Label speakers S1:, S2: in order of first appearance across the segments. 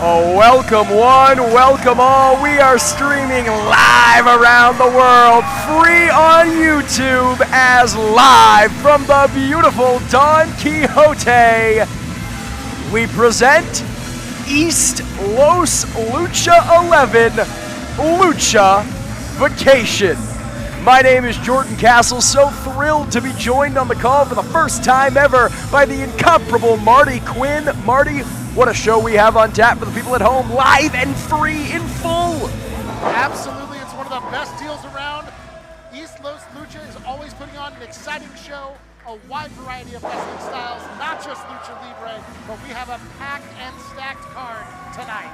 S1: Oh, welcome one, welcome all. We are streaming live around the world, free on YouTube, as live from the beautiful Don Quixote. We present East Los Lucha 11, Lucha Vacation. My name is Jordan Castle, so thrilled to be joined on the call for the first time ever by the incomparable Marty Quinn. Marty, what a show we have on tap for the people at home, live and free in full.
S2: Absolutely, it's one of the best deals around. East Los Lucha is always putting on an exciting show, a wide variety of wrestling styles, not just Lucha Libre, but we have a packed and stacked card tonight.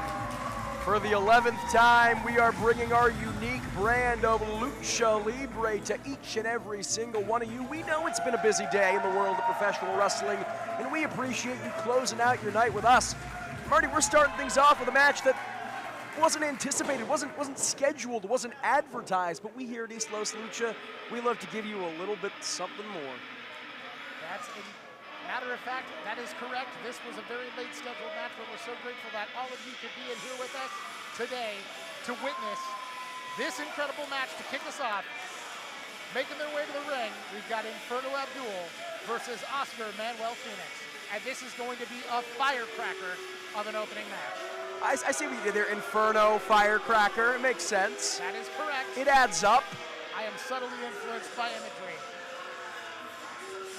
S1: For the 11th time, we are bringing our unique brand of Lucha Libre to each and every single one of you. We know it's been a busy day in the world of professional wrestling, and we appreciate you closing out your night with us. Marty, we're starting things off with a match that wasn't anticipated, wasn't scheduled, wasn't advertised, but we here at East Los Lucha, we love to give you a little bit something more.
S2: Matter of fact, that is correct. This was a very late scheduled match, but we're so grateful that all of you could be in here with us today to witness this incredible match to kick us off. Making their way to the ring, we've got Inferno Abdul versus Oscar Manuel Felix. And this is going to be a firecracker of an opening match.
S1: I see what you did there, Inferno, firecracker, it makes sense.
S2: That is correct.
S1: It adds up.
S2: I am subtly influenced by imagery.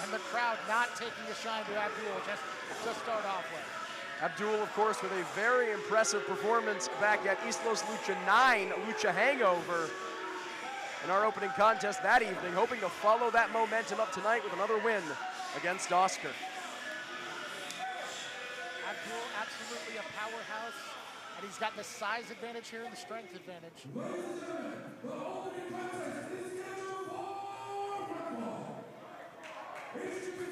S2: And the crowd not taking a shine to Abdul just to start off with.
S1: Abdul, of course, with a very impressive performance back at East Los Lucha 9, Lucha Hangover, in our opening contest that evening, hoping to follow that momentum up tonight with another win against Oscar.
S2: Abdul, absolutely a powerhouse, and he's got the size advantage here and the strength advantage.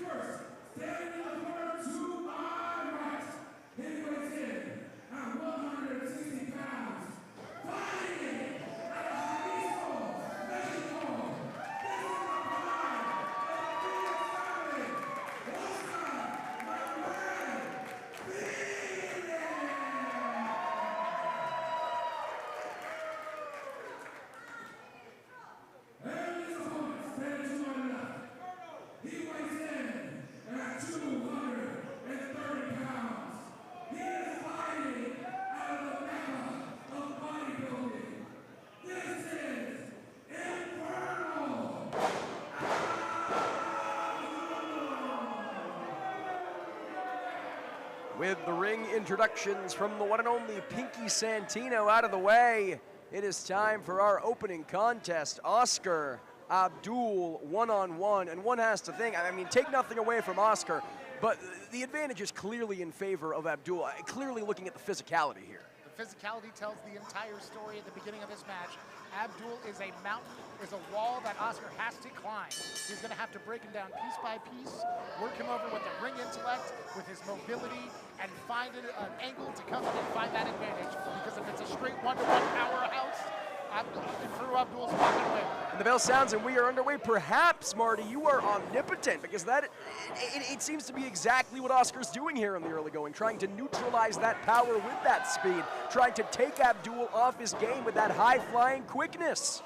S3: First, standing in the corner to my right, he weighs in at 160 pounds, fighting at a Jalisco, Mexico. This is the pride of the family, Oscar Manuel Felix. And his opponent, standing to my left, he weighs in at 230 pounds. He is fighting out of the mecca of bodybuilding. This is Inferno.
S1: With the ring introductions from the one and only Pinky Santino out of the way, it is time for our opening contest. Oscar Abdul one-on-one, and one has to think, I mean, take nothing away from Oscar, but the advantage is clearly in favor of Abdul, clearly looking at the physicality here.
S2: The physicality tells the entire story at the beginning of this match. Abdul is a mountain, is a wall that Oscar has to climb. He's going to have to break him down piece by piece, work him over with the ring intellect, with his mobility, and find an angle to come in and find that advantage, because if it's a straight one-to-one powerhouse, Abdul's walking away.
S1: And the bell sounds and we are underway. Perhaps, Marty, you are omnipotent, because it seems to be exactly what Oscar's doing here in the early going, trying to neutralize that power with that speed, trying to take Abdul off his game with that high-flying quickness.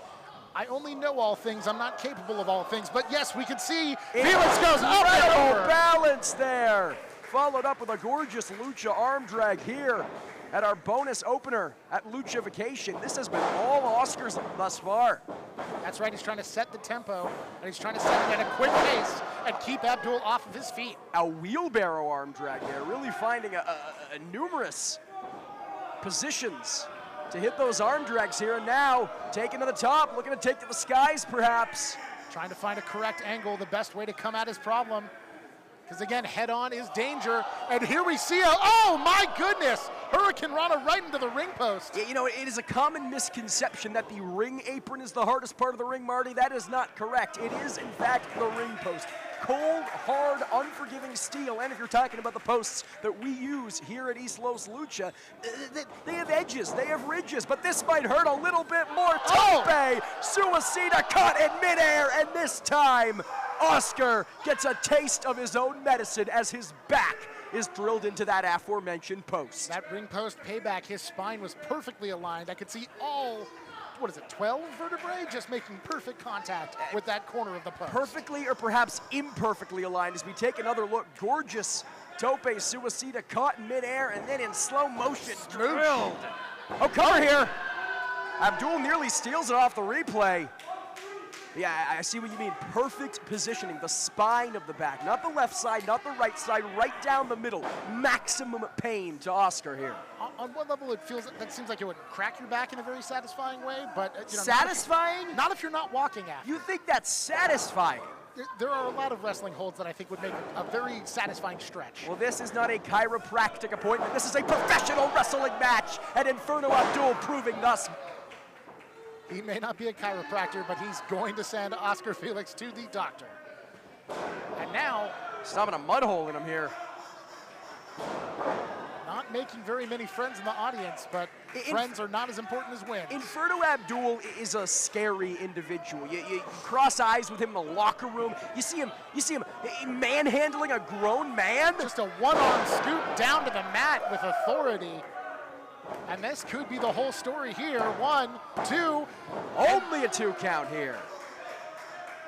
S2: I only know all things. I'm not capable of all things, but yes, we can see Felix goes up and
S1: Incredible
S2: over.
S1: balance there. Followed up with a gorgeous Lucha arm drag here at our bonus opener at Lucha Vacation. This has been all Oscar's thus far.
S2: That's right, he's trying to set the tempo, and he's trying to set it at a quick pace and keep Abdul off of his feet.
S1: A wheelbarrow arm drag there, really finding a numerous positions to hit those arm drags here, and now taking to the top, looking to take to the skies perhaps.
S2: Trying to find a correct angle, the best way to come at his problem. Because again, head on is danger. And here we see oh my goodness! Hurricane Rana right into the ring post.
S1: You know, it is a common misconception that the ring apron is the hardest part of the ring, Marty. That is not correct. It is, in fact, the ring post. Cold, hard, unforgiving steel. And if you're talking about the posts that we use here at East Los Lucha, they have edges, they have ridges, but this might hurt a little bit more. Tope, Suicida caught in midair, and this time, Oscar gets a taste of his own medicine as his back is drilled into that aforementioned post.
S2: That ring post payback, his spine was perfectly aligned. I could see all, 12 vertebrae just making perfect contact with that corner of the post.
S1: Perfectly or perhaps imperfectly aligned as we take another look. Gorgeous tope suicida caught in midair and then in slow motion drilled. Oh, cover here. Abdul nearly steals it off the replay. Yeah, I see what you mean. Perfect positioning, the spine of the back. Not the left side, not the right side, right down the middle. Maximum pain to Oscar here.
S2: On one level, that seems like it would crack your back in a very satisfying way, but
S1: satisfying?
S2: Not if you're not walking after.
S1: You think that's satisfying?
S2: There are a lot of wrestling holds that I think would make a very satisfying stretch.
S1: Well, this is not a chiropractic appointment. This is a professional wrestling match, and Inferno Abdul proving thus.
S2: He may not be a chiropractor, but he's going to send Oscar Felix to the doctor. And now,
S1: stomping a mud hole in him here.
S2: Not making very many friends in the audience, but friends are not as important as wins.
S1: Inferno Abdul is a scary individual. You cross eyes with him in the locker room. You see him manhandling a grown man.
S2: Just a one-arm scoop down to the mat with authority. And this could be the whole story here. 1, 2.
S1: Only a 2 count here.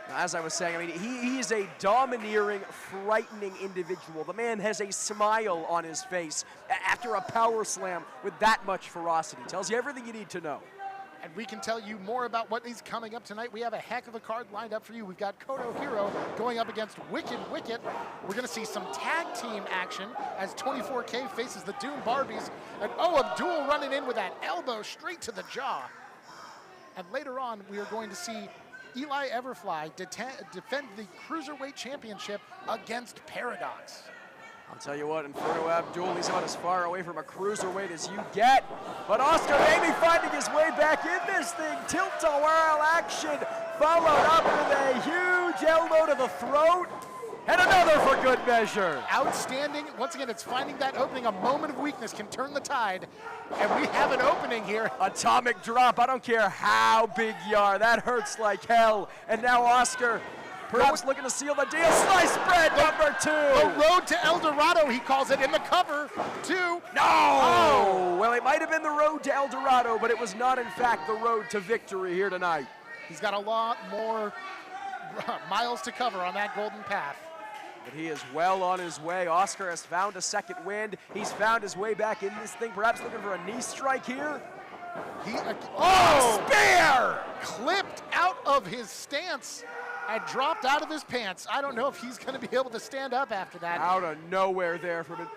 S1: Now, as I was saying, I mean, he is a domineering, frightening individual. The man has a smile on his face after a power slam with that much ferocity. Tells you everything you need to know.
S2: And we can tell you more about what is coming up tonight. We have a heck of a card lined up for you. We've got Koto Hero going up against Wicked Wicket. We're going to see some tag team action as 24K faces the Doom Barbies. And Abdul running in with that elbow straight to the jaw. And later on, we are going to see Eli Everfly defend the Cruiserweight Championship against Paradox.
S1: I'll tell you what, Inferno Abdul, he's about as far away from a cruiserweight as you get. But Oscar maybe finding his way back in this thing. Tilt-a-whirl action, followed up with a huge elbow to the throat. And another for good measure.
S2: Outstanding. Once again, it's finding that opening. A moment of weakness can turn the tide. And we have an opening here.
S1: Atomic drop. I don't care how big you are. That hurts like hell. And now Oscar perhaps looking to seal the deal. Slice spread number 2.
S2: The road to El Dorado, he calls it, in the cover. 2.
S1: No! Oh. Well, it might have been the road to El Dorado, but it was not, in fact, the road to victory here tonight.
S2: He's got a lot more miles to cover on that golden path.
S1: But he is well on his way. Oscar has found a second wind. He's found his way back in this thing, perhaps looking for a knee strike here. Spear!
S2: Clipped out of his stance and dropped out of his pants. I don't know if he's going to be able to stand up after that.
S1: Out of nowhere there from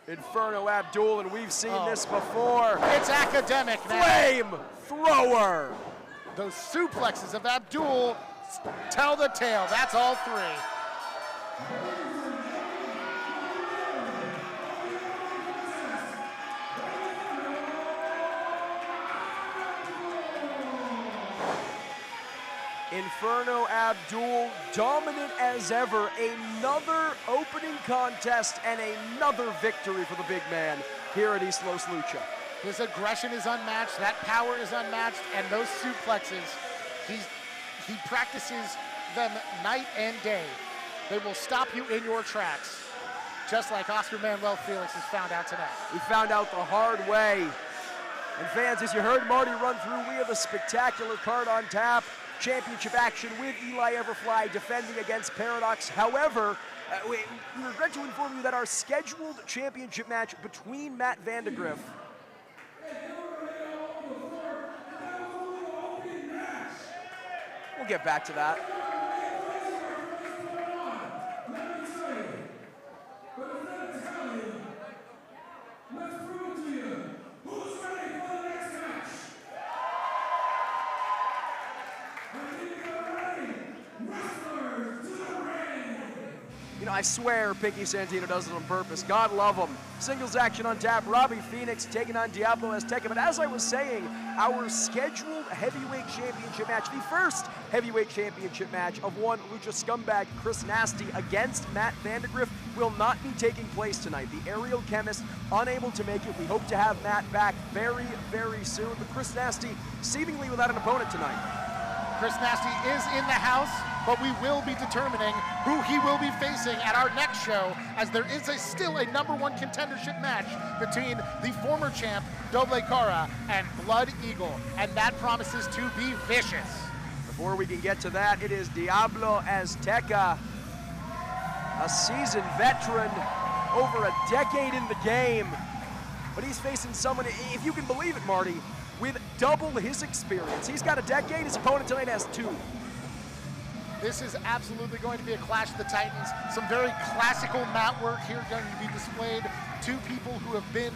S1: Inferno Abdul, and we've seen this before.
S2: It's academic, man.
S1: Flame thrower.
S2: Those suplexes of Abdul tell the tale. That's all 3.
S1: Inferno Abdul dominant as ever. Another opening contest and another victory for the big man here at East Los Lucha.
S2: His aggression is unmatched, that power is unmatched, and those suplexes, he practices them night and day. They will stop you in your tracks, just like Oscar Manuel Felix has found out tonight.
S1: He found out the hard way. And fans, as you heard Marty run through, we have a spectacular card on tap. Championship action with Eli Everfly defending against Paradox. However, we regret to inform you that our scheduled championship match between Matt Vandegrift we'll get back to that. You know, I swear Pinky Santino does it on purpose. God love him. Singles action on tap. Robbie Phoenix taking on Diablo Azteca. But as I was saying, our scheduled heavyweight championship match, the first heavyweight championship match of one Lucha scumbag, Chris Nasty, against Matt Vandegrift, will not be taking place tonight. The aerial chemist unable to make it. We hope to have Matt back very, very soon. But Chris Nasty seemingly without an opponent tonight.
S2: Chris Nasty is in the house. but we will be determining who he will be facing at our next show, as there is still a #1 contendership match between the former champ, Doble Cara, and Blood Eagle, and that promises to be vicious.
S1: Before we can get to that, it is Diablo Azteca, a seasoned veteran, over a decade in the game. But he's facing someone, if you can believe it, Marty, with double his experience. He's got a decade, his opponent tonight has 2.
S2: This is absolutely going to be a clash of the Titans. Some very classical mat work here going to be displayed. 2 people who have been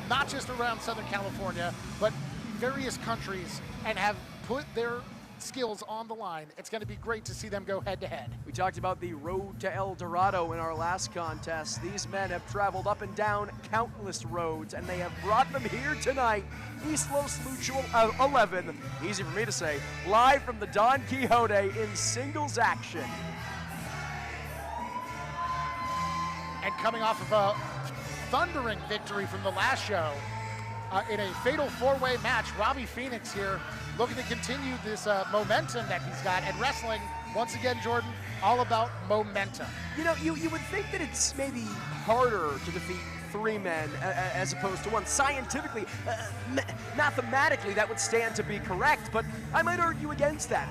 S2: not just around Southern California, but various countries, and have put their skills on the line. It's going to be great to see them go head to head.
S1: We talked about the road to El Dorado in our last contest. These men have traveled up and down countless roads, and they have brought them here tonight. East Los Lucha 11, easy for me to say, live from the Don Quixote in singles action.
S2: And coming off of a thundering victory from the last show, in a fatal 4-way match, Robbie Felix here looking to continue this momentum that he's got. And wrestling, once again, Jordan, all about momentum.
S1: You know, you would think that it's maybe harder to defeat 3 men as opposed to 1. Scientifically, mathematically, that would stand to be correct, but I might argue against that.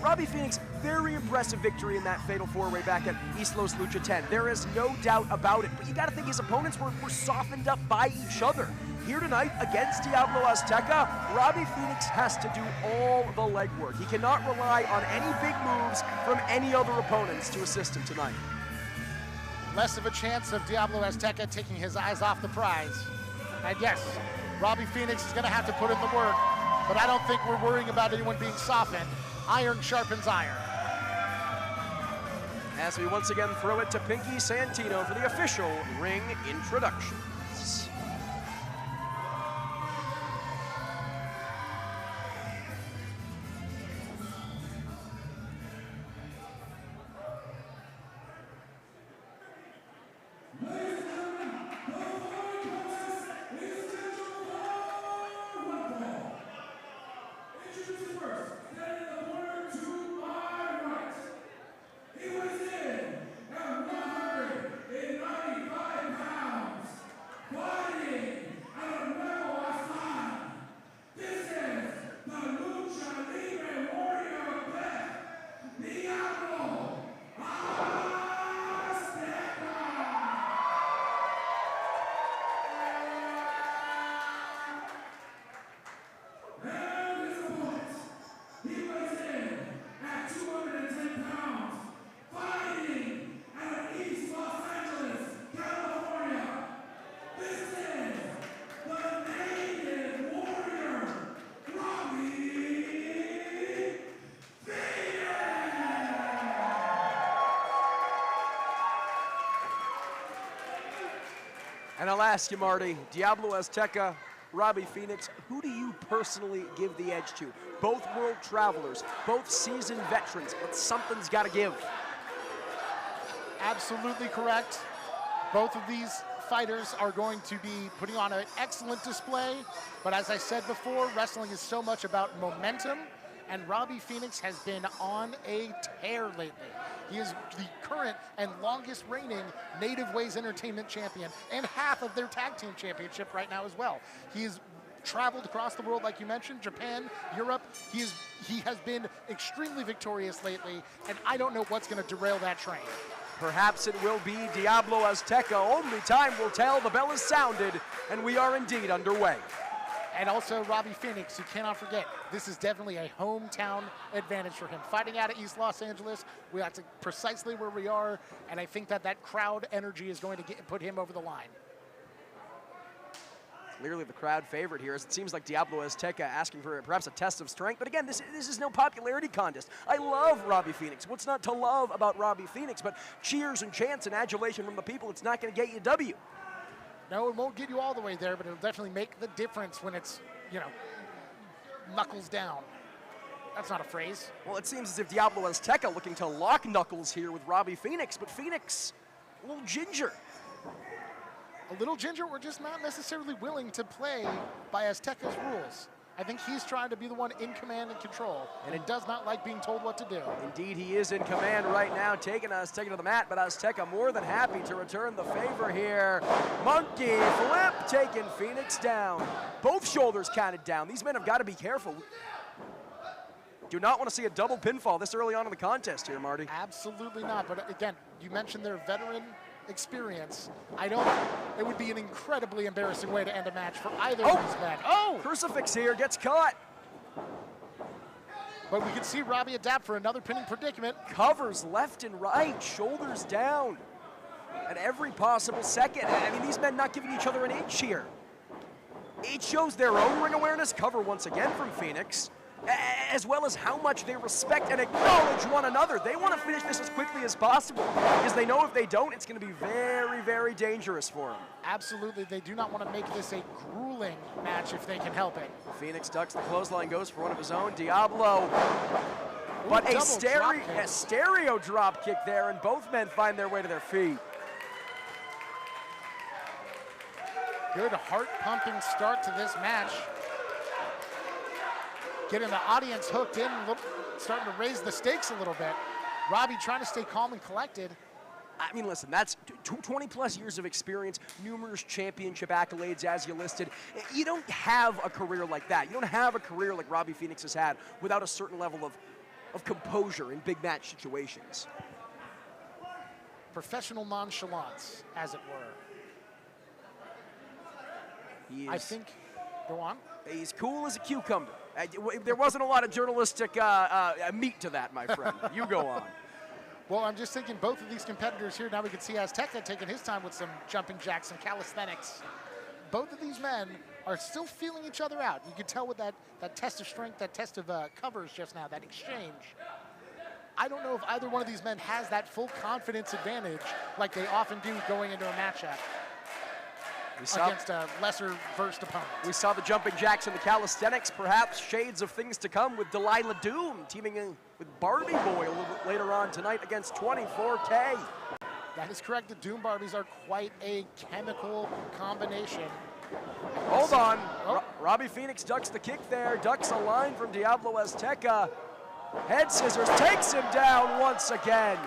S1: Robbie Felix, very impressive victory in that fatal 4-way back at East Los Lucha 10. There is no doubt about it, but you gotta think his opponents were softened up by each other. Here tonight against Diablo Azteca, Robbie Felix has to do all the legwork. He cannot rely on any big moves from any other opponents to assist him tonight.
S2: Less of a chance of Diablo Azteca taking his eyes off the prize. And yes, Robbie Felix is gonna have to put in the work, but I don't think we're worrying about anyone being softened. Iron sharpens iron.
S1: As we once again throw it to Pinky Santino for the official ring introductions. And I'll ask you, Marty, Diablo Azteca, Robbie Felix, who do you personally give the edge to? Both world travelers, both seasoned veterans, but something's got to give.
S2: Absolutely correct. Both of these fighters are going to be putting on an excellent display, but as I said before, wrestling is so much about momentum, and Robbie Felix has been on a tear lately. He is the current and longest reigning Native Ways Entertainment champion and half of their tag team championship right now as well. He has traveled across the world, like you mentioned, Japan, Europe. He has been extremely victorious lately, and I don't know what's going to derail that train.
S1: Perhaps it will be Diablo Azteca. Only time will tell. The bell is sounded, and we are indeed underway.
S2: And also Robbie Felix, you cannot forget, this is definitely a hometown advantage for him. Fighting out of East Los Angeles, that's precisely where we are, and I think that crowd energy is going to put him over the line.
S1: Clearly the crowd favorite here, as it seems like Diablo Azteca asking for perhaps a test of strength. But again, this is no popularity contest. I love Robbie Felix. What's not to love about Robbie Felix? But cheers and chants and adulation from the people, it's not going to get you a W.
S2: No, it won't get you all the way there, but it'll definitely make the difference when it's, knuckles down. That's not a phrase.
S1: Well, it seems as if Diablo Azteca looking to lock knuckles here with Robbie Felix, but Felix, a little ginger.
S2: A little ginger, or just not necessarily willing to play by Azteca's rules. I think he's trying to be the one in command and control, and it does not like being told what to do.
S1: Indeed, he is in command right now, taking Azteca to the mat, but Azteca more than happy to return the favor here. Monkey flip, taking Felix down. Both shoulders counted down. These men have got to be careful. Do not want to see a double pinfall this early on in the contest here, Marty.
S2: Absolutely not, but again, you mentioned their veteran experience. It would be an incredibly embarrassing way to end a match for either of these men. Oh!
S1: Crucifix here, gets caught.
S2: But we can see Robbie adapt for another pinning predicament.
S1: Covers left and right, shoulders down at every possible second. I mean, these men not giving each other an inch here. It shows their own ring awareness. Cover once again from Felix, as well as how much they respect and acknowledge one another. They want to finish this as quickly as possible because they know if they don't, it's going to be very, very dangerous for them.
S2: Absolutely, they do not want to make this a grueling match if they can help it.
S1: Phoenix ducks the clothesline, goes for one of his own. Diablo, but a stereo drop kick there, and both men find their way to their feet.
S2: Good heart-pumping start to this match. Getting the audience hooked in, starting to raise the stakes a little bit. Robbie trying to stay calm and collected.
S1: I mean, listen, that's 20 plus years of experience, numerous championship accolades as you listed. You don't have a career like that. You don't have a career like Robbie Phoenix has had without a certain level of composure in big match situations.
S2: Professional nonchalance, as it were. I think, go on.
S1: He's cool as a cucumber. There wasn't a lot of journalistic meat to that, my friend. You go on.
S2: Well, I'm just thinking both of these competitors here, now we can see Azteca taking his time with some jumping jacks and calisthenics. Both of these men are still feeling each other out. You can tell with that test of strength, that test of covers just now, that exchange. I don't know if either one of these men has that full confidence advantage like they often do going into a matchup against a lesser versed opponent.
S1: We saw the jumping jacks and the calisthenics, perhaps shades of things to come with Delilah Doom teaming in with Barbie Boy a little bit later on tonight against 24K.
S2: That is correct. The Doom Barbies are quite a chemical combination.
S1: Hold on. Robbie Phoenix ducks the kick there, ducks a line from Diablo Azteca. Head scissors, takes him down once again.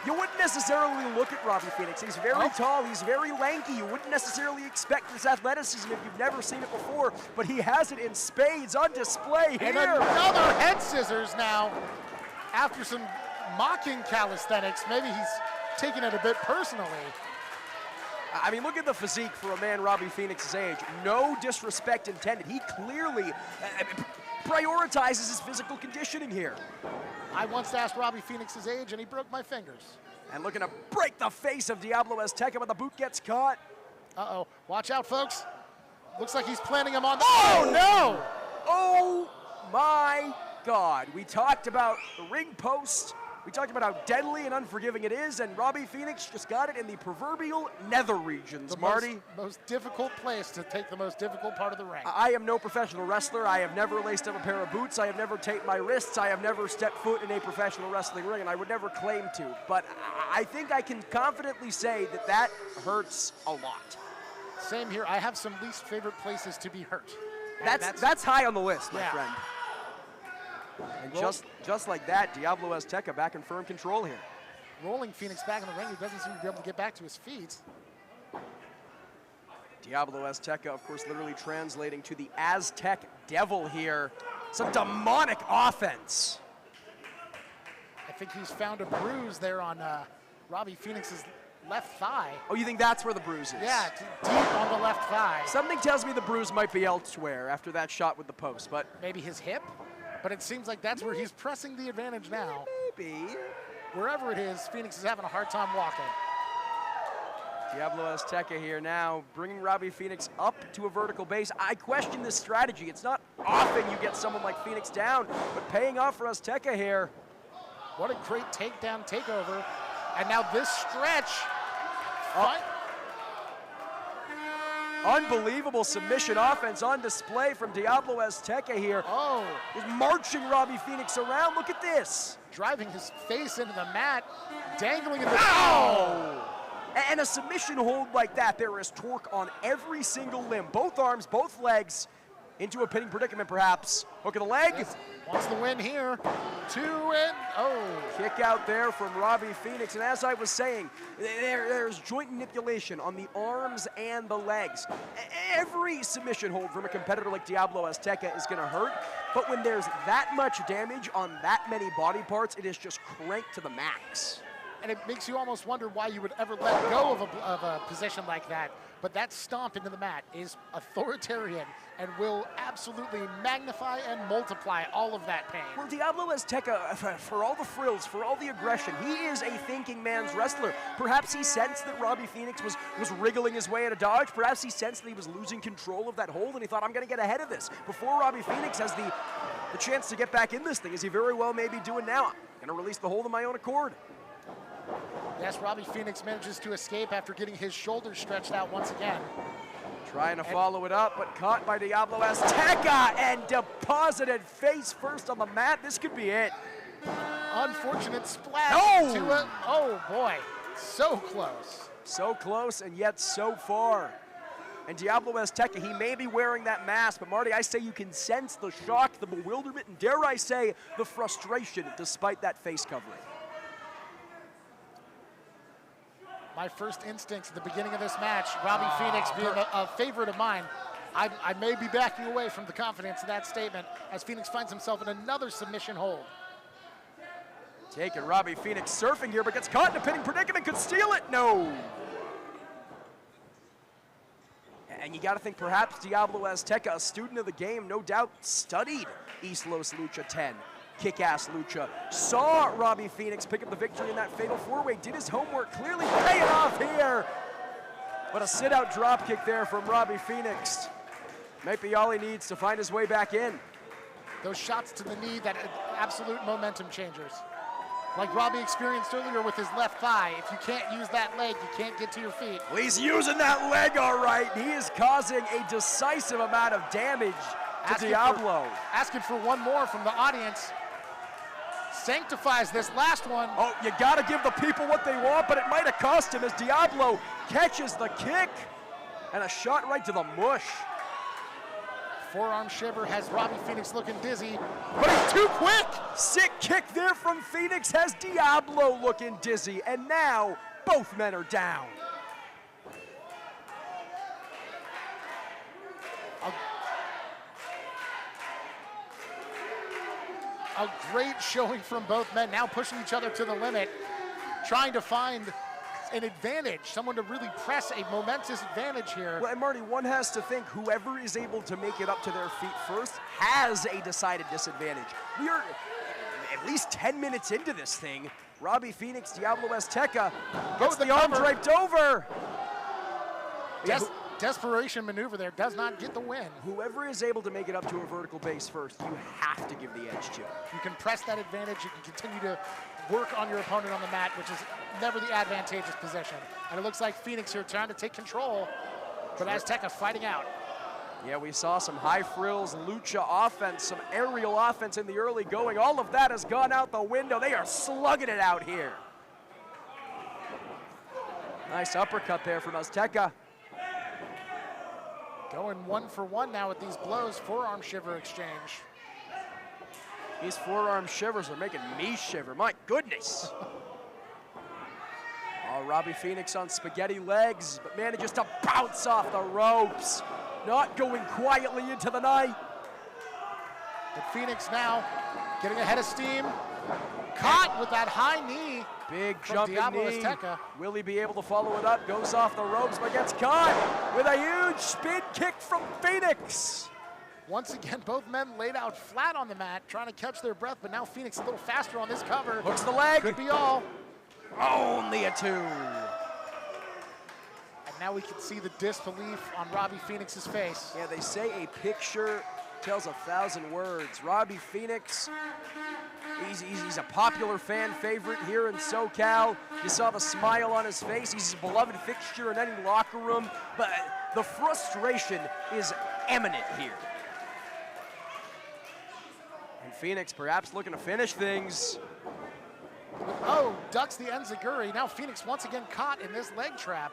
S1: You wouldn't necessarily look at Robbie Phoenix. He's very tall, he's very lanky. You wouldn't necessarily expect this athleticism if you've never seen it before, but he has it in spades on display here.
S2: And another head scissors now. After some mocking calisthenics, maybe he's taking it a bit personally.
S1: I mean, look at the physique for a man Robbie Phoenix's age. No disrespect intended. He clearly prioritizes his physical conditioning here.
S2: I once asked Robbie Phoenix's age, and he broke my fingers.
S1: And looking to break the face of Diablo Azteca, but the boot gets caught.
S2: Uh-oh. Watch out, folks. Looks like he's planting him on the... Oh, no!
S1: Oh, my God. We talked about the ring post. We talked about how deadly and unforgiving it is, and Robbie Phoenix just got it in the proverbial nether regions, Marty.
S2: Most difficult place to take the most difficult part of the ring.
S1: I am no professional wrestler. I have never laced up a pair of boots. I have never taped my wrists. I have never stepped foot in a professional wrestling ring, and I would never claim to. But I think I can confidently say that that hurts a lot.
S2: Same here. I have some least favorite places to be hurt.
S1: That's high on the list, my friend. And
S2: Roll.
S1: just like that, Diablo Azteca back in firm control here.
S2: Rolling Phoenix back in the ring. He doesn't seem to be able to get back to his feet.
S1: Diablo Azteca, of course, literally translating to the Aztec Devil here. Some demonic offense.
S2: I think he's found a bruise there on Robbie Phoenix's left thigh.
S1: Oh, you think that's where the bruise is?
S2: Yeah, deep on the left thigh.
S1: Something tells me the bruise might be elsewhere after that shot with the post, but...
S2: Maybe his hip? But it seems like that's where he's pressing the advantage now.
S1: Maybe.
S2: Wherever it is, Phoenix is having a hard time walking.
S1: Diablo Azteca here now, bringing Robbie Phoenix up to a vertical base. I question this strategy. It's not often you get someone like Phoenix down, but paying off for Azteca here.
S2: What a great takedown takeover. And now this stretch.
S1: Unbelievable submission offense on display from Diablo Azteca here.
S2: Oh.
S1: He's marching Robbie Phoenix around. Look at this.
S2: Driving his face into the mat, dangling in the...
S1: Ow! And a submission hold like that, there is torque on every single limb. Both arms, both legs. into a pinning predicament perhaps. Hook of the leg.
S2: Yes. Wants the win here. 2 and oh.
S1: Kick out there from Robbie Felix, and as I was saying, there's joint manipulation on the arms and the legs. Every submission hold from a competitor like Diablo Azteca is gonna hurt, but when there's that much damage on that many body parts, it is just cranked to the max.
S2: And it makes you almost wonder why you would ever let go of a position like that. But that stomp into the mat is authoritarian and will absolutely magnify and multiply all of that pain.
S1: Well, Diablo Azteca, for all the frills, for all the aggression, he is a thinking man's wrestler. Perhaps he sensed that Robbie Felix was wriggling his way at a dodge. Perhaps he sensed that he was losing control of that hold, and he thought, I'm going to get ahead of this before Robbie Felix has the chance to get back in this thing, as he very well may be doing now. I'm going to release the hold of my own accord.
S2: Yes, Robbie Felix manages to escape after getting his shoulders stretched out once again.
S1: Trying to follow it up, but caught by Diablo Azteca and deposited face first on the mat. This could be it.
S2: Unfortunate splash.
S1: No!
S2: Oh boy, so close.
S1: So close and yet so far. And Diablo Azteca, he may be wearing that mask, but Marty, I say you can sense the shock, the bewilderment, and dare I say, the frustration despite that face covering.
S2: My first instincts at the beginning of this match, Robbie Felix being a favorite of mine, I may be backing away from the confidence of that statement as Felix finds himself in another submission hold.
S1: Taking Robbie Felix surfing here, but gets caught in a pinning predicament, could steal it, no. And you gotta think perhaps Diablo Azteca, a student of the game, no doubt studied East Los Lucha 10. Kick-ass Lucha. Saw Robbie Felix pick up the victory in that fatal four-way, did his homework, clearly paying off here. But a sit-out drop kick there from Robbie Felix. Might be all he needs to find his way back in.
S2: Those shots to the knee, that absolute momentum changers. Like Robbie experienced earlier with his left thigh, if you can't use that leg, you can't get to your feet.
S1: Well, he's using that leg all right. He is causing a decisive amount of damage to Diablo.
S2: Asking for one more from the audience. Sanctifies this last one.
S1: Oh, you gotta give the people what they want, but it might have cost him as Diablo catches the kick and a shot right to the mush.
S2: Forearm shiver has Robbie Felix looking dizzy, but he's too quick.
S1: Sick kick there from Felix has Diablo looking dizzy, and now both men are down.
S2: A great showing from both men, now pushing each other to the limit, trying to find an advantage, someone to really press a momentous advantage here.
S1: Well, and Marty, one has to think whoever is able to make it up to their feet first has a decided disadvantage. We are at least 10 minutes into this thing. Robbie Felix, Diablo Azteca gets the arm draped over.
S2: Desperation maneuver there, does not get the win.
S1: Whoever is able to make it up to a vertical base first, you have to give the edge to.
S2: You can press that advantage, you can continue to work on your opponent on the mat, which is never the advantageous position. And it looks like Felix here trying to take control, but Azteca fighting out.
S1: Yeah, we saw some high frills, Lucha offense, some aerial offense in the early going. All of that has gone out the window. They are slugging it out here. Nice uppercut there from Azteca.
S2: Going 1-for-1 now with these blows, forearm shiver exchange.
S1: These forearm shivers are making me shiver, my goodness. Oh, Robbie Felix on spaghetti legs, but manages to bounce off the ropes. Not going quietly into the night.
S2: But Felix now getting ahead of steam. Caught with that high knee.
S1: Big jumping knee.
S2: Azteca.
S1: Will he be able to follow it up? Goes off the ropes, but gets caught with a huge spin kick from Felix.
S2: Once again, both men laid out flat on the mat, trying to catch their breath, but now Felix a little faster on this cover.
S1: Hooks the leg.
S2: Could be all.
S1: Only a 2.
S2: And now we can see the disbelief on Robbie Felix's face.
S1: Yeah, they say a picture tells 1,000 words. Robbie Felix, he's a popular fan favorite here in SoCal. You saw the smile on his face. He's a beloved fixture in any locker room, but the frustration is eminent here. And Felix perhaps looking to finish things.
S2: Oh, ducks the enziguri. Now Felix once again caught in this leg trap.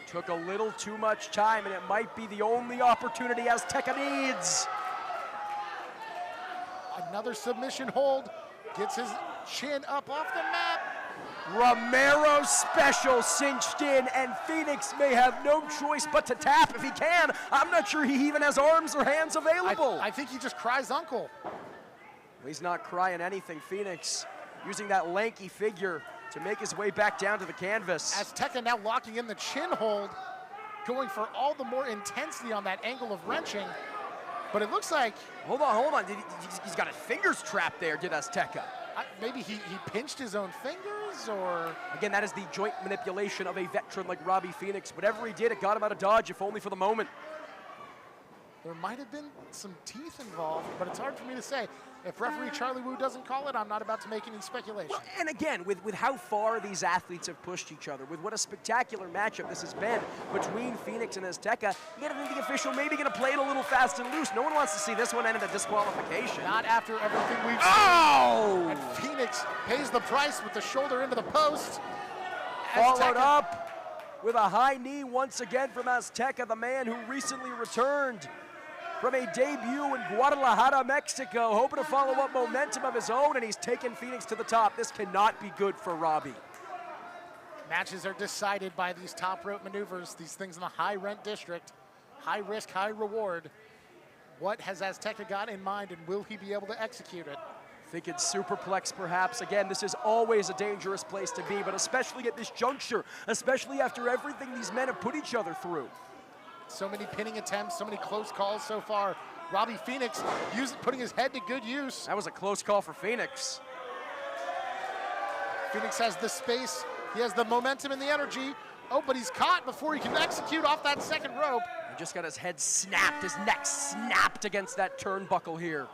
S1: Took a little too much time, and it might be the only opportunity Azteca needs.
S2: Another submission hold. Gets his chin up off the mat.
S1: Romero's special cinched in, and Felix may have no choice but to tap if he can. I'm not sure he even has arms or hands available.
S2: I think he just cries uncle.
S1: He's not crying anything. Felix using that lanky figure to make his way back down to the canvas.
S2: Azteca now locking in the chin hold, going for all the more intensity on that angle of wrenching. But it looks like...
S1: Hold on. He's got his fingers trapped there, did Azteca.
S2: Maybe he pinched his own fingers, or...
S1: Again, that is the joint manipulation of a veteran like Robbie Phoenix. Whatever he did, it got him out of dodge, if only for the moment.
S2: There might have been some teeth involved, but it's hard for me to say. If referee Charlie Wu doesn't call it, I'm not about to make any speculation.
S1: Well, and again, with how far these athletes have pushed each other, with what a spectacular matchup this has been between Phoenix and Azteca, you gotta think the official maybe gonna play it a little fast and loose. No one wants to see this one end in a disqualification.
S2: Not after everything we've seen.
S1: Oh!
S2: And Phoenix pays the price with the shoulder into the post.
S1: Followed up with a high knee once again from Azteca, the man who recently returned from a debut in Guadalajara, Mexico, hoping to follow up momentum of his own, and he's taken Phoenix to the top. This cannot be good for Robbie.
S2: Matches are decided by these top rope maneuvers, these things in the high rent district. High risk, high reward. What has Azteca got in mind, and will he be able to execute it?
S1: Thinking superplex perhaps. Again, this is always a dangerous place to be, but especially at this juncture, especially after everything these men have put each other through.
S2: So many pinning attempts, so many close calls so far. Robbie Phoenix putting his head to good use.
S1: That was a close call for Phoenix.
S2: Phoenix has the space, he has the momentum and the energy. Oh, but he's caught before he can execute off that second rope.
S1: He just got his head snapped, his neck snapped against that turnbuckle here.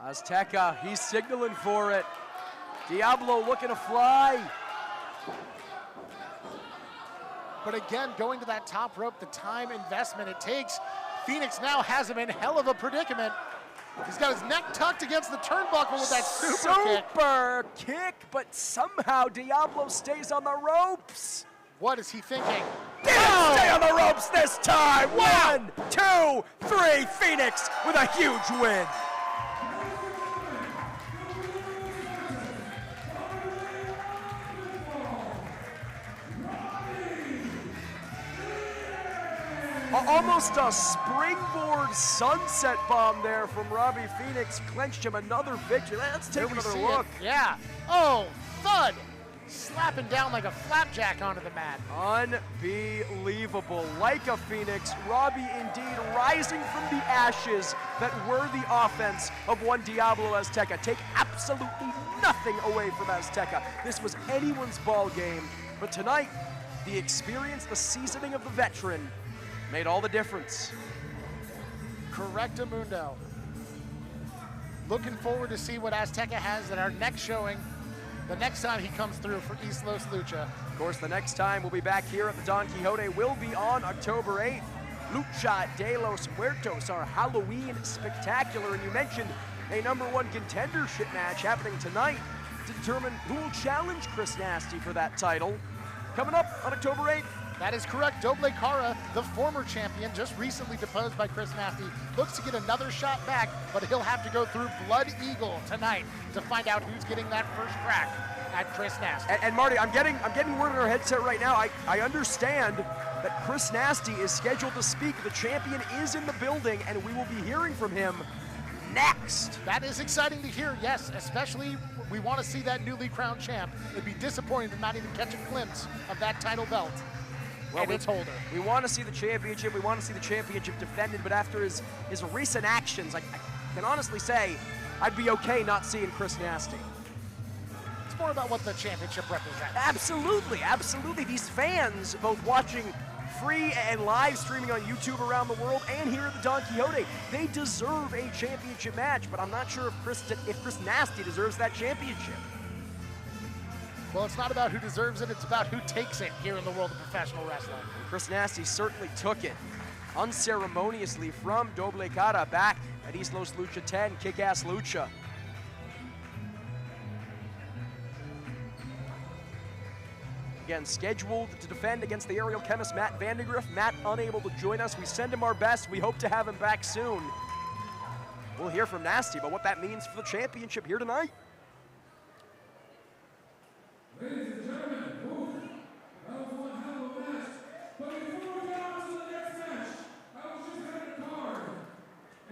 S1: Azteca, he's signaling for it. Diablo looking to fly.
S2: But again, going to that top rope, the time investment it takes. Phoenix now has him in hell of a predicament. He's got his neck tucked against the turnbuckle with that super
S1: kick, but somehow Diablo stays on the ropes.
S2: What is he thinking?
S1: Didn't stay on the ropes this time.
S2: Wow.
S1: 1, 2, 3, Phoenix with a huge win. Almost a springboard sunset bomb there from Robbie Phoenix. Clenched him another victory. Let's take another look.
S2: Yeah. Oh, thud. Slapping down like a flapjack onto the mat.
S1: Unbelievable. Like a Phoenix, Robbie indeed rising from the ashes that were the offense of one Diablo Azteca. Take absolutely nothing away from Azteca. This was anyone's ball game. But tonight, the experience, the seasoning of the veteran made all the difference.
S2: Correctamundo. Looking forward to see what Azteca has at our next showing, the next time he comes through for East Los Lucha.
S1: Of course, the next time we'll be back here at the Don Quixote will be on October 8th. Lucha de los Muertos, our Halloween spectacular. And you mentioned a #1 contendership match happening tonight to determine who will challenge Chris Nasty for that title. Coming up on October 8th.
S2: That is correct. Doble Cara, the former champion, just recently deposed by Chris Nasty, looks to get another shot back, but he'll have to go through Blood Eagle tonight to find out who's getting that first crack at Chris Nasty.
S1: And Marty, I'm getting word in our headset right now. I understand that Chris Nasty is scheduled to speak. The champion is in the building, and we will be hearing from him next.
S2: That is exciting to hear, yes, especially we want to see that newly crowned champ. It'd be disappointing to not even catch a glimpse of that title belt. Well, and its holder.
S1: We want to see the championship. We want to see the championship defended. But after his recent actions, I can honestly say I'd be okay not seeing Chris Nasty.
S2: It's more about what the championship represents.
S1: Absolutely, absolutely. These fans, both watching free and live streaming on YouTube around the world and here at the Don Quixote, they deserve a championship match. But I'm not sure if Chris Nasty deserves that championship.
S2: Well, it's not about who deserves it, it's about who takes it here in the world of professional wrestling.
S1: Chris Nasty certainly took it unceremoniously from Doble Cara back at East Los Lucha 10, Kick-Ass Lucha. Again, scheduled to defend against the aerial chemist Matt Vandegrift. Matt unable to join us. We send him our best. We hope to have him back soon. We'll hear from Nasty about what that means for the championship here tonight.
S3: Ladies and gentlemen, that was one hell of a match. But before we get on to the next match, I was just having a card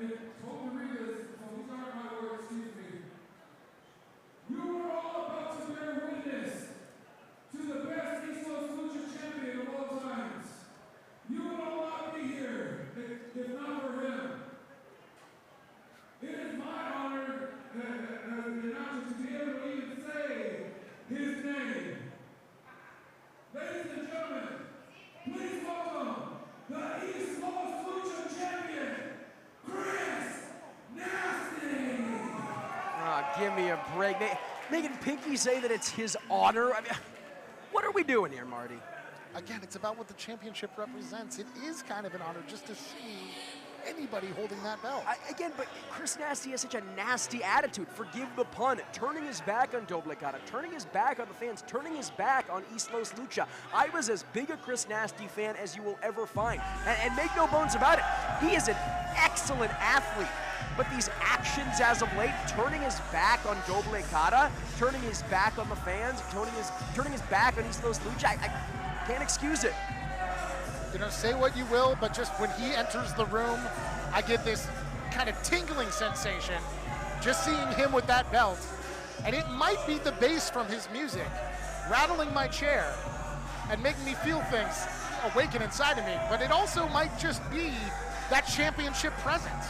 S3: and told to read this, so these aren't my words, excuse me. You are all about to bear witness to the best East Coast Lucha champion of all times. You would all not be here if not for him. It is my honor as the announcer to be able to even say his name. Ladies and gentlemen, please welcome the East Coast Lucha champion, Chris Nasty.
S1: Give me a break. Making Pinky say that it's his honor. I mean, what are we doing here, Marty?
S2: Again, it's about what the championship represents. It is kind of an honor just to see anybody holding that belt.
S1: But Chris Nasty has such a nasty attitude. Forgive the pun. Turning his back on Doble Kata, turning his back on the fans, turning his back on East Los Lucha. I was as big a Chris Nasty fan as you will ever find. And make no bones about it, he is an excellent athlete. But these actions as of late, turning his back on Doble Kata, turning his back on the fans, turning his back on East Los Lucha, I can't excuse it.
S2: You know, say what you will, but just when he enters the room, I get this kind of tingling sensation just seeing him with that belt. And it might be the bass from his music rattling my chair and making me feel things awaken inside of me, but it also might just be that championship presence.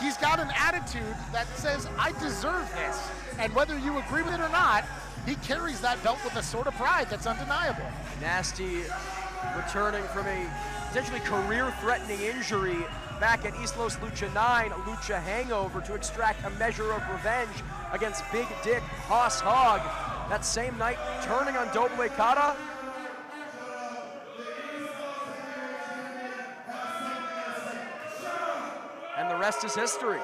S2: He's got an attitude that says, I deserve this. And whether you agree with it or not, he carries that belt with a sort of pride that's undeniable.
S1: Nasty returning from a potentially career-threatening injury back at East Los Lucha 9, a Lucha hangover to extract a measure of revenge against Big Dick Hoss Hogg. That same night, turning on Doble Kata. And the rest is history.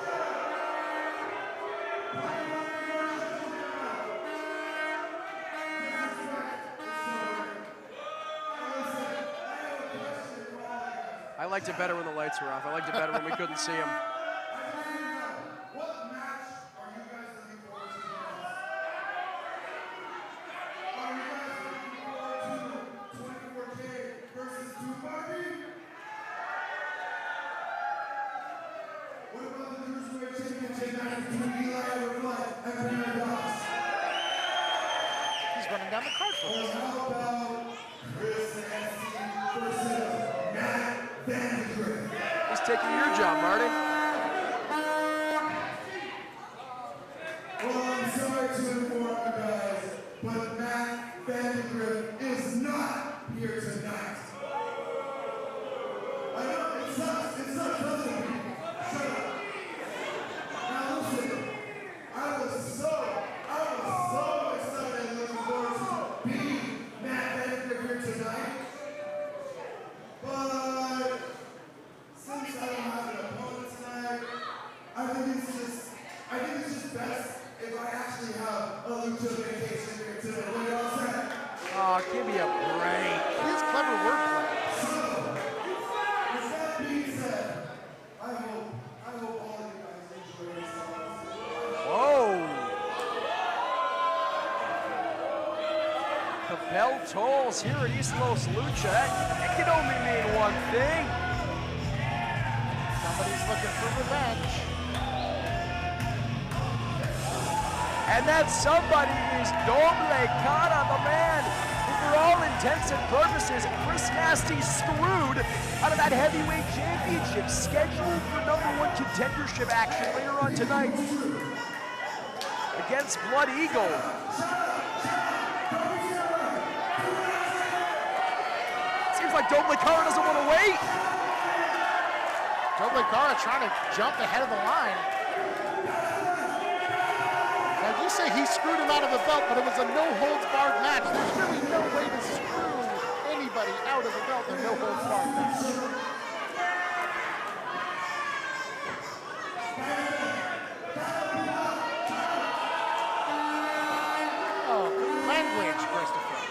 S1: I liked it better when the lights were off. I liked it better when we couldn't see him.
S3: What match are you guys looking forward to the most? Are you guys looking forward to 24K versus 2 Barbies? What about the Cruiserweight Championship match between Everfly and Barbies?
S2: He's running down the card for us.
S3: How about Chris Nasty versus Matt Vandegrift?
S1: He's taking your job, Marty.
S3: Well, I'm sorry to inform you guys, but Matt Vandegrift is not here tonight. I know it sucks. It sucks, doesn't it? Shut up. Now listen, I was so excited and looking forward to being Matt Vandegrift here tonight. But since I don't have an opponent tonight, I think it's just best if I actually have a Lucha vacation here tonight. What do y'all say?
S1: Oh, give me a break.
S2: He's clever wordplay.
S3: So, with that being said, I hope all of you guys enjoy yourselves.
S1: Whoa. The bell tolls here at East Los Lucha. That can only mean one thing.
S2: Somebody's looking for revenge.
S1: And that somebody is Doble Kata, the man who, for all intents and purposes, Chris Nasty screwed out of that heavyweight championship, scheduled for #1 contendership action later on tonight against Blood Eagle. Seems like Doble Kata doesn't want to wait.
S2: Doble Kata trying to jump ahead of the line. Now you say he screwed him out of the belt, but it was a no-holds-barred match. There's really no way to screw anybody out of the belt in a no-holds-barred match. Oh, language, Christopher.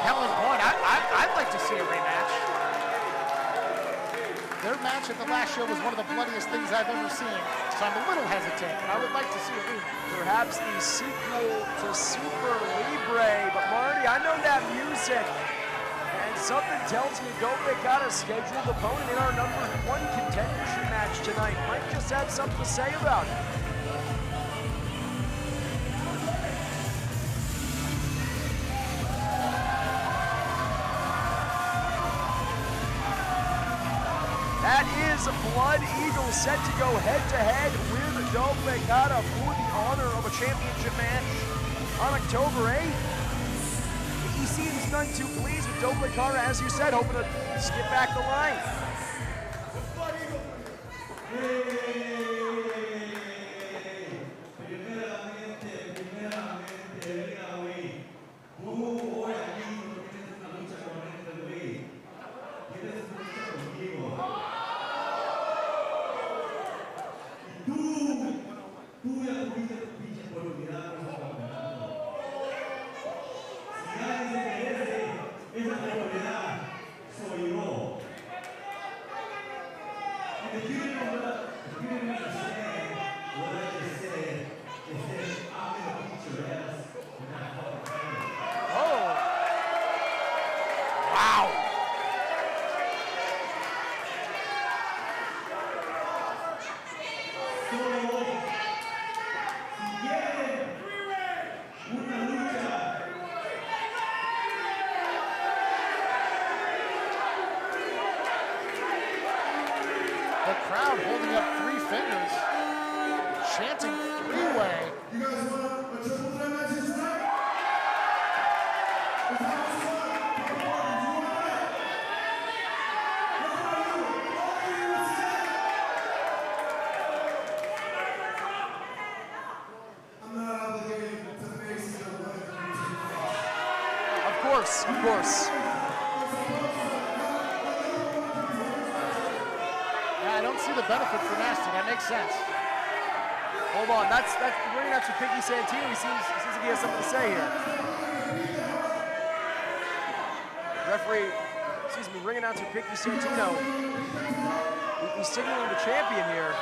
S2: compelling point. I'd like to see a rematch. Their match at the last show was one of the bloodiest things I've ever seen, so I'm a little hesitant. I would like to see a rematch.
S1: Perhaps the sequel to Super Libre, but Marty, I know that music, and something tells me Doble got a scheduled opponent in our #1 contendership match tonight. Might just have something to say about it. That is Blood Eagle set to go head-to-head with Doble Cara for the honor of a championship match on October 8th. He seems none too pleased with Doble Cara, as you said, hoping to skip back the line.
S2: Crowd holding up 3 fingers, chanting three-way.
S3: You guys want a triple threat match tonight? Is that what you want? Do you want that? What about you? I'm not obligated to face the winner.
S1: Of course, of course.
S2: I don't see the benefit for Nasty. That makes sense.
S1: Hold on, that's bringing out your Pinky Santino. He seems like he has something to say here. Referee, excuse me, ring announcer Pinky Santino. He's signaling the champion here.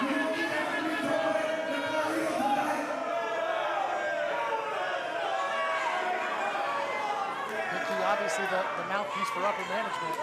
S2: Pinky, obviously the mouthpiece for upper management.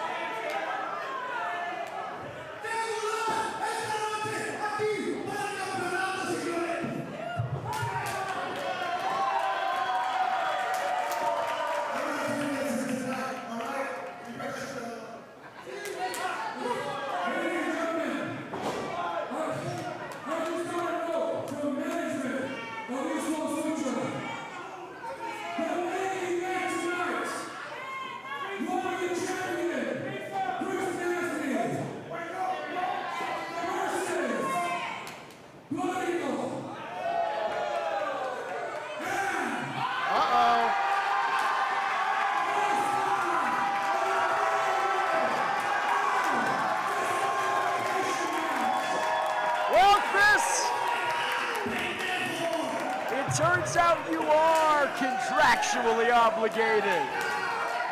S1: Turns out you are contractually obligated.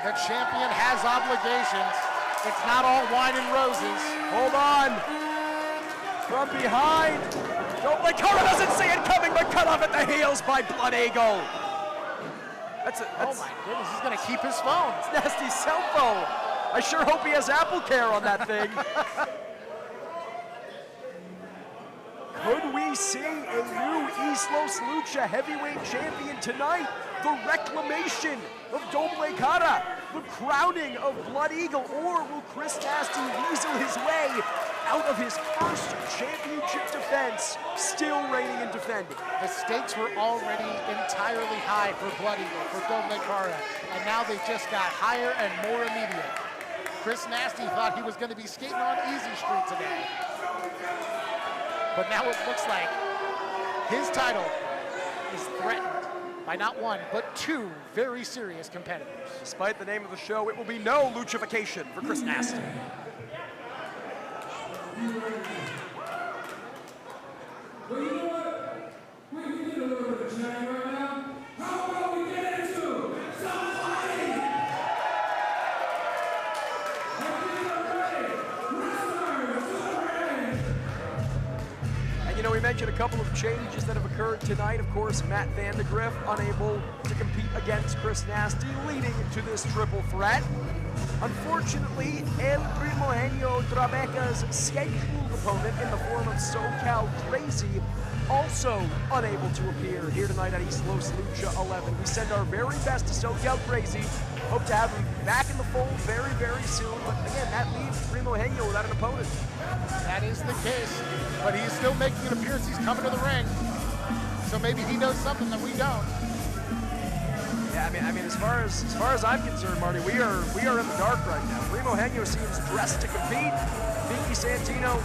S2: The champion has obligations. It's not all wine and roses.
S1: Hold on. From behind. Doble Cara doesn't see it coming, but cut off at the heels by Blood Eagle.
S2: Oh my goodness, he's gonna keep his phone.
S1: It's Nasty's cell phone. I sure hope he has Apple Care on that thing. Could we see a new East Los Lucha heavyweight champion tonight? The reclamation of Doble Cara, the crowning of Blood Eagle, or will Chris Nasty weasel his way out of his first championship defense, still reigning and defending?
S2: The stakes were already entirely high for Blood Eagle, for Doble Cara, and now they just got higher and more immediate. Chris Nasty thought he was going to be skating on easy street today. But now it looks like his title is threatened by not one, but 2 very serious competitors.
S1: Despite the name of the show, it will be no luchification for Chris Nasty.
S3: Well, you know what? We need a little bit of chatting right now. How about we get into some fighting?
S1: you know, we mentioned a couple of changes that have occurred tonight. Of course, Matt Vandegrift unable to compete against Chris Nasty, leading to this triple threat. Unfortunately, El Primo Trabeca's scheduled opponent in the form of SoCal Crazy also unable to appear here tonight at East Los Lucha 11. We send our very best to SoCal Crazy. Hope to have him back in the fold very, very soon. But again, that leaves Primo without an opponent.
S2: That is the case, but he's still making an appearance. He's coming to the ring, so maybe he knows something that we don't.
S1: Yeah, I mean, as far as I'm concerned, Marty, we are in the dark right now. Primo seems dressed to compete. Vicky Santino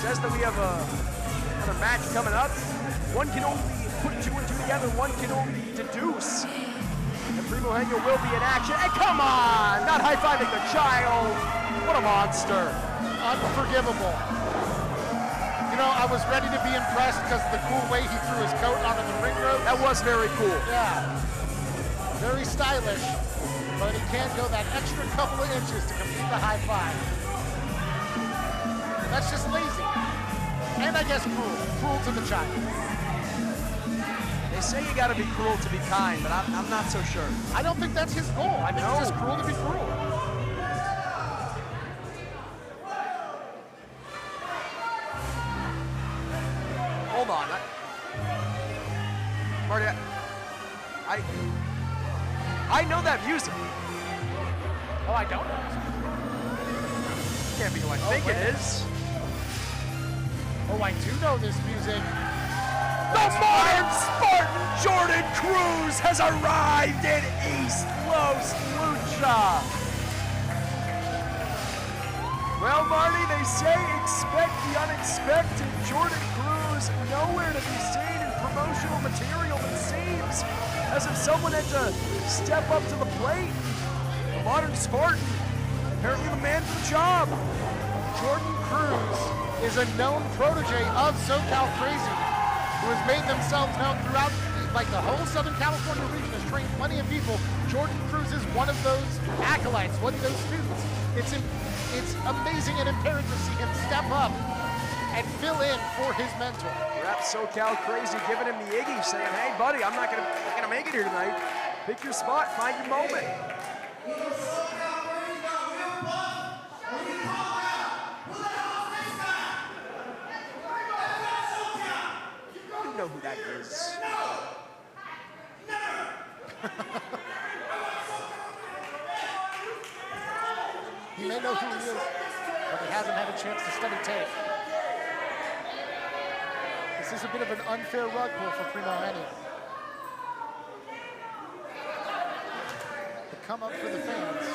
S1: says that we have another match coming up. One can only put two and two together. One can only deduce. And Primo will be in action. And come on, not high-fiving the child. What a monster.
S2: Unforgivable. You know, I was ready to be impressed because of the cool way he threw his coat onto the ring rope.
S1: That was very cool.
S2: Yeah. Very stylish, but he can't go that extra couple of inches to complete the high five. That's just lazy. And I guess cruel to the child.
S1: They say you gotta be cruel to be kind, but I'm not so sure.
S2: I don't think that's his goal. I think it's just cruel to be cruel.
S1: Hold on. Marty, I know that music.
S2: Oh, I don't?
S1: Can't be who I think it is.
S2: Oh, I do know this music.
S1: The modern Spartan Jordan Cruz has arrived in East Los Lucha. Well, Marty, they say expect the unexpected. Jordan Cruz nowhere to be seen in promotional material, it seems, as if someone had to step up to the plate. The modern Spartan, apparently the man for the job.
S2: Jordan Cruz is a known protege of SoCal Crazy, who has made themselves known throughout like the whole Southern California region, has trained plenty of people. Jordan Cruz is one of those acolytes, one of those students. It's amazing and imperative to see him step up and fill in for his mentor.
S1: Perhaps SoCal Crazy giving him the Iggy, saying, hey buddy, I'm not gonna make it here tonight. Pick your spot, find your moment. You know who that is.
S2: He may know who he is, but he hasn't had a chance to study tape. This is a bit of an unfair rug pull for Primo. The come up for the fans.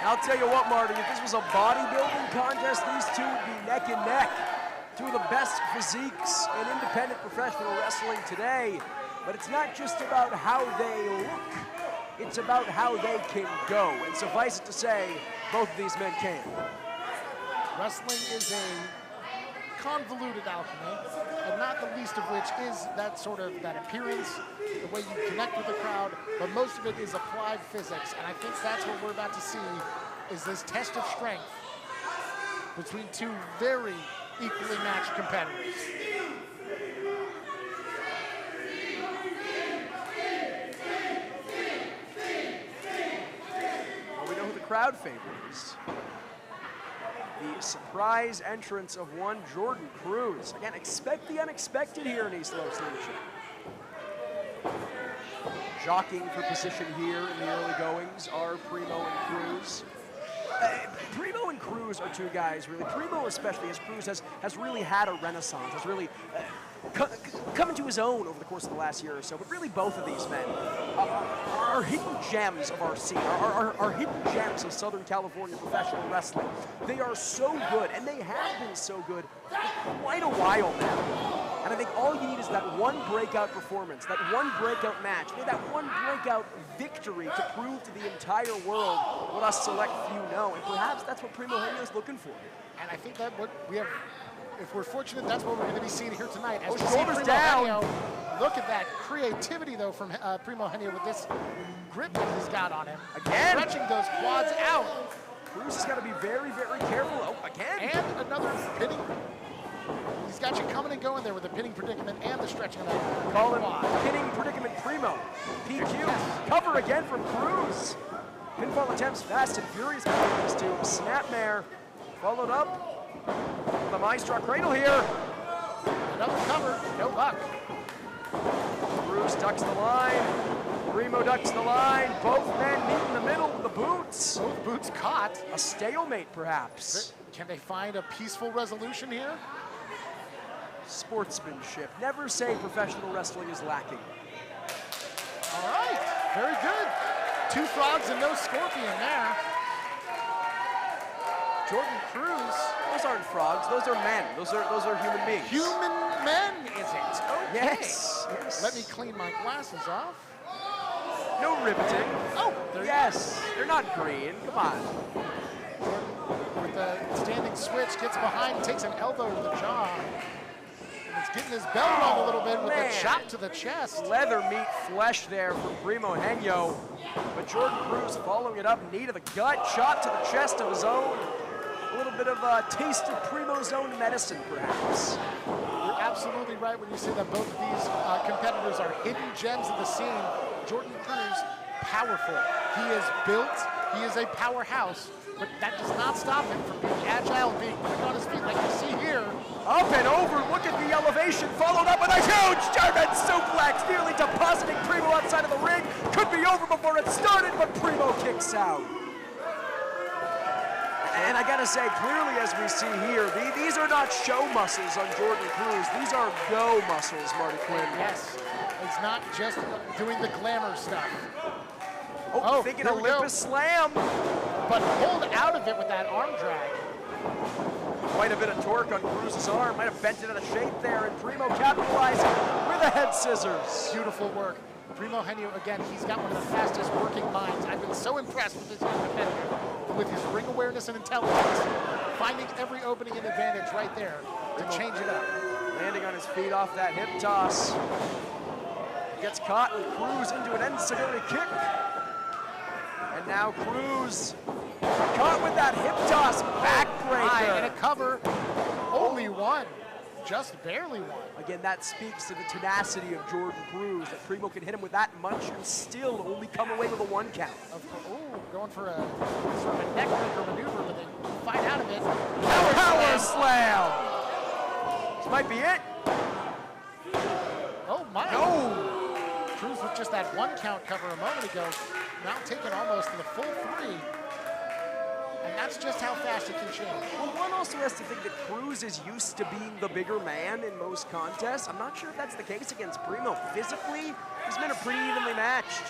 S1: I'll tell you what, Marty, if this was a bodybuilding contest, these two would be neck and neck. Two of the best physiques in independent professional wrestling today. But it's not just about how they look, it's about how they can go. And suffice it to say, both of these men can.
S2: Wrestling is a convoluted alchemy, and not the least of which is that appearance, the way you connect with the crowd, but most of it is applied physics, and I think that's what we're about to see, is this test of strength between two very equally matched competitors.
S1: crowd favorites. The surprise entrance of one Jordan Cruz. Again, expect the unexpected here in East Los Lucha. Jockeying for position here in the early goings are Primo and Cruz. Primo and Cruz are two guys, really. Primo especially, as Cruz has really had a renaissance, has really come into his own over the course of the last year or so. But really, both of these men are hidden gems of our scene, are hidden gems of Southern California professional wrestling. They are so good, and they have been so good for quite a while now. And I think all you need is that one breakout performance, that one breakout match, maybe that one breakout victory to prove to the entire world what us select few know. And perhaps that's what Primo Henio is looking for.
S2: And I think that what we have, if we're fortunate, that's what we're going to be seeing here tonight. As
S1: shoulders down.
S2: Henio, look at that creativity, though, from Primo Henio with this grip that he's got on him.
S1: Again.
S2: Stretching those quads out.
S1: Cruz has got to be very, very careful. Oh, again.
S2: And another pinning. He's got you coming and going there with the pinning predicament and the stretching of that.
S1: Call him pinning predicament Primo. PQ.
S2: Yes.
S1: Cover again from Cruz. Pinfall attempts fast and furious between these two. Snapmare followed up with a Maestro cradle here.
S2: Another cover, no luck.
S1: Cruz ducks the line. Primo ducks the line. Both men meet in the middle with the boots.
S2: Both boots caught.
S1: A stalemate, perhaps.
S2: Can they find a peaceful resolution here?
S1: Sportsmanship. Never say professional wrestling is lacking.
S2: All right, very good. 2 frogs and no scorpion there. Jordan Cruz.
S1: Those aren't frogs. Those are men. Those are human beings.
S2: Human men, is it? Okay.
S1: Yes.
S2: Let me clean my glasses off.
S1: No riveting.
S2: Oh, there
S1: yes. They're not green. Come on.
S2: Jordan, with the standing switch, gets behind, takes an elbow to the jaw. He's getting his belt on a little bit with a chop to the chest.
S1: Leather meat flesh there from Primo Henio. But Jordan Cruz following it up, knee to the gut, chop to the chest of his own. A little bit of a taste of Primo's own medicine, perhaps.
S2: You're absolutely right when you say that both of these competitors are hidden gems of the scene. Jordan Cruz, powerful. He is built, he is a powerhouse, but that does not stop him from being agile, being quick on his feet like you see here.
S1: Up and over, look at the elevation, followed up with a huge German suplex, nearly depositing Primo outside of the ring. Could be over before it started, but Primo kicks out. And I gotta say, clearly as we see here, these are not show muscles on Jordan Cruz. These are go muscles, Marty Quinn.
S2: Yes, it's not just doing the glamour stuff.
S1: Oh, thinking Olympus Slam.
S2: But pulled out of it with that arm drag.
S1: Quite a bit of torque on Cruz's arm. Might have bent it out of shape there, and Primo capitalizing with a head scissors.
S2: Beautiful work. Primo Henio, again, he's got one of the fastest working minds. I've been so impressed with this young competitor, with his ring awareness and intelligence, finding every opening and advantage right there to change it up.
S1: Landing on his feet off that hip toss. Gets caught with Cruz into an enziguri kick. And now Cruz caught with that hip toss, backbreaker.
S2: And a cover, only one, just barely one.
S1: Again, that speaks to the tenacity of Jordan Cruz, that Primo can hit him with that much and still only come away with a 1 count.
S2: Going for a sort of a neck breaker maneuver, but they fight out of it.
S1: Power slam! This might be it.
S2: Oh my.
S1: No!
S2: Cruz with just that 1 count cover a moment ago, now taking almost to the full 3. And that's just how fast it can change.
S1: Well, one also has to think that Cruz is used to being the bigger man in most contests. I'm not sure if that's the case against Primo. Physically, these men are pretty evenly matched.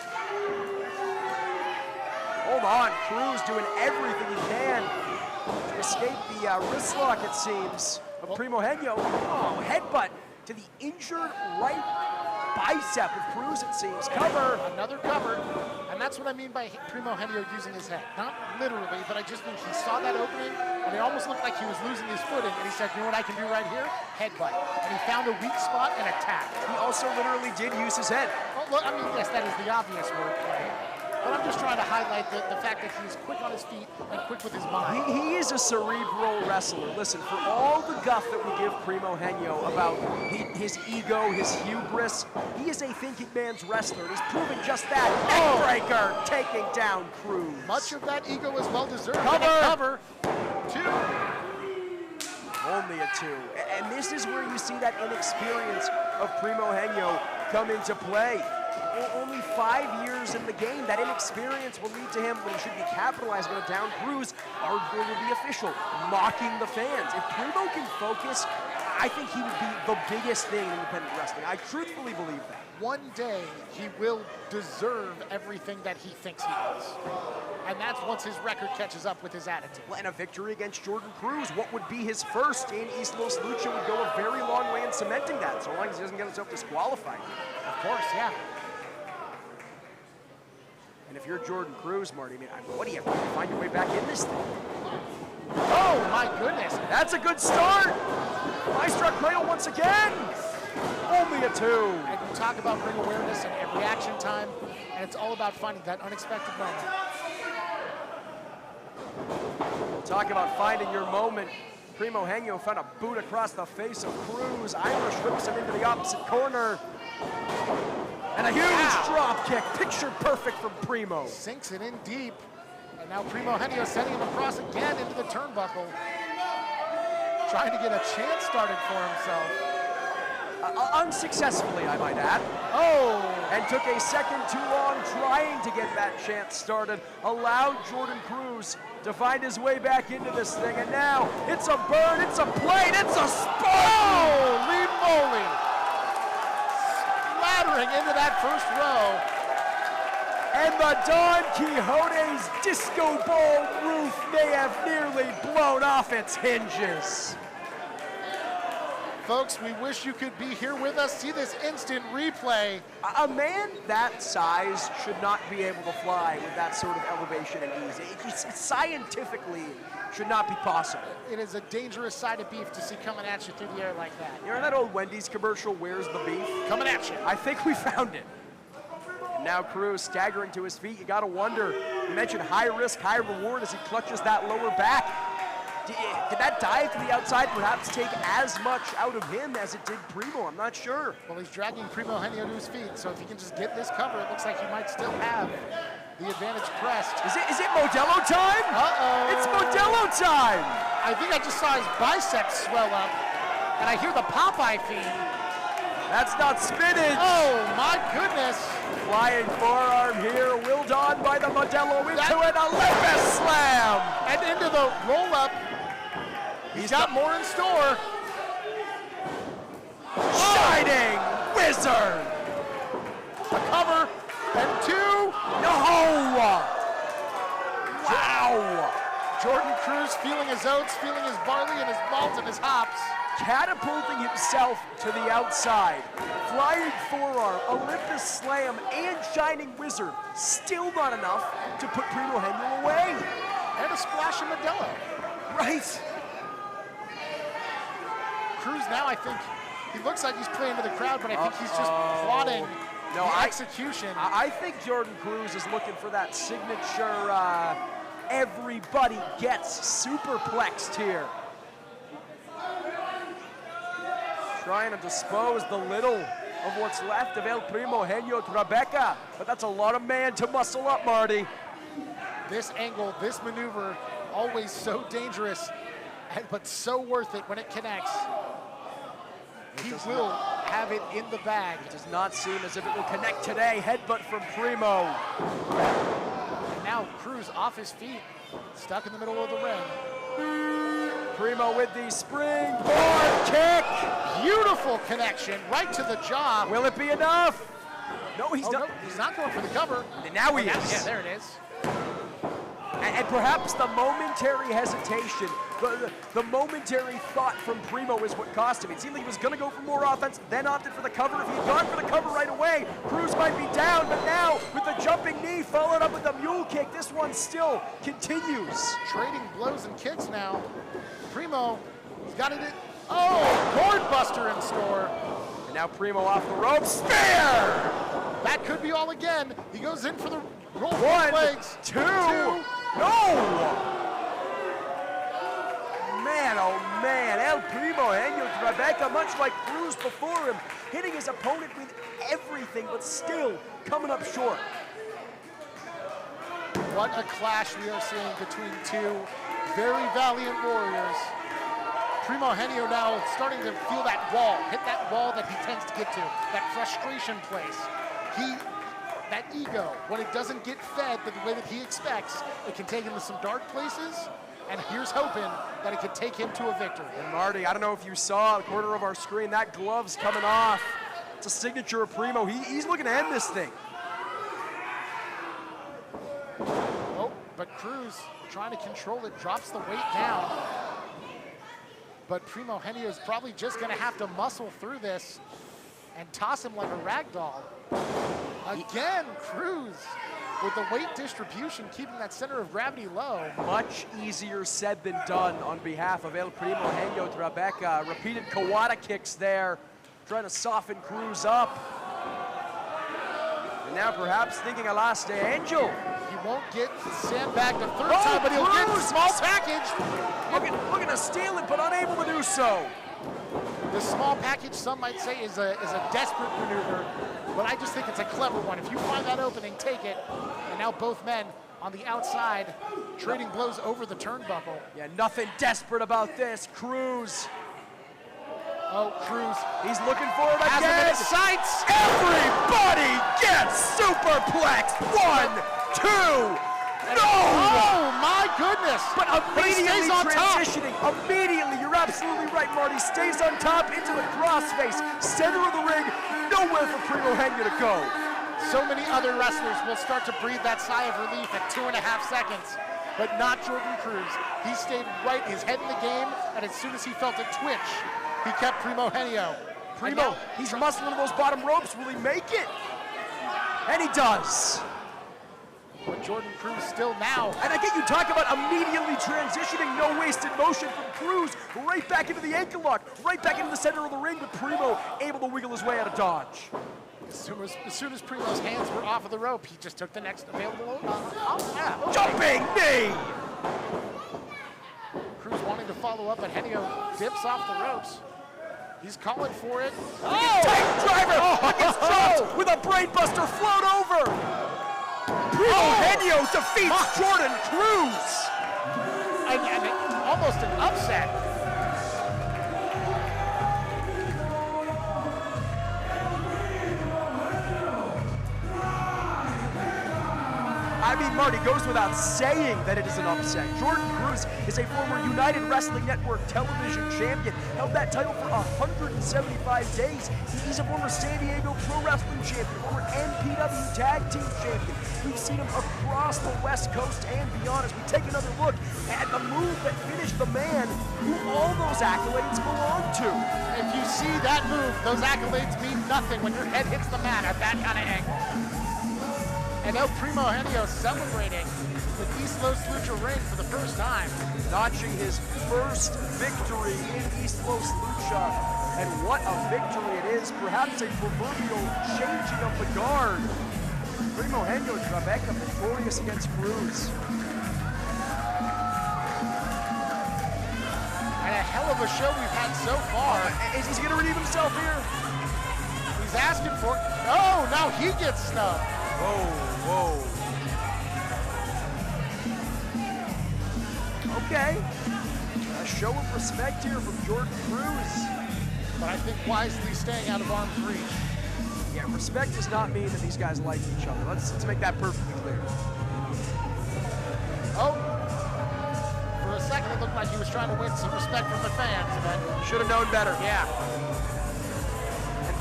S1: Hold on, Cruz doing everything he can to escape the wrist lock, it seems, of Primo Henio. Oh, headbutt to the injured right bicep of Cruz, it seems. Cover.
S2: Another cover. And that's what I mean by Primo Henio using his head. Not literally, but I just mean he saw that opening, and it almost looked like he was losing his footing, and he said, you know what I can do right here? Headbutt. And he found a weak spot and attacked.
S1: He also literally did use his head.
S2: Well, look, I mean, yes, that is the obvious wordplay. but I'm just trying to highlight the fact that he's quick on his feet and quick with his mind.
S1: He is a cerebral wrestler. Listen, for all the guff that we give Primo Henio about his ego, his hubris, he is a thinking man's wrestler, and he's proven just that. Neckbreaker, taking down Cruz.
S2: Much of that ego is well-deserved.
S1: Cover.
S2: 2.
S1: Only a 2. And this is where you see that inexperience of Primo Henio come into play. Only 5 years in the game. That inexperience will lead to him, when he should be capitalizing on a down Cruz, arguing with the official, mocking the fans. If Primo can focus, I think he would be the biggest thing in independent wrestling. I truthfully believe that.
S2: One day, he will deserve everything that he thinks he does. And that's once his record catches up with his attitude.
S1: Well, and a victory against Jordan Cruz, what would be his first in East Los Lucha, would go a very long way in cementing that, so long as he doesn't get himself disqualified.
S2: Of course, yeah.
S1: And if you're Jordan Cruz, Marty, I mean, what do you have to find your way back in this thing?
S2: Oh, my goodness.
S1: That's a good start. High struck cradle once again. Only a 2.
S2: And you talk about ring awareness and reaction time, and it's all about finding that unexpected moment.
S1: Talk about finding your moment. Primo Henio found a boot across the face of Cruz. Irish whips him into the opposite corner. And a huge drop kick, picture perfect from Primo.
S2: Sinks it in deep. And now Primo Henio sending him across again into the turnbuckle. Trying to get a chance started for himself.
S1: Unsuccessfully, I might add.
S2: Oh!
S1: And took a second too long trying to get that chance started. Allowed Jordan Cruz to find his way back into this thing. And now it's a burn, it's a plate, it's a spot!
S2: Holy moly! Splattering into that first row.
S1: And the Don Quixote's disco ball roof may have nearly blown off its hinges.
S2: Folks, we wish you could be here with us. See this instant replay.
S1: A man that size should not be able to fly with that sort of elevation and ease. It scientifically should not be possible.
S2: It is a dangerous side of beef to see coming at you through the air like that.
S1: You know that old Wendy's commercial, "Where's the beef?"
S2: Coming at you.
S1: I think we found it. And now Cruz staggering to his feet. You got to wonder. You mentioned high risk, high reward as he clutches that lower back. Did that dive to the outside perhaps take as much out of him as it did Primo? I'm not sure.
S2: Well, he's dragging Primo Henio to his feet, so if he can just get this cover, it looks like he might still have the advantage pressed.
S1: Is it Modelo time?
S2: Uh-oh.
S1: It's Modelo time!
S2: I think I just saw his biceps swell up, and I hear the Popeye theme.
S1: That's not spinach!
S2: Oh, my goodness!
S1: Flying forearm here, willed on by the Modelo into an Olympus slam!
S2: And into the roll-up. He's got more in store.
S1: Shining Wizard!
S2: A cover, and 2.
S1: No! Wow!
S2: Jordan Cruz feeling his oats, feeling his barley and his malt and his hops.
S1: Catapulting himself to the outside. Flying forearm, Olympus slam, and Shining Wizard. Still not enough to put Primo Henio away.
S2: And a splash of Modelo.
S1: Right.
S2: Cruz now, I think, he looks like he's playing to the crowd, but I think he's just plotting the execution.
S1: I think Jordan Cruz is looking for that signature everybody gets superplexed here. Trying to dispose the little of what's left of El Primo Henio Tribeca, but that's a lot of man to muscle up, Marty.
S2: This angle, this maneuver, always so dangerous, but so worth it when it connects. He will have it in the bag.
S1: It does not seem as if it will connect today. Headbutt from Primo.
S2: And now Cruz off his feet, stuck in the middle of the ring.
S1: Primo with the springboard kick.
S2: Beautiful connection, right to the jaw.
S1: Will it be enough? No, he's not.
S2: No, he's not going for the cover.
S1: And now he is.
S2: Yeah, there it is.
S1: And perhaps the momentary hesitation, the momentary thought from Primo is what cost him. It seemed like he was going to go for more offense, then opted for the cover. If he had gone for the cover right away, Cruz might be down, but now with the jumping knee followed up with the mule kick, this one still continues.
S2: Trading blows and kicks now. Primo, he's got it in. Oh, board buster in store.
S1: And now Primo off the ropes. Spear!
S2: That could be all again. He goes in for the Roll
S1: One,
S2: legs.
S1: two. No! Man, oh man, El Primo Henyo to Rebecca, much like Cruz before him, hitting his opponent with everything, but still coming up short.
S2: What a clash we are seeing between two very valiant warriors. Primo Henyo now starting to feel that wall, hit that wall that he tends to get to, that frustration place. That ego, when it doesn't get fed the way that he expects, it can take him to some dark places, and here's hoping that it could take him to a victory.
S1: And Marty, I don't know if you saw the corner of our screen, that glove's coming off. It's a signature of Primo. He's looking to end this thing.
S2: Oh, but Cruz trying to control it, drops the weight down. But Primo Henyo is probably just gonna have to muscle through this and toss him like a rag doll. Again, Cruz with the weight distribution, keeping that center of gravity low.
S1: Much easier said than done on behalf of El Primo Henyo to Rebecca. Repeated Kawada kicks there, trying to soften Cruz up. And now perhaps thinking a last angel.
S2: He won't get sandbagged the third time, but he'll get a small package.
S1: Looking to steal it, but unable to do so.
S2: The small package, some might say, is a desperate maneuver, but I just think it's a clever one. If you find that opening, take it. And now both men on the outside trading blows over the turnbuckle.
S1: Yeah, nothing desperate about this. Cruz.
S2: Oh, Cruz.
S1: He's looking for it
S2: Has him in
S1: again.
S2: his sights.
S1: Everybody gets superplexed. 1, 2. No!
S2: Oh, my goodness.
S1: But immediately
S2: stays on top.
S1: transitioning. Immediately, you're absolutely right, Marty. Stays on top into the crossface. Center of the ring. Nowhere for Primo Henyo to go.
S2: So many other wrestlers will start to breathe that sigh of relief at 2.5 seconds, but not Jordan Cruz. He stayed right, his head in the game, and as soon as he felt a twitch, he kept Primo Henyo.
S1: Primo, he's muscling those bottom ropes. Will he make it? And he does.
S2: But Jordan Cruz still now.
S1: And again, you talk about immediately transitioning, no wasted motion from Cruz, right back into the ankle lock, right back into the center of the ring, but Primo able to wiggle his way out of dodge.
S2: As soon as Primo's hands were off of the rope, he just took the next available.
S1: Jumping knee!
S2: Cruz wanting to follow up, but Henyo dips off the ropes. He's calling for it.
S1: Oh! Titan driver! Gets dropped with a brainbuster float over! Primo Henyo defeats Jordan Cruz!
S2: And almost an upset.
S1: I mean, Marty, goes without saying that it is an upset. Jordan Cruz is a former United Wrestling Network television champion, held that title for 175 days. He's a former San Diego Pro Wrestling champion, former NPW Tag Team champion. We've seen him across the West Coast and beyond as we take another look at the move that finished the man who all those accolades belong to.
S2: If you see that move, those accolades mean nothing when your head hits the mat at that kind of angle. And now Primo Henyo celebrating with East Los Lucha ring for the first time.
S1: Notching his first victory in East Los Lucha. And what a victory it is. Perhaps a proverbial changing of the guard. Primo Henyo Rebecca victorious against Cruz.
S2: And a hell of a show we've had so far.
S1: Is he gonna redeem himself here?
S2: He's asking for it. Oh, now he gets snubbed.
S1: Whoa. Okay. A show of respect here from Jordan Cruz.
S2: But I think wisely staying out of arm's reach.
S1: Yeah, respect does not mean that these guys like each other. Let's make that perfectly clear.
S2: Oh. For a second, it looked like he was trying to win some respect from the fans, but
S1: should have known better.
S2: Yeah.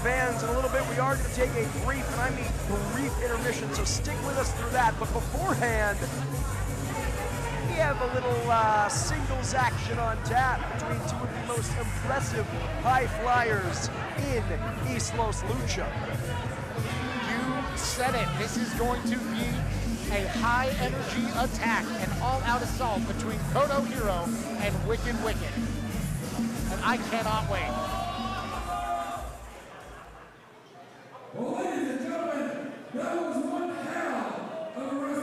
S1: Fans, in a little bit we are going to take a brief, and I mean brief intermission, so stick with us through that. But beforehand, we have a little singles action on tap between two of the most impressive high flyers in East Los Lucha.
S2: You said it. This is going to be a high energy attack, an all-out assault between Koto Hero and Wicked Wicked. And I cannot wait.
S3: Well, ladies and gentlemen, that was one hell of a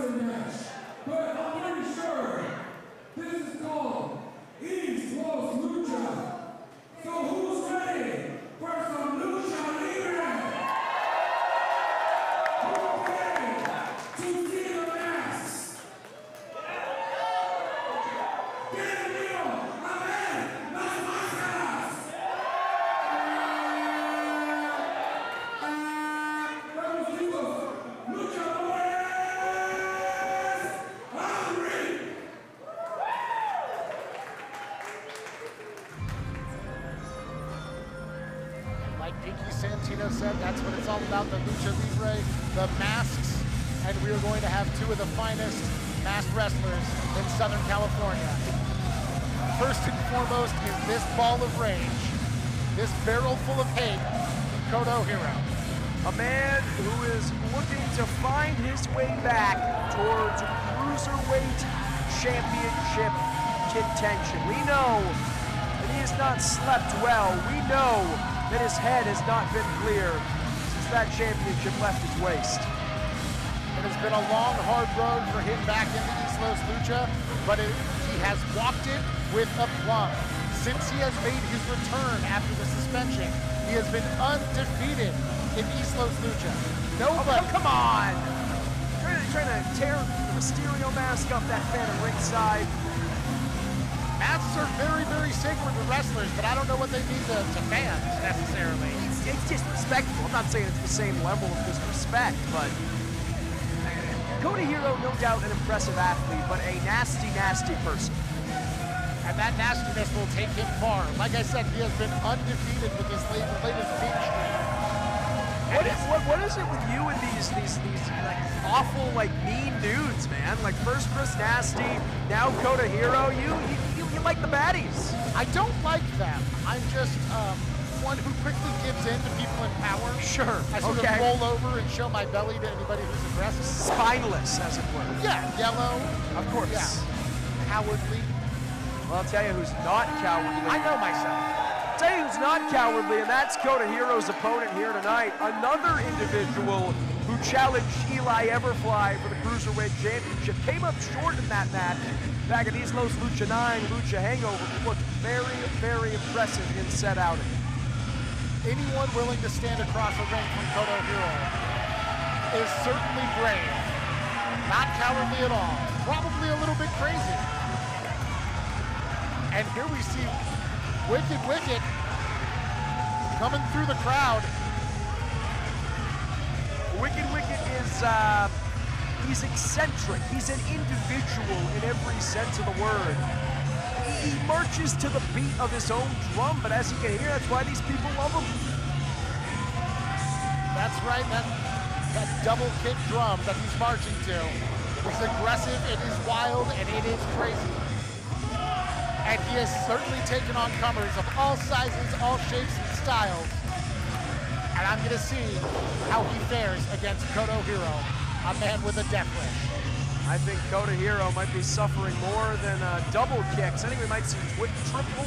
S2: Tino said, that's what it's all about, the Lucha Libre, the masks, and we are going to have two of the finest masked wrestlers in Southern California. First and foremost is this ball of rage, this barrel full of hate, Koto Hiro.
S1: A man who is looking to find his way back towards Cruiserweight Championship contention. We know that he has not slept well. We know that his head has not been clear since that championship left his waist.
S2: It has been a long, hard road for him back into East Los Lucha, but he has walked it with aplomb. Since he has made his return after the suspension, he has been undefeated in East Los Lucha. Nobody.
S1: Oh, come on! Trying to tear the Mysterio mask off that fan at ringside.
S2: Masks are very, very sacred to wrestlers, but I don't know what they mean to fans necessarily.
S1: It's disrespectful. I'm not saying it's the same level of disrespect, but Koto Hiro, no doubt an impressive athlete, but a nasty, nasty person.
S2: And that nastiness will take him far. Like I said, he has been undefeated with his latest beat streak.
S1: What is it with you and these like awful, like mean dudes, man? Like first Chris Nasty, now Koto Hiro. You like the baddies.
S2: I don't like them. I'm just one who quickly gives in to people in power.
S1: Sure.
S2: I sort of roll over and show my belly to anybody who's aggressive.
S1: Spineless, as it were.
S2: Yeah, yellow.
S1: Of course.
S2: Yeah. Cowardly.
S1: Well, I'll tell you who's not cowardly.
S2: I know myself.
S1: I'll tell you who's not cowardly, and that's Koto Hiro's opponent here tonight. Another individual who challenged Eli Everfly for the Cruiserweight Championship. Came up short in that match back at East Los Lucha 9, Lucha Hangover. Looked very, very impressive in set outing.
S2: Anyone willing to stand across a ring from Koto Hiro is certainly brave. Not cowardly at all. Probably a little bit crazy. And here we see Wicked coming through the crowd.
S1: Wicked is, he's eccentric. He's an individual in every sense of the word. He marches to the beat of his own drum, but as you can hear, that's why these people love him.
S2: That's right, that double kick drum that he's marching to is aggressive, it is wild, and it is crazy. And he has certainly taken on comers of all sizes, all shapes, and styles. And I'm gonna see how he fares against Koto Hiro, a man with a death wish.
S1: I think Koto Hiro might be suffering more than double kicks. I think we might see triple,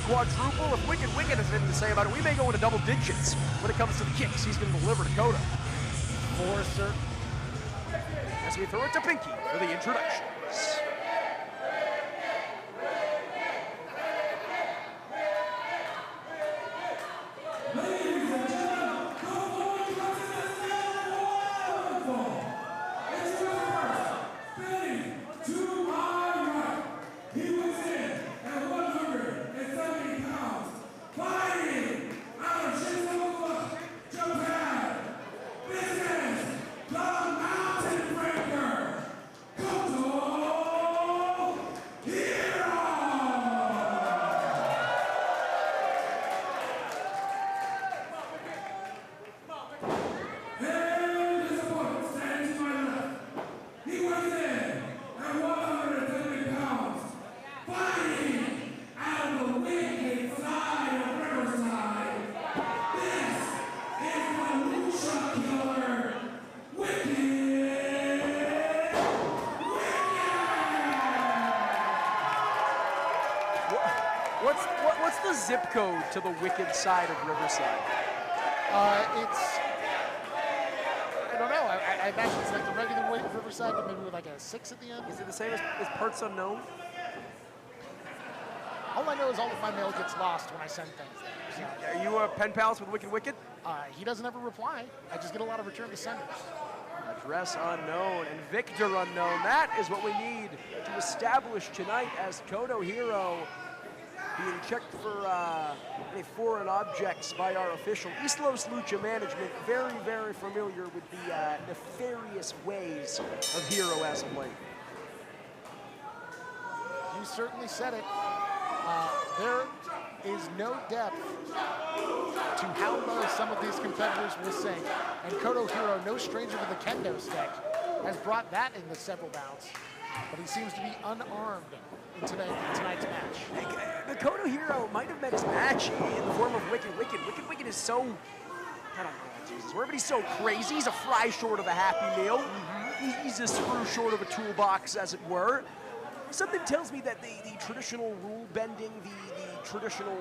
S1: quadruple. If Wicked has anything to say about it, we may go into double digits when it comes to the kicks he's going to deliver to Koto.
S2: For certain.
S1: As we throw it to Pinky for the introductions. What's the zip code to the Wicked side of Riverside?
S2: It's, I don't know. I imagine it's like the regular weight of Riverside, but maybe with like a 6 at the end.
S1: Is it the same as Parts Unknown?
S2: All I know is all of my mail gets lost when I send things there. So.
S1: Are you pen pals with Wicked?
S2: He doesn't ever reply. I just get a lot of return to senders.
S1: Address unknown and Victor unknown. That is what we need to establish tonight as Koto Hiro being checked for any foreign objects by our official. East Los Lucha management very, very familiar with the nefarious ways of Hiro as of late.
S2: You certainly said it. is no depth to how low some of these competitors will sink. And Koto Hiro, no stranger to the kendo stick, has brought that into several bouts. But he seems to be unarmed in tonight's match.
S1: The Koto Hiro might have met his match in the form of Wicked Wicked. Wicked Wicked is so, I don't know, Jesus, where, but he's so crazy. He's a fry short of a Happy Meal. He's a screw short of a toolbox, as it were. Something tells me that the traditional rule bending, the traditional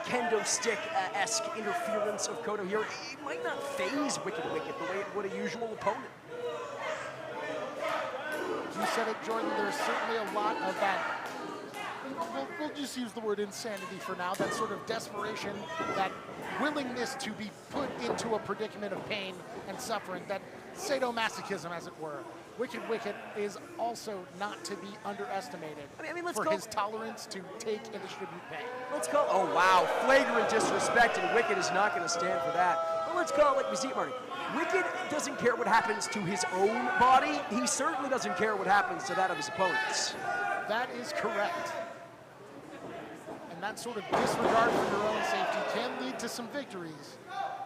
S1: kendo stick-esque interference of Koto Hiro, it might not phase Wicked Wicked the way it would a usual opponent.
S2: You said it, Jordan. There's certainly a lot of that. We'll just use the word insanity for now. That sort of desperation, that willingness to be put into a predicament of pain and suffering, that sadomasochism, as it were. Wicked Wicked is also not to be underestimated for his tolerance to take and distribute pain.
S1: Let's call, oh wow, flagrant disrespect, and Wicked is not going to stand for that. But let's call it like we see it, Marty. Wicked doesn't care what happens to his own body. He certainly doesn't care what happens to that of his opponents.
S2: That is correct. And that sort of disregard for your own safety can lead to some victories.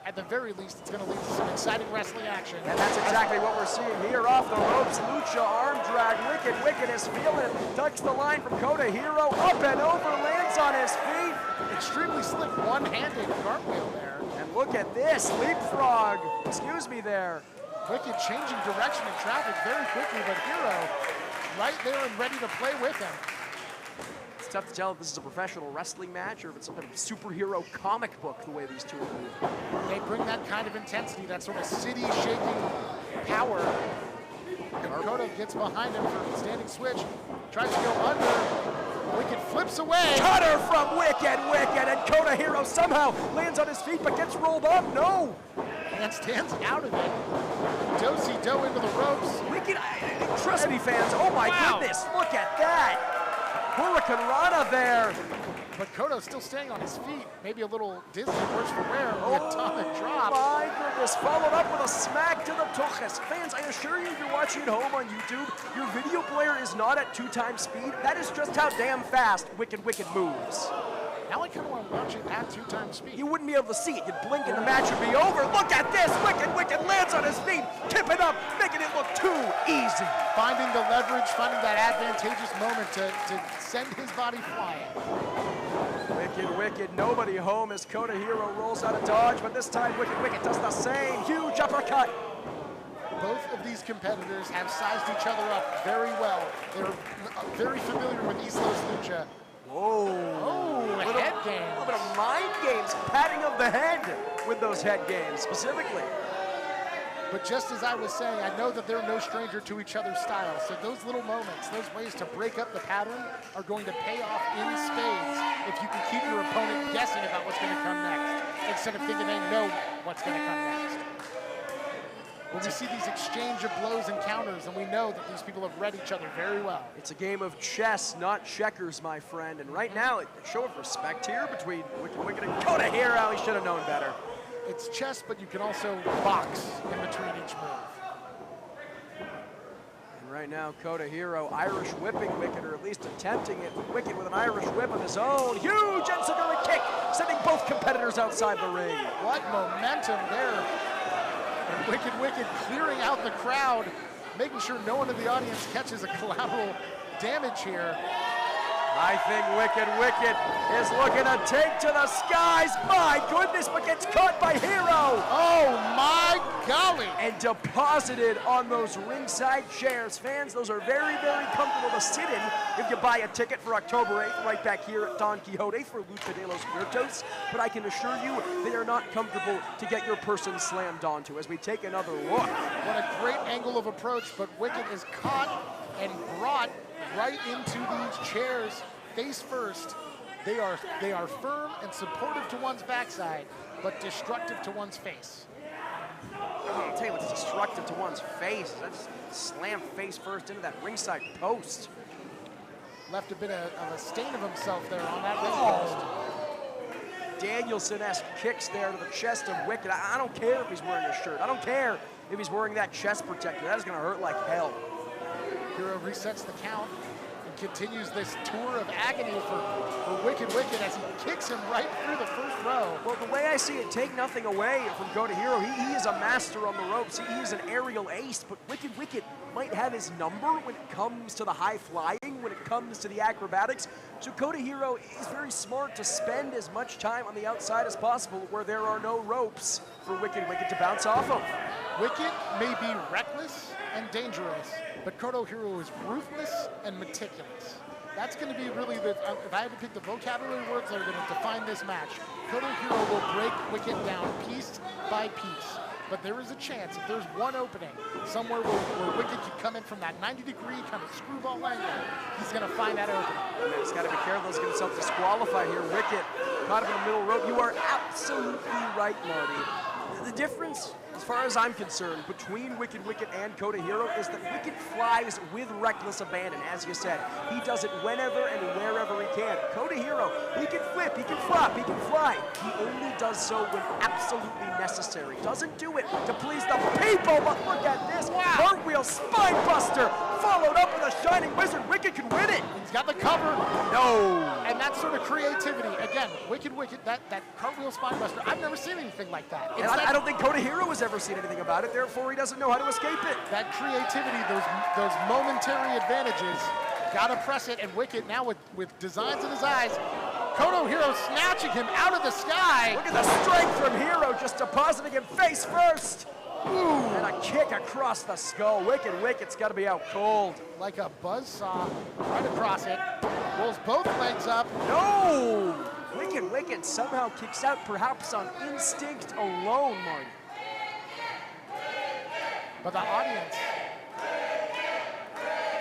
S2: At the very least, it's going to lead to some exciting wrestling action.
S1: And that's exactly what we're seeing here. Off the ropes, Lucha arm drag. Wicked is feeling it. Ducks the line from Koto Hiro. Up and over, lands on his feet.
S2: Extremely slick one-handed cartwheel there.
S1: And look at this, leapfrog. Excuse me there.
S2: Wicked changing direction in traffic very quickly, but Hiro right there and ready to play with him.
S1: It's tough to tell if this is a professional wrestling match or if it's some kind of superhero comic book, the way these two are moving.
S2: They bring that kind of intensity, that sort of city-shaking power. Koto gets behind him for a standing switch, tries to go under. Wicked flips away.
S1: Cutter from Wicked, and Koto Hiro somehow lands on his feet but gets rolled up. No!
S2: And stands out of it. Do-si-do into the ropes.
S1: Wicked, trust me, fans. Oh my goodness, look at that. Hurricane Rana there.
S2: But Koto's still staying on his feet. Maybe a little dizzy, worse for wear. The atomic drop.
S1: My goodness, followed up with a smack to the tuchus. Fans, I assure you, if you're watching at home on YouTube, your video player is not at 2x speed. That is just how damn fast Wicked moves.
S2: Now I kind of want to watch it at 2x speed.
S1: You wouldn't be able to see it. You'd blink and the match would be over. Look at this. Wicked lands on his feet. Tip it up, making it look too easy.
S2: Finding the leverage, finding that advantageous moment to send his body flying.
S1: Wicked, nobody home as Koto Hiro rolls out of dodge, but this time Wicked does the same. Huge uppercut.
S2: Both of these competitors have sized each other up very well. They're very familiar with Islo's Lucha.
S1: Whoa.
S2: Oh, head games.
S1: A little bit of mind games, patting of the head with those head games specifically.
S2: But just as I was saying, I know that they're no stranger to each other's styles. So those little moments, those ways to break up the pattern are going to pay off in spades if you can keep your opponent guessing about what's going to come next instead of thinking they know what's going to come next. When we see these exchange of blows and counters, and we know that these people have read each other very well.
S1: It's a game of chess, not checkers, my friend. And right now, a show of respect here between Wicked and Koto Hiro. He should have known better.
S2: It's chess, but you can also box in between each move.
S1: And right now, Koto Hiro Irish whipping Wicked, or at least attempting it. Wicked with an Irish whip of his own. Huge enziguri kick, sending both competitors outside the ring.
S2: What momentum there. And Wicked clearing out the crowd, making sure no one in the audience catches a collateral damage here.
S1: I think Wicked is looking to take to the skies. My goodness, but gets caught by Hiro.
S2: Oh my golly.
S1: And deposited on those ringside chairs. Fans, those are very, very comfortable to sit in if you buy a ticket for October 8th right back here at Don Quixote for Lucha de los Muertos. But I can assure you, they are not comfortable to get your person slammed onto as we take another look.
S2: What a great angle of approach, but Wicked is caught and brought right into these chairs face first. They are firm and supportive to one's backside, but destructive to one's face.
S1: I'll tell you what's destructive to one's face. I just slammed face first into that ringside post.
S2: Left a bit of a stain of himself there on that ring post.
S1: Danielson-esque kicks there to the chest of Wicked. I don't care if he's wearing a shirt. I don't care if he's wearing that chest protector. That is going to hurt like hell.
S2: Hiro resets the count and continues this tour of agony for Wicked as he kicks him right through the first row.
S1: Well, the way I see it, take nothing away from Koto. He is a master on the ropes. He is an aerial ace, but Wicked might have his number when it comes to the high flying, when it comes to the acrobatics. So Koto is very smart to spend as much time on the outside as possible where there are no ropes for Wicked to bounce off of.
S2: Wicked may be reckless and dangerous, but Koto Hiro is ruthless and meticulous. That's going to be really if I had to pick the vocabulary words that are going to define this match, Koto Hiro will break Wicked down piece by piece. But there is a chance, if there's one opening, somewhere where Wicked can come in from that 90-degree kind of screwball angle, he's going to find that opening.
S1: He's got to be careful. He's going to self-disqualify here. Wicked caught him in the middle rope. You are absolutely right, Marty. The difference, as far as I'm concerned, between Wicked and Koto Hiro is that Wicked flies with reckless abandon, as you said. He does it whenever and wherever he can. Koto Hiro, he can flip, he can flop, he can fly. He only does so when absolutely necessary. Doesn't do it to please the people, but look at this. Wow. Cartwheel, spine buster, followed up with a shining wizard. Wicked can win it.
S2: He's got the cover.
S1: No.
S2: And that sort of creativity, again, Wicked, that cartwheel spine buster, I've never seen anything like that.
S1: And I don't think Koto Hiro has ever seen anything about it, therefore he doesn't know how to escape it.
S2: That creativity, those momentary advantages, gotta press it, and Wicked now with designs in his eyes, Koto Hiro snatching him out of the sky.
S1: Look at the strength from Hiro, just depositing him face first. Ooh. And a kick across the skull. Wicked's got to be out cold.
S2: Like a buzzsaw, right across it. Rolls both legs up.
S1: No! Wicked somehow kicks out, perhaps on instinct alone, Marty.
S2: But the audience,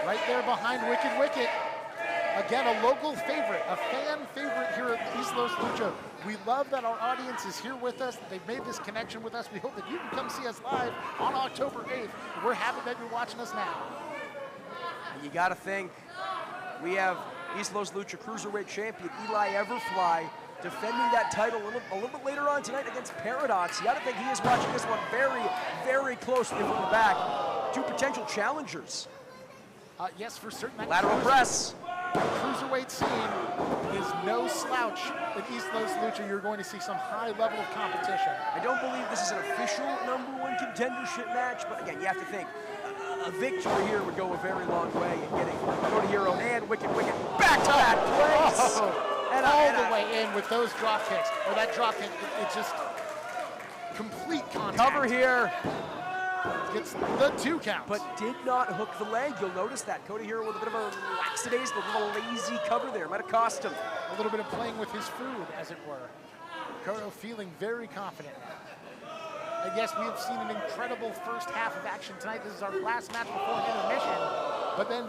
S2: right there behind Wicked. Again, a local favorite, a fan favorite here at East Los Lucha. We love that our audience is here with us. They've made this connection with us. We hope that you can come see us live on October 8th. We're happy that you're watching us now.
S1: You got to think, we have East Los Lucha Cruiserweight Champion Eli Everfly defending that title a little bit later on tonight against Paradox. You got to think he is watching this one very, very closely from the back. Two potential challengers.
S2: Yes, for certain.
S1: Lateral press.
S2: The cruiserweight scene is no slouch in East Los Lucha. You're going to see some high level of competition.
S1: I don't believe this is an official #1 contendership match, but again, you have to think a victory here would go a very long way in getting Koto Hiro and Wicked back to that place.
S2: And all the way in with those drop kicks, or that drop kick, it's just complete contact.
S1: Cover here.
S2: Gets the 2 count.
S1: But did not hook the leg. You'll notice that. Koto Hiro with a bit of a lackadaisical, a little lazy cover there. Might have cost him.
S2: A little bit of playing with his food, as it were. Koto feeling very confident. And yes, we have seen an incredible first half of action tonight. This is our last match before intermission. But then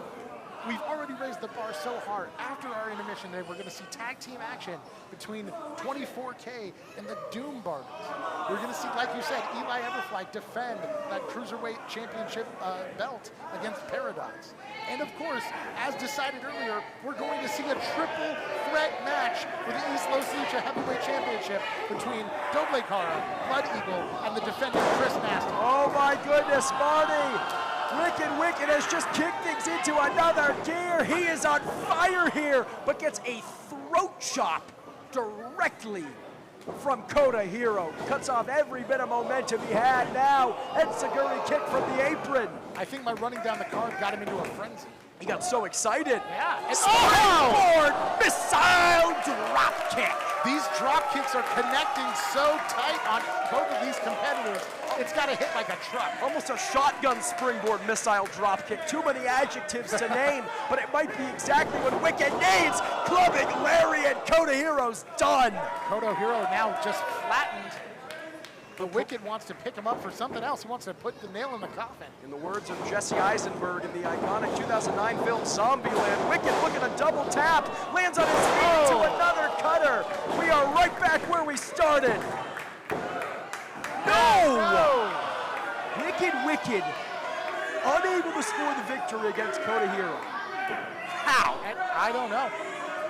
S2: we've already raised the bar so hard. After our intermission today, we're going to see tag team action between 24K and the Doom Barbies. We're going to see, like you said, Eli Everfly defend that Cruiserweight Championship belt against Paradox. And of course, as decided earlier, we're going to see a triple threat match for the East Los Lucha Heavyweight Championship between Doble Cara, Blood Eagle, and the defending Chris Nasty.
S1: Oh my goodness, Marty! Wicked has just kicked things into another gear. He is on fire here, but gets a throat chop directly from Koto Hiro. Cuts off every bit of momentum he had now. Enziguri kick from the apron.
S2: I think my running down the card got him into a frenzy.
S1: He got so excited.
S2: Yeah.
S1: Springboard missile drop kick.
S2: These drop kicks are connecting so tight on both of these competitors. It's got to hit like a truck.
S1: Almost a shotgun springboard missile drop kick. Too many adjectives to name, but it might be exactly what Wicked needs. Clubbing lariat. Koto Hiro's done.
S2: Koto Hiro now just flattened. But Wicked wants to pick him up for something else. He wants to put the nail in the coffin.
S1: In the words of Jesse Eisenberg in the iconic 2009 film Zombieland, Wicked looking a double tap, lands on his feet to another cutter. We are right back where we started. No! Wicked, unable to score the victory against Koto Hiro. How?
S2: And I don't know.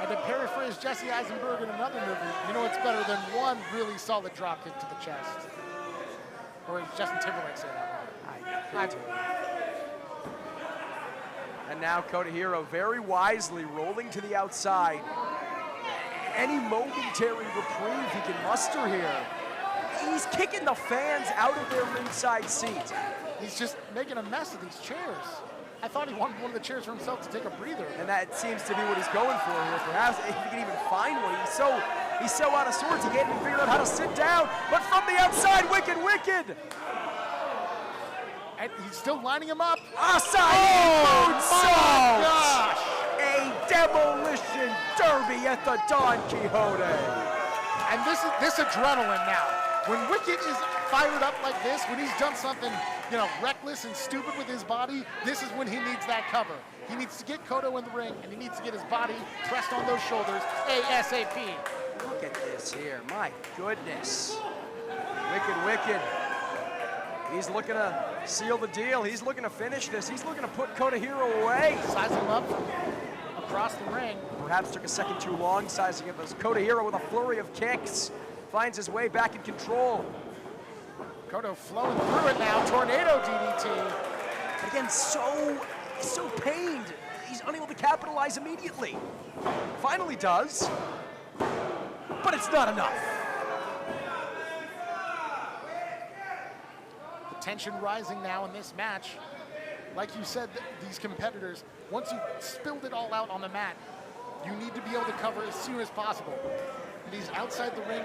S2: And to paraphrase Jesse Eisenberg in another movie, you know it's better than one really solid drop kick to the chest. Or as Justin Timberlake said that.
S1: And now Koto very wisely rolling to the outside. Any momentary reprieve he can muster here. He's kicking the fans out of their ringside seat.
S2: He's just making a mess of these chairs. I thought he wanted one of the chairs for himself to take a breather.
S1: And that seems to be what he's going for here. Perhaps if he can even find one. He's so out of sorts, he can't even figure out how to sit down. But from the outside, Wicked.
S2: And he's still lining him up.
S1: Asai
S2: my gosh!
S1: A demolition derby at the Don Quixote.
S2: And this adrenaline now. When Wicked is fired up like this, when he's done something, reckless and stupid with his body, this is when he needs that cover. He needs to get Koto in the ring, and he needs to get his body pressed on those shoulders ASAP.
S1: Look at this here, my goodness. Wicked. He's looking to seal the deal. He's looking to finish this. He's looking to put Koto away.
S2: Sizing him up across the ring.
S1: Perhaps took a second too long sizing it. As Koto with a flurry of kicks finds his way back in control.
S2: Koto flowing through it now. Tornado DDT.
S1: But again, so pained. He's unable to capitalize immediately. Finally does, but it's not enough.
S2: The tension rising now in this match. Like you said, these competitors, once you've spilled it all out on the mat, you need to be able to cover as soon as possible. These outside the ring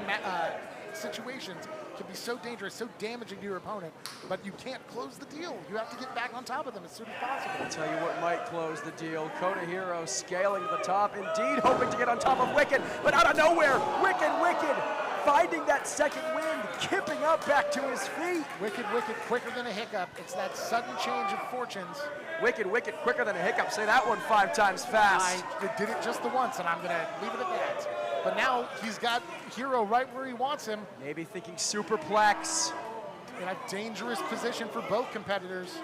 S2: situations can be so dangerous, so damaging to your opponent, but you can't close the deal. You have to get back on top of them as soon as possible.
S1: I'll tell you what might close the deal. Koto scaling to the top, indeed hoping to get on top of Wicked, but out of nowhere, Wicked finding that second wind, kipping up back to his feet.
S2: Wicked, quicker than a hiccup. It's that sudden change of fortunes.
S1: Wicked, quicker than a hiccup. Say that one 5 times fast.
S2: I did it just the once, and I'm gonna leave it at that. But now he's got Hero right where he wants him.
S1: Maybe thinking superplex.
S2: In a dangerous position for both competitors.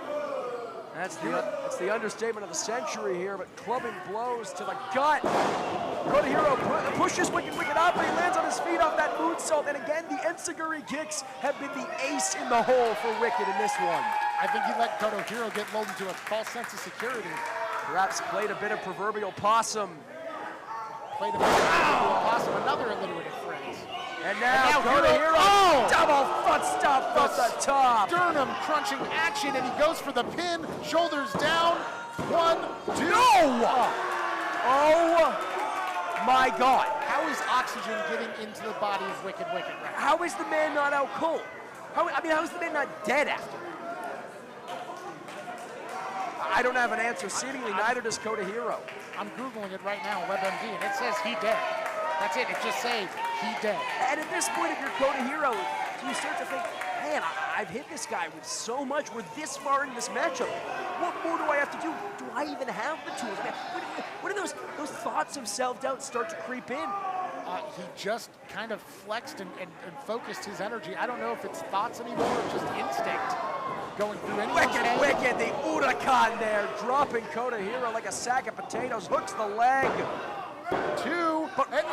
S1: That's the understatement of the century here, but clubbing blows to the gut. Koto pushes Wicked up, and he lands on his feet off that moonsault. And again, the enziguri kicks have been the ace in the hole for Wicked in this one.
S2: I think he let Koto get lulled into a false sense of security.
S1: Perhaps played a bit of proverbial possum.
S2: Another alliterative phrase.
S1: And now Koto double foot stomp from the top.
S2: Sternum crunching action, and he goes for the pin. Shoulders down. 1, 2.
S1: No! Oh my God.
S2: How is oxygen getting into the body of Wicked right now?
S1: How is the man not out cold? How is the man not dead after? I don't have an answer. Seemingly neither does Koto.
S2: I'm Googling it right now on WebMD, and it says he dead. That's it. It just says he dead.
S1: And at this point, if you're Koto, you start to think, man, I've hit this guy with so much. We're this far in this matchup. What more do I have to do? Do I even have the tools? Man, what do those thoughts of self-doubt start to creep in?
S2: He just kind of flexed and focused his energy. I don't know if it's thoughts anymore or just instinct going through anyone's head.
S1: Wicked, the Urakan there, dropping Koto like a sack of potatoes, hooks the leg.
S2: 2, and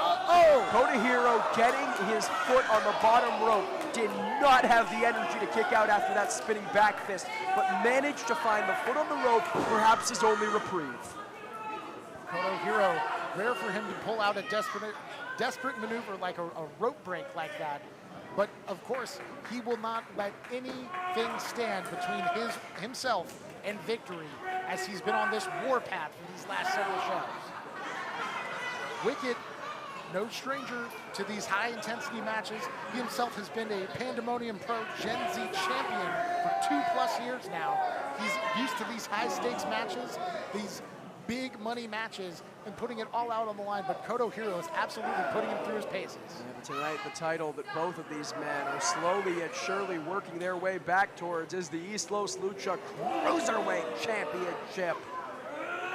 S1: Koto getting his foot on the bottom rope, did not have the energy to kick out after that spinning back fist, but managed to find the foot on the rope, perhaps his only reprieve.
S2: Koto, rare for him to pull out a desperate maneuver like a rope break like that. But of course, he will not let anything stand between himself and victory, as he's been on this warpath for these last several shows. Wicked, no stranger to these high-intensity matches. He himself has been a Pandemonium Pro Gen Z champion for 2+ years now. He's used to these high-stakes matches, these big money matches, and putting it all out on the line, but Koto is absolutely putting him through his paces.
S1: Yeah, but tonight, the title that both of these men are slowly yet surely working their way back towards is the East Los Lucha Cruiserweight Championship.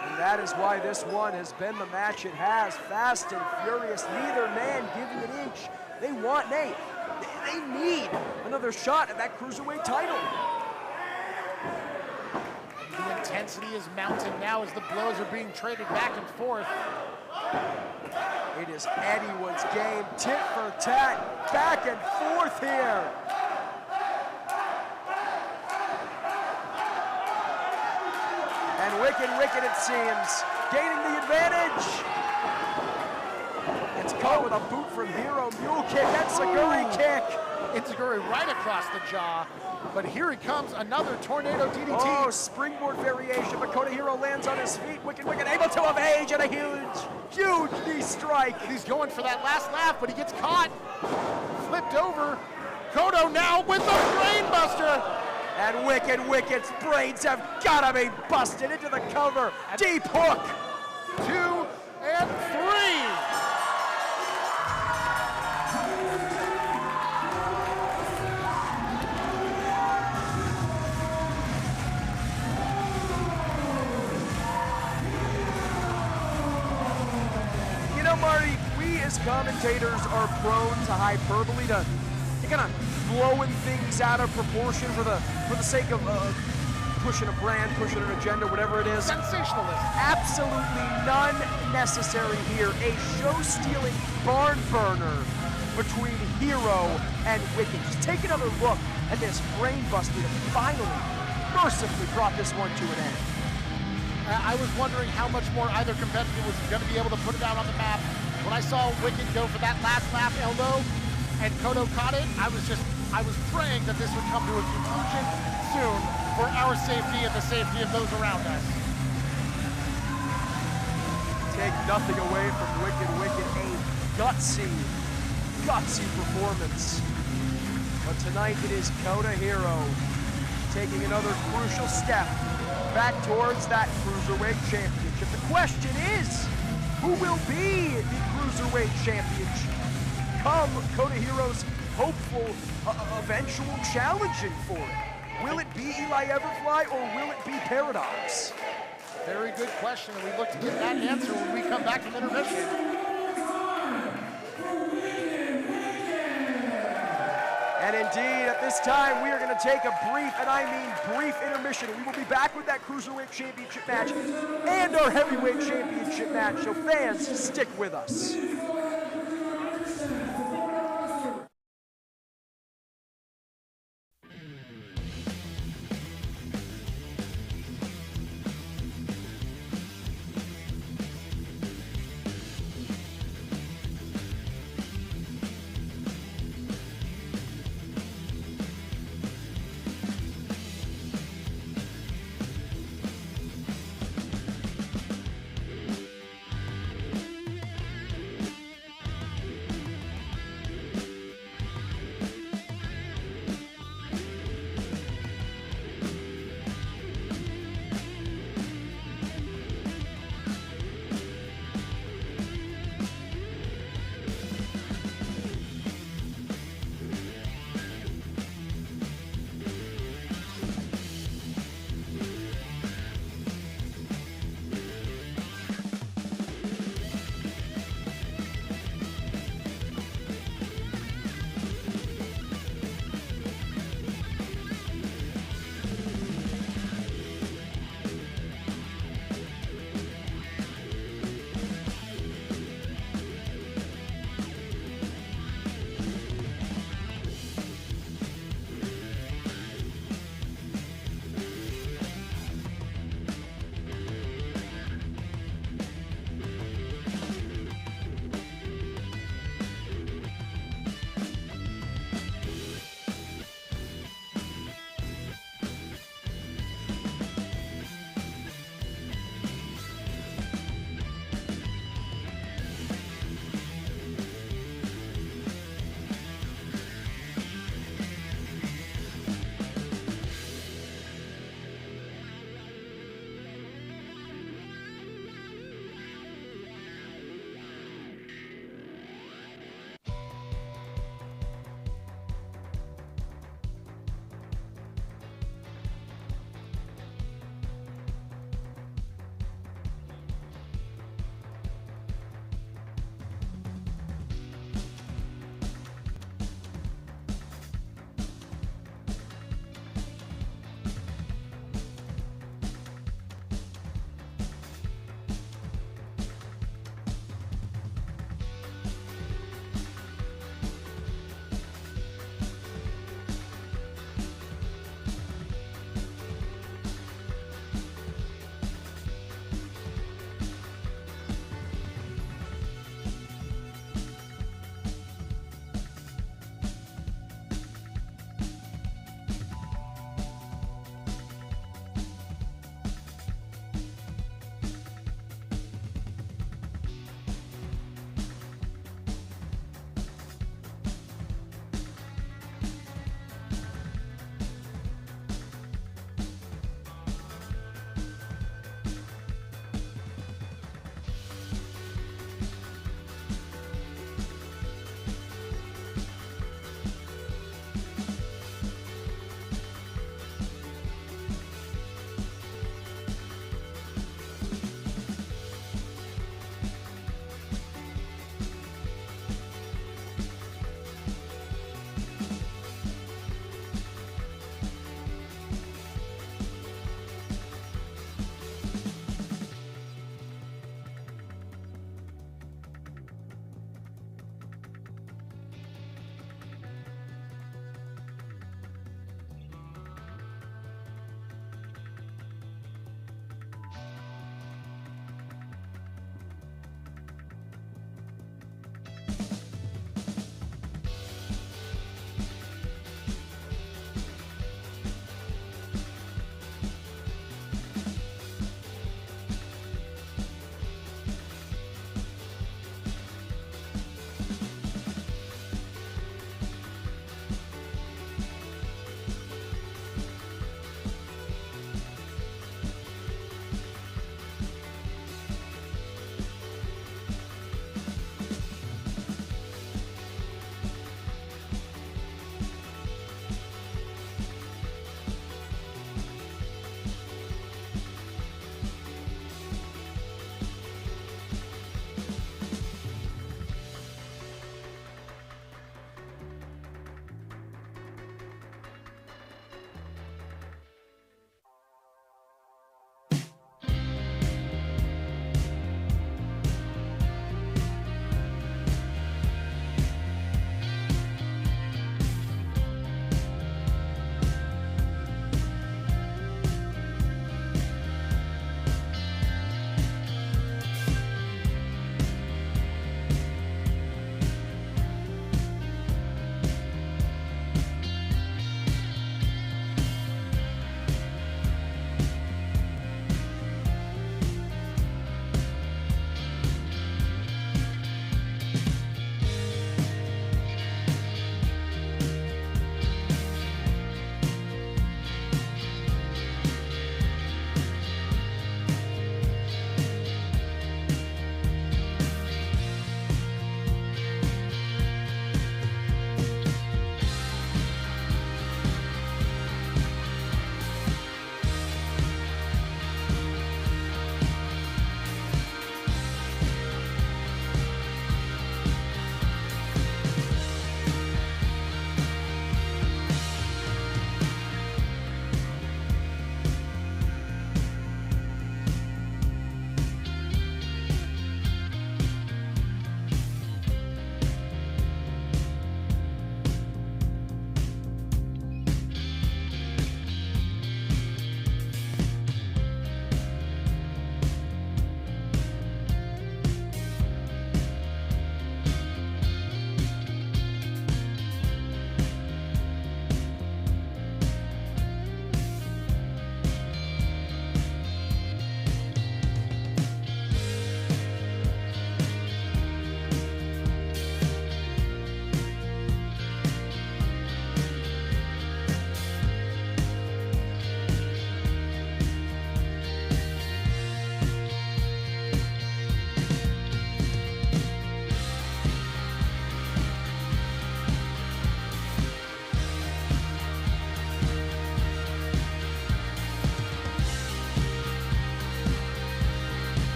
S1: And that is why this one has been the match it has. Fast and furious, neither man giving an inch. They need another shot at that Cruiserweight title.
S2: The intensity is mounting now as the blows are being traded back and forth.
S1: It is anyone's game, tit for tat, back and forth here. And Wicked, it seems, gaining the advantage. It's caught with a boot from Hero. Mule kick, that's a Guri kick.
S2: Enziguri right across the jaw, but here he comes, another tornado DDT.
S1: Oh, springboard variation, but Koto Hero lands on his feet. Wicked able to evade, and a huge knee strike.
S2: He's going for that last laugh, but he gets caught. Flipped over. Koto now with the brainbuster.
S1: And Wicked's brains have gotta be busted into the cover. Deep hook.
S2: 2 and 3.
S1: Marty, we as commentators are prone to hyperbole, to kind of blowing things out of proportion for the sake of pushing a brand, pushing an agenda, whatever it is.
S2: Sensationalist.
S1: Absolutely none necessary here. A show-stealing barn burner between Hero and Wicked. Just take another look at this brain buster that finally, mercifully brought this one to an end.
S2: I was wondering how much more either competitor was going to be able to put it out on the map. When I saw Wicked go for that last lap elbow and Koto caught it, I was praying that this would come to a conclusion soon for our safety and the safety of those around us.
S1: Take nothing away from Wicked, a gutsy performance. But tonight it is Koto Hero taking another crucial step back towards that Cruiserweight Championship. The question is, who will be the Cruiserweight Champion come Koto Hero's hopeful eventual challenging for it? Will it be Eli Everfly or will it be Paradox?
S2: Very good question, and we look to get that answer when we come back from intermission.
S1: And indeed, at this time, we are going to take a brief, and I mean brief, intermission. We will be back with that Cruiserweight Championship match and our Heavyweight Championship match, so fans, stick with us.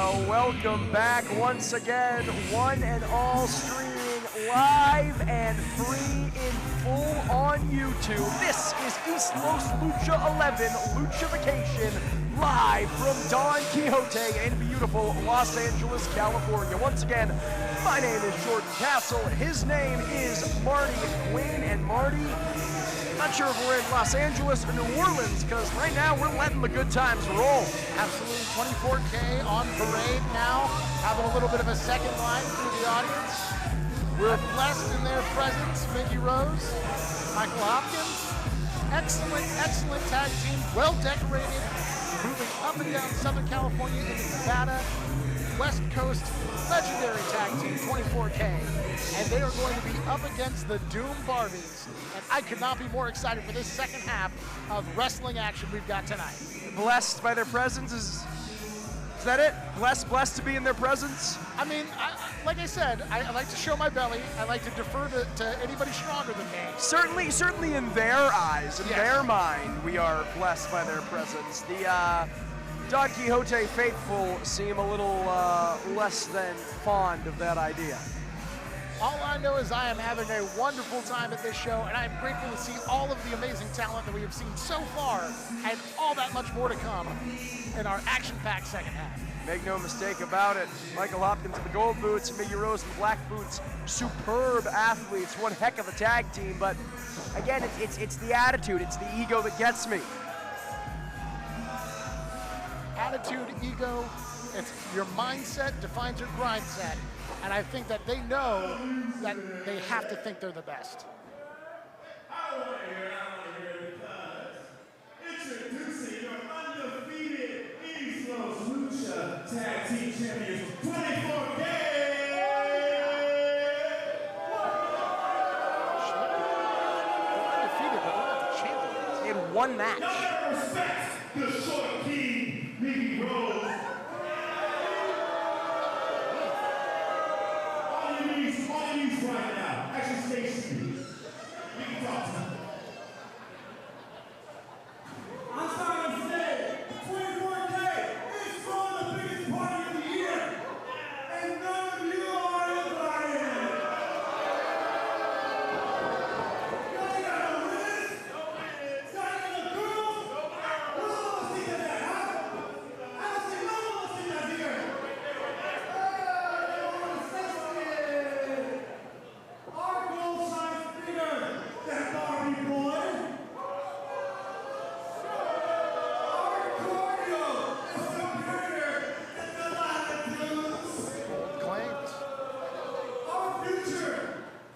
S1: Welcome back once again, one and all, streaming live and free in full on YouTube. This is East Los Lucha 11, Lucha-vacation, live from Don Quixote in beautiful Los Angeles, California. Once again, my name is Jordan Castle. His name is Marty Quinn, and Marty, not sure if we're in Los Angeles or New Orleans, because right now we're letting the good times roll.
S2: Absolutely, 24K on parade now, having a little bit of a second line through the audience. We're blessed in their presence. Mickey Rose, Michael Hopkins, excellent tag team, well decorated, moving up and down Southern California into Nevada, West Coast legendary tag team, 24K, and they are going to be up against the Doom Barbies. And I could not be more excited for this second half of wrestling action we've got tonight.
S1: Blessed by their presence is that it? Blessed to be in their presence?
S2: I mean, like I said, I like to show my belly. I like to defer to anybody stronger than me.
S1: Certainly in their eyes, in their mind, we are blessed by their presence. The Don Quixote faithful seem a little less than fond of that idea.
S2: All I know is I am having a wonderful time at this show, and I am grateful to see all of the amazing talent that we have seen so far, and all that much more to come in our action-packed second half.
S1: Make no mistake about it. Michael Hopkins in the gold boots, Mickey Rose in the black boots. Superb athletes, one heck of a tag team, but again, it's the attitude, it's the ego that gets me.
S2: Attitude, ego, it's your mindset defines your grind set. And I think that they know that they have to think they're the best.
S3: I want to hear because introducing your undefeated East Los Lucha Tag Team Champions, 24K!
S2: They're undefeated, but they're not the champions.
S1: They had one match.
S3: Y'all gotta respect the short king, Mickey Rose. Right now, actually stay seated. We can talk to them. I'm trying to say, 24K is for the biggest party of the year, and none of you are invited. Y'all got no winners? Starting in the Cruz? Who's gonna see that, huh? I don't see no one see that here. Our goal size bigger than Barbie boy. Our cardio is superior than the latitudes.
S2: Claims.
S3: Our future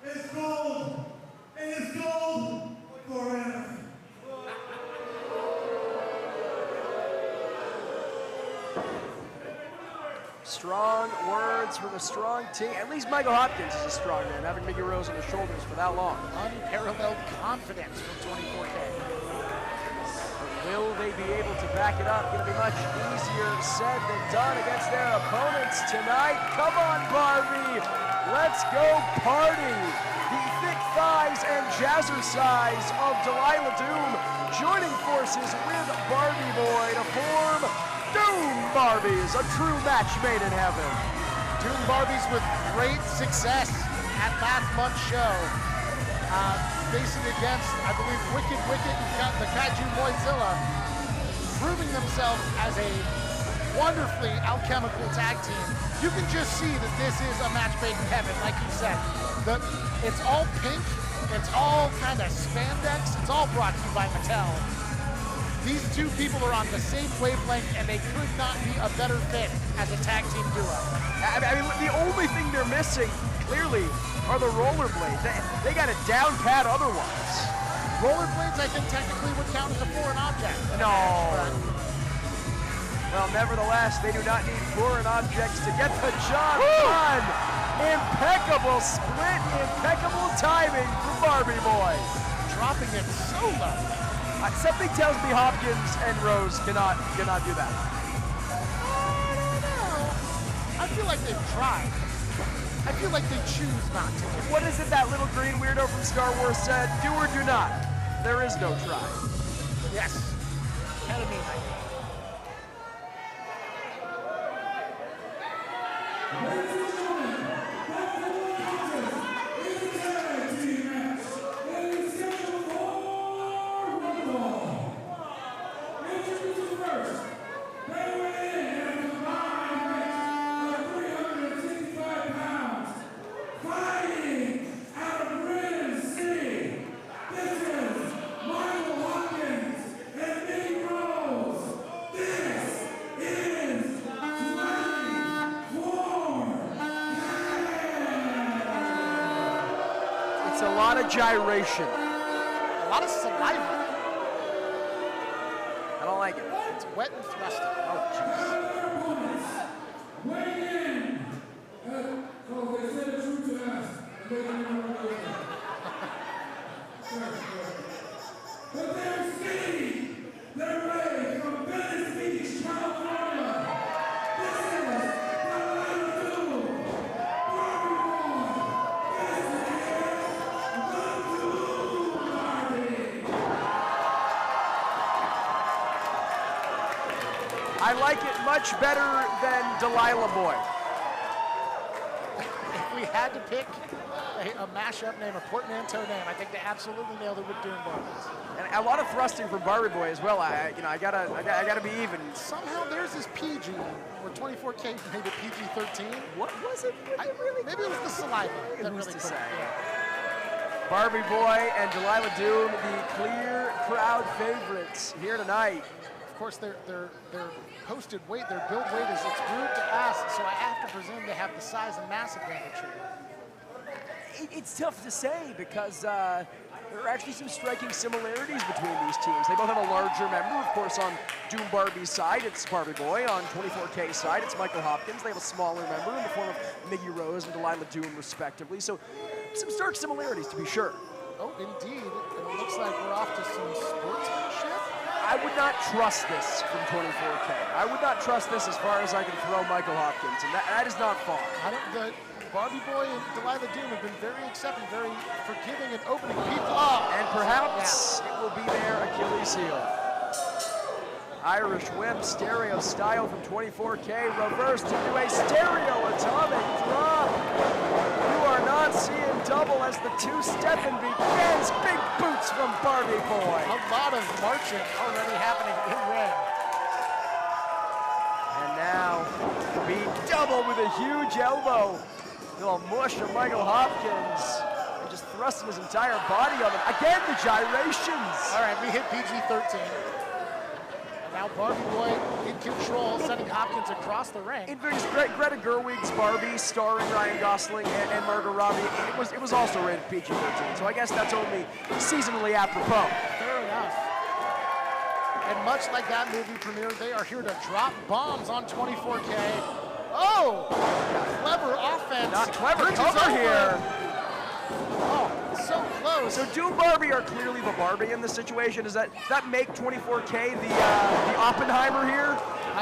S3: is gold, and it's gold forever.
S1: Strong words from a strong team. At least Michael Hopkins is a strong man, having Mickey Rose on his shoulders for that long.
S2: Unparalleled confidence from 24K.
S1: Will they be able to back it up? Going to be much easier said than done against their opponents tonight. Come on, Barbie. Let's go party. The thick thighs and jazzercise of Delilah Doom joining forces with Barbie Boy to form Doom Barbies, a true match made in heaven.
S2: Doom Barbies with great success at last month's show. Facing against, I believe, Wicked and the Kaiju Moizilla, proving themselves as a wonderfully alchemical tag team. You can just see that this is a match made in heaven, like you said. It's all pink, it's all kind of spandex, it's all brought to you by Mattel. These two people are on the same wavelength, and they could not be a better fit as a tag team duo.
S1: I mean, the only thing they're missing, clearly, are the rollerblades. They got it down pat otherwise.
S2: Rollerblades, I think, technically would count as a foreign object.
S1: No. Well, nevertheless, they do not need foreign objects to get the job done. Impeccable split, impeccable timing from Barbie Boy.
S2: Dropping it so low.
S1: Something tells me Hopkins and Rose cannot do that.
S2: I don't know. I feel like they've tried. I feel like they choose not to.
S1: What is it that little green weirdo from Star Wars said? Do or do not. There is no try.
S2: Yes. Ketamine, I think.
S1: It's a lot of gyration.
S2: A lot of saliva.
S1: I don't like it.
S2: It's wet and thrusting.
S1: Oh, jeez.
S3: But they're speedy. They're ready from Venice Beach, California. This is Abdul.
S1: I like it much better than Delilah Boy.
S2: If we had to pick a mashup name, a portmanteau name, I think they absolutely nailed it with Doom Barbies.
S1: And a lot of thrusting from Barbie Boy as well. I gotta be even.
S2: Somehow theirs is PG, or 24K made it PG-13.
S1: What was it? Really?
S2: Maybe it was the saliva that
S1: Who's
S2: really
S1: to
S2: put it.
S1: say?
S2: Yeah.
S1: Barbie Boy and Delilah Doom, the clear crowd favorites here tonight.
S2: Of course, their posted weight, their build weight is it's rude to ask, so I have to presume they have the size and mass advantage here.
S1: It's tough to say because there are actually some striking similarities between these teams. They both have a larger member, of course, on Doom Barbie's side, it's Barbie Boy. On 24K's side, it's Michael Hopkins. They have a smaller member in the form of Miggy Rose and Delilah Doom, respectively. So some stark similarities, to be sure.
S2: Oh, indeed. And it looks like we're off to some sportsmanship.
S1: I would not trust this from 24K. I would not trust this as far as I can throw Michael Hopkins, and that is not far.
S2: The Barbie Boy and Delilah Doom have been very accepting, very forgiving, and opening people up.
S1: And perhaps it will be their Achilles heel. Irish whip, stereo style from 24K, reversed into a stereo atomic drop. You are not seeing double as the two-stepping begins. Big boots from Barbie Boy.
S2: A lot of marching already happening in ring.
S1: And now, beat double with a huge elbow. Little mush of Michael Hopkins. And just thrusting his entire body on him. Again, the gyrations.
S2: All right, we hit PG-13. And now Barbie Boy in control, sending Hopkins across the ring.
S1: In fairness, Greta Gerwig's Barbie, starring Ryan Gosling and Margot Robbie, it was also rated PG-13. So I guess that's only seasonally apropos.
S2: Fair enough. And much like that movie premiere, they are here to drop bombs on 24K. Oh! Clever offense.
S1: Not clever
S2: Bridges
S1: cover
S2: over.
S1: here.
S2: Oh, so close.
S1: So Doom Barbie are clearly the Barbie in this situation. Does that make 24K the Oppenheimer here?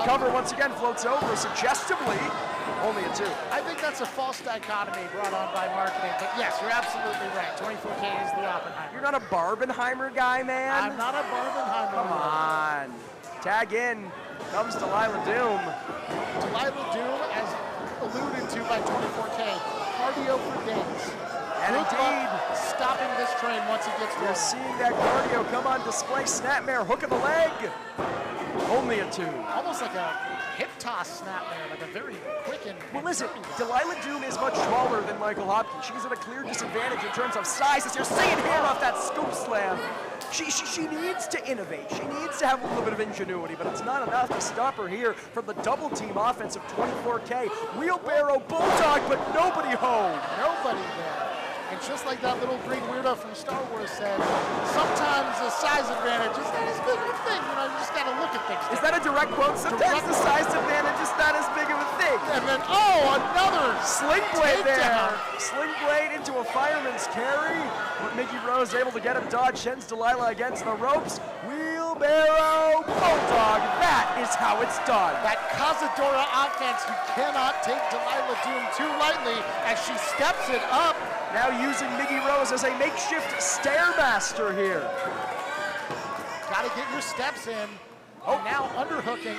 S1: Cover once again floats over, suggestively. Only a 2.
S2: I think that's a false dichotomy brought on by marketing, but yes, you're absolutely right. 24K is the Oppenheimer.
S1: You're not a Barbenheimer guy, man?
S2: I'm not a Barbenheimer.
S1: Come on. Tag in. Comes Delilah Doom.
S2: Delilah Doom, as alluded to by 24K, cardio for days.
S1: And
S2: Good
S1: indeed,
S2: luck stopping this train once it gets
S1: you're
S2: rolling.
S1: seeing that cardio come on display. Snapmare, hook of the leg. Only a 2.
S2: Almost like a hip toss snapmare, like a very quick and
S1: Well, listen,
S2: jerky one.
S1: Delilah Doom is much taller than Michael Hopkins. She's at a clear disadvantage in terms of size, as you're seeing here off that scoop slam. She needs to innovate. She needs to have a little bit of ingenuity, but it's not enough to stop her here from the double team offense of 24K. Wheelbarrow bulldog, but nobody home.
S2: Nobody there. And just like that little green weirdo from Star Wars said, sometimes the size advantage is not as big of a thing. You know, you just gotta look at things.
S1: Is that a direct quote? Sometimes the size advantage is not as big of a thing.
S2: And then, oh, another
S1: Sling blade there.
S2: takedown.
S1: Sling blade into a fireman's carry. But Miggy Rose able to get him dodged, sends Delilah against the ropes. Wheelbarrow bulldog. That is how it's done.
S2: That Cazadora offense, you cannot take Delilah Doom too lightly as she steps it up.
S1: Now using Miggy Rose as a makeshift Stairmaster here.
S2: Gotta get your steps in. And now underhooking.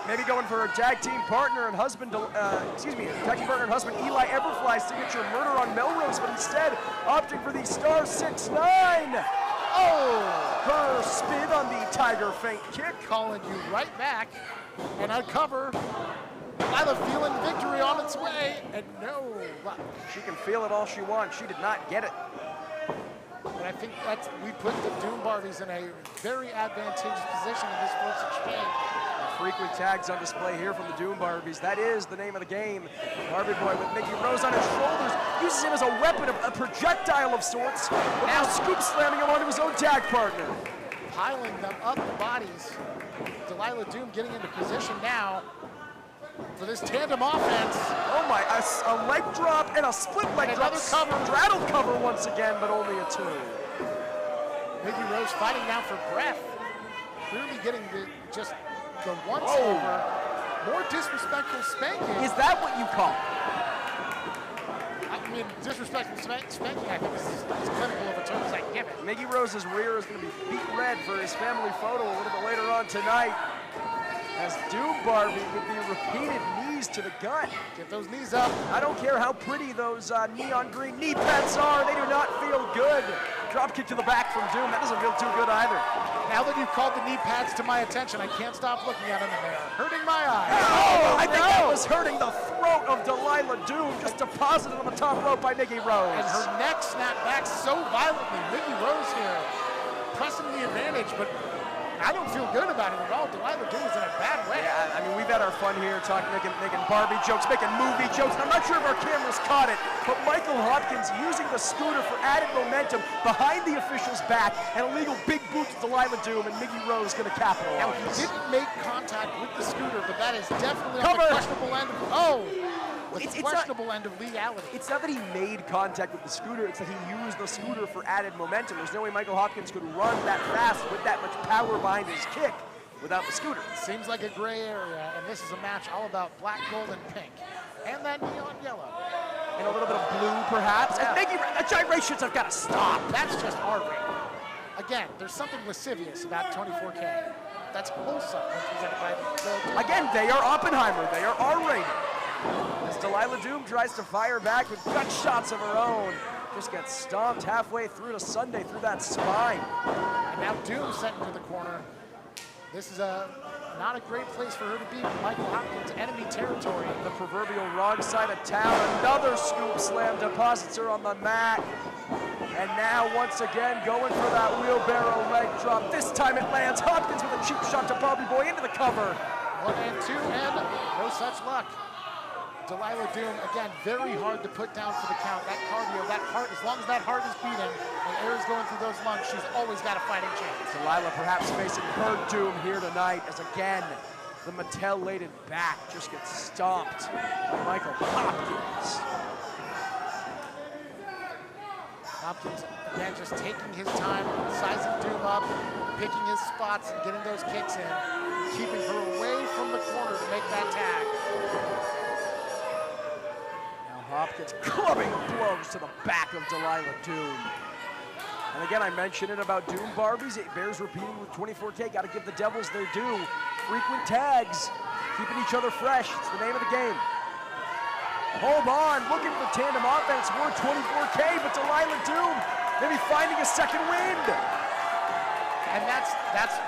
S1: Maybe going for a tag team partner and husband, tag team partner and husband Eli Everfly's signature murder on Melrose, but instead opting for the star 6'9". Oh, her spin on the tiger feint kick.
S2: Calling you right back and uncover. Lila feeling victory on its way, and no luck.
S1: She can feel it all she wants. She did not get it.
S2: But I think we put the Doom Barbies in a very advantageous position in this first exchange.
S1: Frequent tags on display here from the Doom Barbies. That is the name of the game. Barbie Boy with Mickey Rose on his shoulders, uses him as a weapon, a projectile of sorts. Now scoop slamming him onto his own tag partner.
S2: Piling them up, the bodies. Delilah Doom getting into position now for this tandem offense.
S1: Oh my, a leg drop and a split leg drop.
S2: Another cover.
S1: Straddle cover once again, but only a 2.
S2: Mickey Rose fighting now for breath. Clearly getting the once over. More disrespectful spanking.
S1: Is that what you call it?
S2: I mean, disrespectful spanking, I think, is as clinical of a term as I give it.
S1: Mickey Rose's rear is going to be beat red for his family photo a little bit later on tonight. As Doom Barbie with the repeated knees to the gut.
S2: Get those knees up.
S1: I don't care how pretty those neon green knee pads are, they do not feel good. Drop kick to the back from Doom, that doesn't feel too good either.
S2: Now that you've called the knee pads to my attention, I can't stop looking at them and they are hurting my eyes.
S1: Oh, I think that was hurting the throat of Delilah Doom, just deposited on the top rope by Mickey Rose.
S2: And her neck snapped back so violently. Mickey Rose here pressing the advantage, but I don't feel good about it at all. Delilah Doom is in a bad way.
S1: Yeah, I mean, we've had our fun here talking, making Barbie jokes, making movie jokes. I'm not sure if our cameras caught it, but Michael Hopkins using the scooter for added momentum behind the official's back, and illegal big boot to Delilah Doom, and Mickey Rose going to capitalize.
S2: Now, he didn't make contact with the scooter, but that is definitely on the questionable end of, questionable end of legality.
S1: It's not that he made contact with the scooter, it's that he used the scooter for added momentum. There's no way Michael Hopkins could run that fast with that much power behind his kick without the scooter.
S2: Seems like a gray area, and this is a match all about black, gold, and pink. And then neon yellow.
S1: And a little bit of blue, perhaps.
S2: Yeah.
S1: And Mickey, the gyrations have got to stop.
S2: That's just R-rated. Again, there's something lascivious about 24K. That's wholesome when presented by the
S1: Again, they are Oppenheimer. They are R-rated. As Delilah Doom tries to fire back with gut shots of her own, just gets stomped halfway through to Sunday through that spine.
S2: And now Doom sent into the corner. This is not a great place for her to be. Michael Hopkins, enemy territory.
S1: The proverbial wrong side of town. Another scoop slam deposits her on the mat. And now once again going for that wheelbarrow leg drop. This time it lands. Hopkins with a cheap shot to Barbie Boy into the cover.
S2: 1 and 2 and no such luck. Delilah Doom, again, very hard to put down for the count. That cardio, that heart, as long as that heart is beating and air is going through those lungs, she's always got a fighting chance.
S1: Delilah perhaps facing her doom here tonight as again, the Mattel-laden back just gets stomped by Michael Hopkins.
S2: Hopkins, again, just taking his time, sizing Doom up, picking his spots and getting those kicks in, keeping her away from the corner to make that tag.
S1: Hopkins clubbing blows to the back of Delilah Doom. And again, I mentioned it about Doom Barbies. It bears repeating with 24K. Got to give the Devils their due. Frequent tags, keeping each other fresh. It's the name of the game. Hold on, looking for tandem offense. We're 24K, but Delilah Doom maybe finding a second wind.
S2: And that's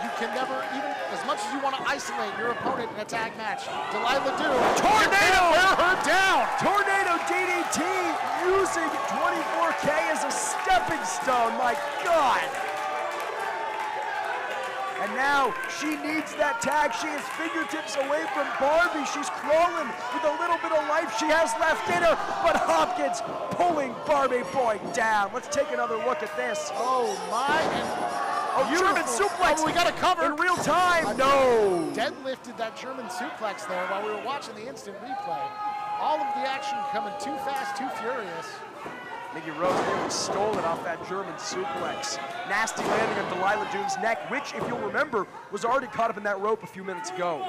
S2: you can never, even as much as you want to isolate your opponent in a tag match, Delilah Doom,
S1: Tornado!
S2: Wear her down!
S1: Tornado DDT using 24K as a stepping stone, my God! And now she needs that tag. She is fingertips away from Barbie. She's crawling with a little bit of life she has left in her, but Hopkins pulling Barbie Boy down. Let's take another look at this.
S2: Oh my, and
S1: German suplex.
S2: Oh, we got a cover
S1: in real time. No.
S2: Deadlifted that German suplex there while we were watching the instant replay. All of the action coming too fast, too furious.
S1: Mickey Rose nearly stole it off that German suplex. Nasty landing on Delilah Doom's neck, which, if you'll remember, was already caught up in that rope a few minutes ago.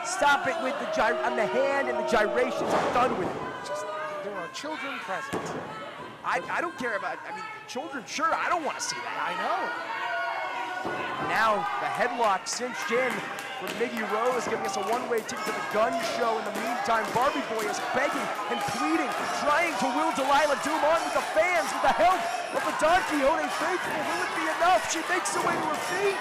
S1: Stop it with the on the hand and the gyrations. I'm done with it.
S2: There are children present.
S1: I don't care about, children, sure, I don't want to see that.
S2: I know.
S1: Now the headlock cinched in from Miggy Rose, giving us a one-way ticket to the gun show. In the meantime, Barbie Boy is begging and pleading, trying to will Delilah Doom on with the fans, with the help of the Don Quixote faithful. Will it be enough? She makes her way to her feet.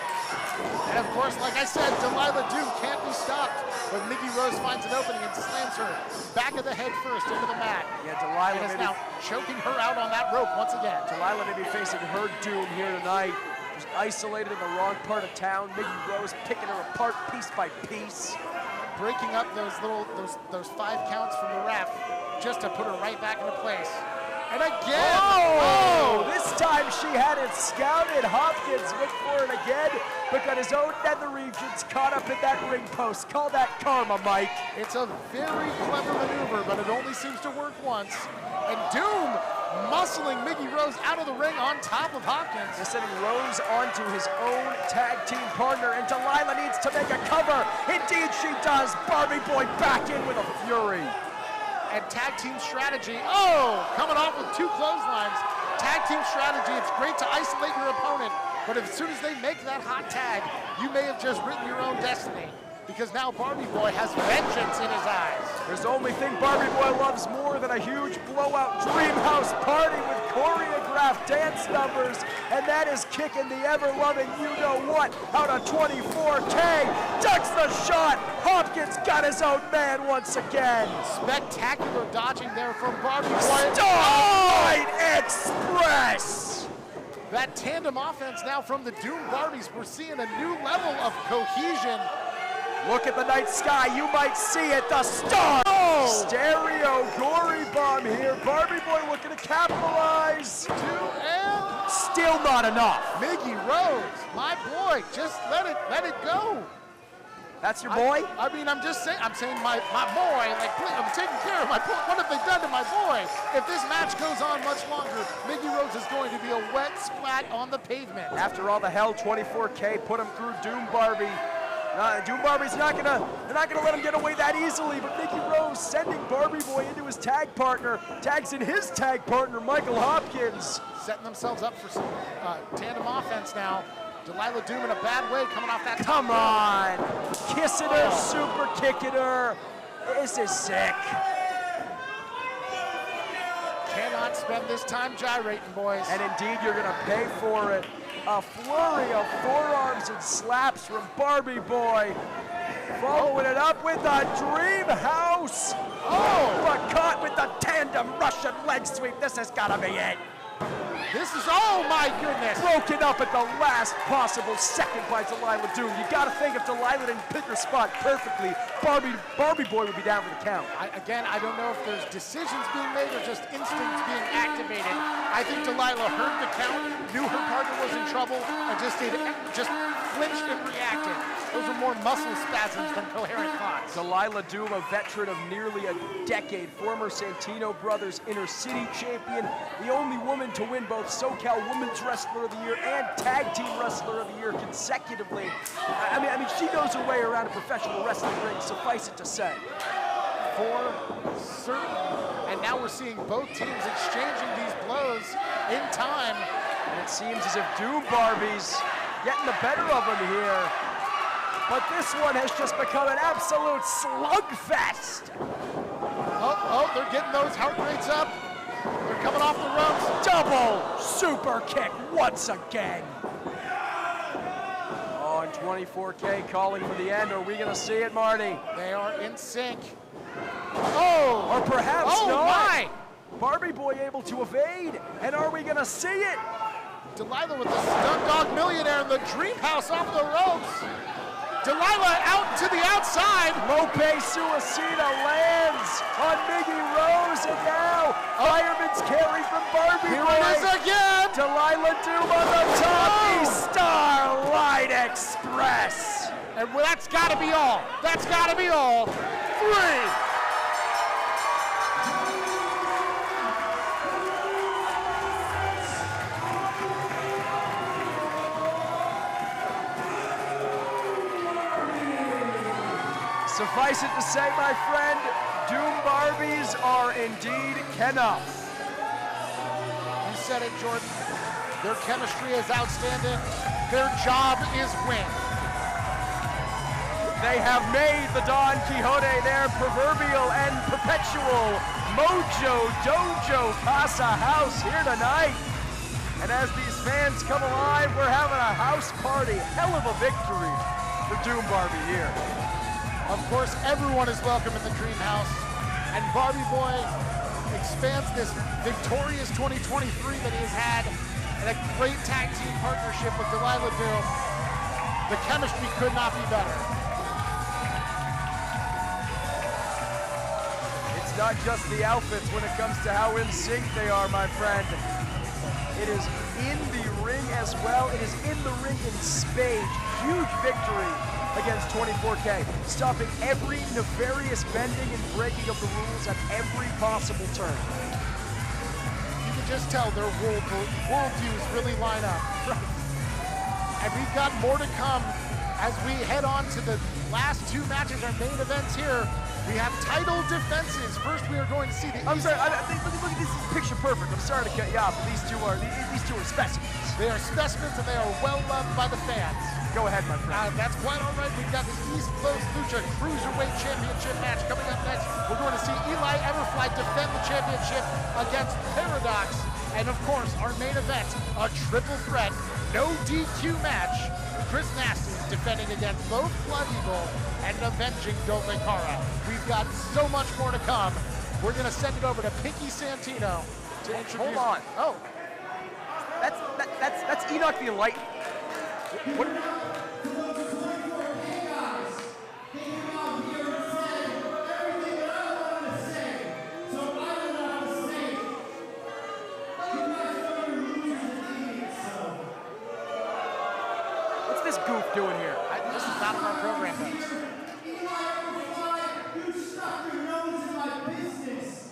S2: And of course, like I said, Delilah Doom can't be stopped. But Miggy Rose finds an opening and slams her back of the head first into the mat.
S1: Yeah, Delilah
S2: is now choking her out on that rope once again.
S1: Delilah may be facing her doom here tonight. She's isolated in the wrong part of town. Miggy Rose picking her apart piece by piece.
S2: Breaking up those 5 counts from the ref just to put her right back into place. And again!
S1: Oh! This time she had it scouted. Hopkins looked for it again, but got his own nether regions caught up in that ring post. Call that karma, Mike.
S2: It's a very clever maneuver, but it only seems to work once. And Doom muscling Miggy Rose out of the ring on top of Hopkins.
S1: He's sending Rose onto his own tag team partner, and Delilah needs to make a cover. Indeed she does. Barbie Boy back in with a fury.
S2: And tag team strategy, coming off with 2 clotheslines. Tag team strategy, it's great to isolate your opponent, but as soon as they make that hot tag, you may have just written your own destiny, because now Barbie Boy has vengeance in his eyes.
S1: There's the only thing Barbie Boy loves more than a huge blowout dream house party with choreographed dance numbers, and that is kicking the ever-loving you-know-what out of 24K. Ducks the shot. Hopkins got his own man once again.
S2: Spectacular dodging there from Barbie Boy.
S1: Starlight Express.
S2: That tandem offense now from the Doom Barbies. We're seeing a new level of cohesion.
S1: Look at the night sky, you might see it, the star! Stereo gory bomb here. Barbie Boy looking to capitalize.
S2: 2 and
S1: still not enough.
S2: Miggy Rose, my boy, just let it go.
S1: That's your boy?
S2: I mean, I'm saying my boy, like, please, I'm taking care of my boy. What have they done to my boy? If this match goes on much longer, Miggy Rose is going to be a wet splat on the pavement.
S1: After all the hell, 24K put him through Doom Barbie. Doom Barbie's they're not gonna let him get away that easily, but Miggy Rose sending Barbie Boy into his tag partner, tags in his tag partner, Michael Hopkins.
S2: Setting themselves up for some tandem offense now. Delilah Doom in a bad way coming off that top.
S1: Come on, kissing her, super kicking her. This is sick.
S2: Cannot spend this time gyrating, boys.
S1: And indeed, you're gonna pay for it. A flurry of forearms and slaps from Barbie Boy. Following it up with a Dream House. But caught with the tandem Russian leg sweep. This has gotta be it.
S2: This is, oh my goodness.
S1: Broken up at the last possible second by Delilah Doom. You gotta think if Delilah didn't pick her spot perfectly, Barbie Boy would be down for the count.
S2: Again, I don't know if there's decisions being made or just instincts being activated. I think Delilah heard the count, knew her partner was in trouble, and just flinched and reacted. Those are more muscle spasms than coherent thoughts.
S1: Delilah Doom, a veteran of nearly a decade, former Santino Brothers Inner City champion, the only woman to win both SoCal Women's Wrestler of the Year and Tag Team Wrestler of the Year consecutively. I mean, she knows her way around a professional wrestling ring, suffice it to say.
S2: For certain. And now we're seeing both teams exchanging these blows in time.
S1: And it seems as if Doom Barbie's getting the better of them here. But this one has just become an absolute slugfest.
S2: Oh, they're getting those heart rates up. They're coming off the ropes.
S1: Double super kick once again. Oh, and 24K calling for the end. Are we going to see it, Marty?
S2: They are in sync.
S1: Oh, or perhaps not.
S2: My!
S1: Barbie Boy able to evade. And are we going to see it?
S2: Delilah with the Stun Dog Millionaire and the Dream House off the ropes. Delilah out to the outside.
S1: Lope Suicida lands on Miggy Rose, and now fireman's carry from Barbie
S2: Here
S1: Boy.
S2: it is again.
S1: Delilah Doom on the top. The Starlight Express.
S2: And that's got to be all. That's got to be all. 3.
S1: Suffice it to say, my friend, Doom Barbies are indeed enough.
S2: You said it, Jordan. Their chemistry is outstanding. Their job is win.
S1: They have made the Don Quixote their proverbial and perpetual Mojo Dojo Casa House here tonight. And as these fans come alive, we're having a house party. Hell of a victory for Doom Barbie here.
S2: Of course, everyone is welcome in the Dream House. And Barbie Boy expands this victorious 2023 that he has had and a great tag team partnership with Delilah Doom. The chemistry could not be better.
S1: It's not just the outfits when it comes to how in sync they are, my friend. It is in the ring as well. It is in the ring in spades. Huge victory against 24K, stopping every nefarious bending and breaking of the rules at every possible turn.
S2: You can just tell their worldviews really line up. And we've got more to come as we head on to the last two matches, our main events here. We have title defenses. First, we are going to see the.
S1: I'm sorry. Look at this. Is picture perfect. I'm sorry to cut you off, but these two are specimens.
S2: They are specimens, and they are well loved by the fans.
S1: Go ahead, my friend.
S2: That's quite all right. We've got the East Coast Lucha Cruiserweight Championship match coming up next. We're going to see Eli Everfly defend the championship against Paradox, and of course, our main event, a triple threat, no DQ match. Chris Nasty defending against both Blood Eagle and avenging Doble Cara. We've got so much more to come. We're going to send it over to Pinky Santino to introduce.
S1: Hold on.
S2: Oh.
S1: That's Enoch the Enlightened. What? What's this goof doing here?
S2: This is not on our program, though.
S3: You stuck your nose in my business.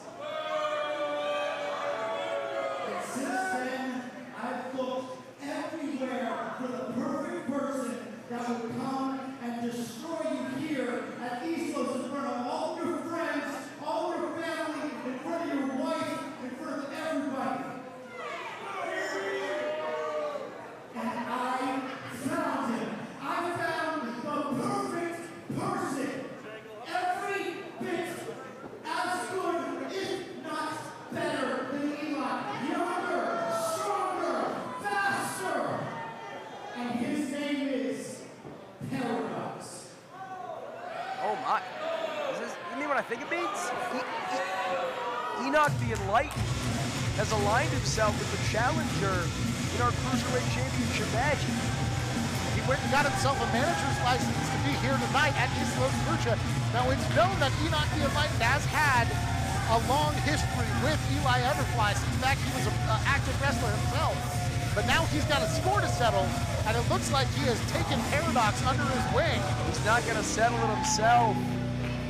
S3: And since then, I've looked everywhere for the perfect person that would come and destroy you here at East Coast in front of all your friends, all your family, in front of your wife, in front of everybody. And I found him. I found the perfect person. Every bit as good, if not better, than Eli. Younger, stronger, faster. And his name is Paradox.
S1: Oh my. Is this, you mean what I think it means? Enoch the Enlightened has aligned himself with the challenger in our Cruiserweight Championship match.
S2: He went and got himself a manager's license to be here tonight at East Coast Lucha. Now, it's known that Enoch the Enlightened has had a long history with Eli Everfly. In fact, he was an active wrestler himself. But now he's got a score to settle, and it looks like he has taken Paradox under his wing.
S1: He's not going to settle it himself.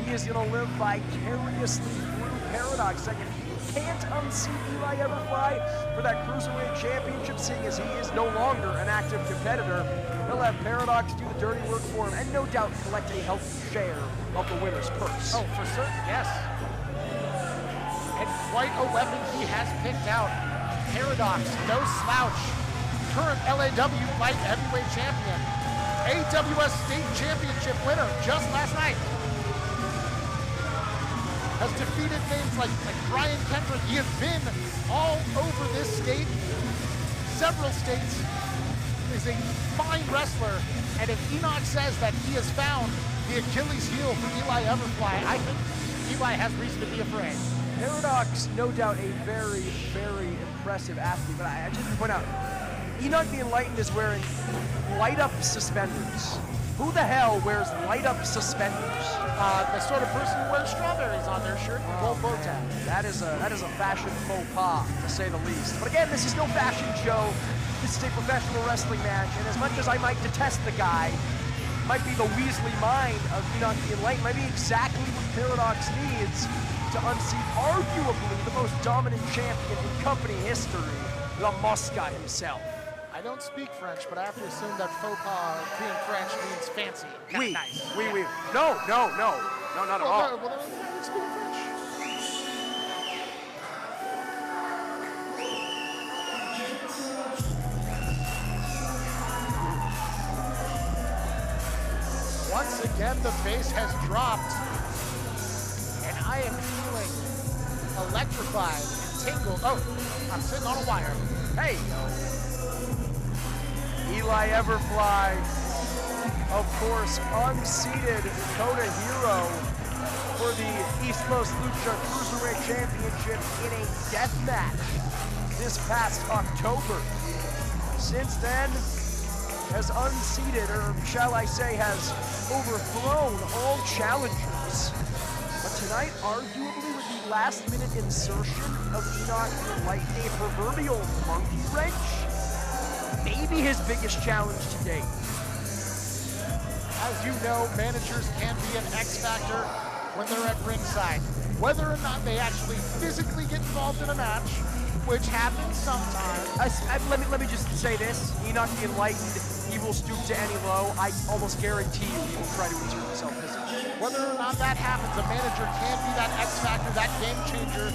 S1: He is going to live vicariously through Paradox. Second, he can't unseat Eli Everfly for that Cruiserweight Championship, seeing as he is no longer an active competitor. He'll have Paradox do the dirty work for him, and no doubt collect a healthy share of the winner's purse.
S2: Oh, for certain, yes. And quite a weapon he has picked out. Paradox, no slouch. Current LAW Light Heavyweight Champion. AWS State Championship winner just last night. Has defeated names like Brian Kendrick. He has been all over this state, several states. Is a fine wrestler, and if Enoch says that he has found the Achilles heel for Eli Everfly, I think Eli has reason to be afraid.
S1: Paradox, no doubt a very, very impressive athlete, but I just want to point out, Enoch the Enlightened is wearing light-up suspenders. Who the hell wears light-up suspenders?
S2: The sort of person who wears strawberries on their shirt and gold bow tie.
S1: That is a fashion faux pas, to say the least. But again, this is no fashion show. This is a professional wrestling match, and as much as I might detest the guy, might be the Weasley mind of Enoch the Enlightened, might be exactly what Paradox needs to unseat arguably the most dominant champion in company history, the Mosca himself.
S2: I don't speak French, but I have to assume that faux pas being French means fancy.
S1: Oui,
S2: nice.
S1: oui, oui. No, not at all.
S2: Well, then speak French. Once again, the bass has dropped. And I am feeling electrified and tingled. Oh, I'm sitting on a wire.
S1: Hey, Eli Everfly, of course, unseated Koto hero for the East Coast Lucha Cruiserweight Championship in a death match this past October. Since then, has unseated, or shall I say, has overthrown all challengers. But tonight, arguably with the last-minute insertion of Enoch Enlighten, a proverbial monkey wrench, maybe his biggest challenge to date.
S2: As you know, managers can be an X factor when they're at ringside. Whether or not they actually physically get involved in a match, which happens sometimes.
S1: Let me just say this: Enoch the Enlightened, he will stoop to any low. I almost guarantee you he will try to insert himself physically.
S2: Whether or not that happens, a manager can be that X factor, that game changer.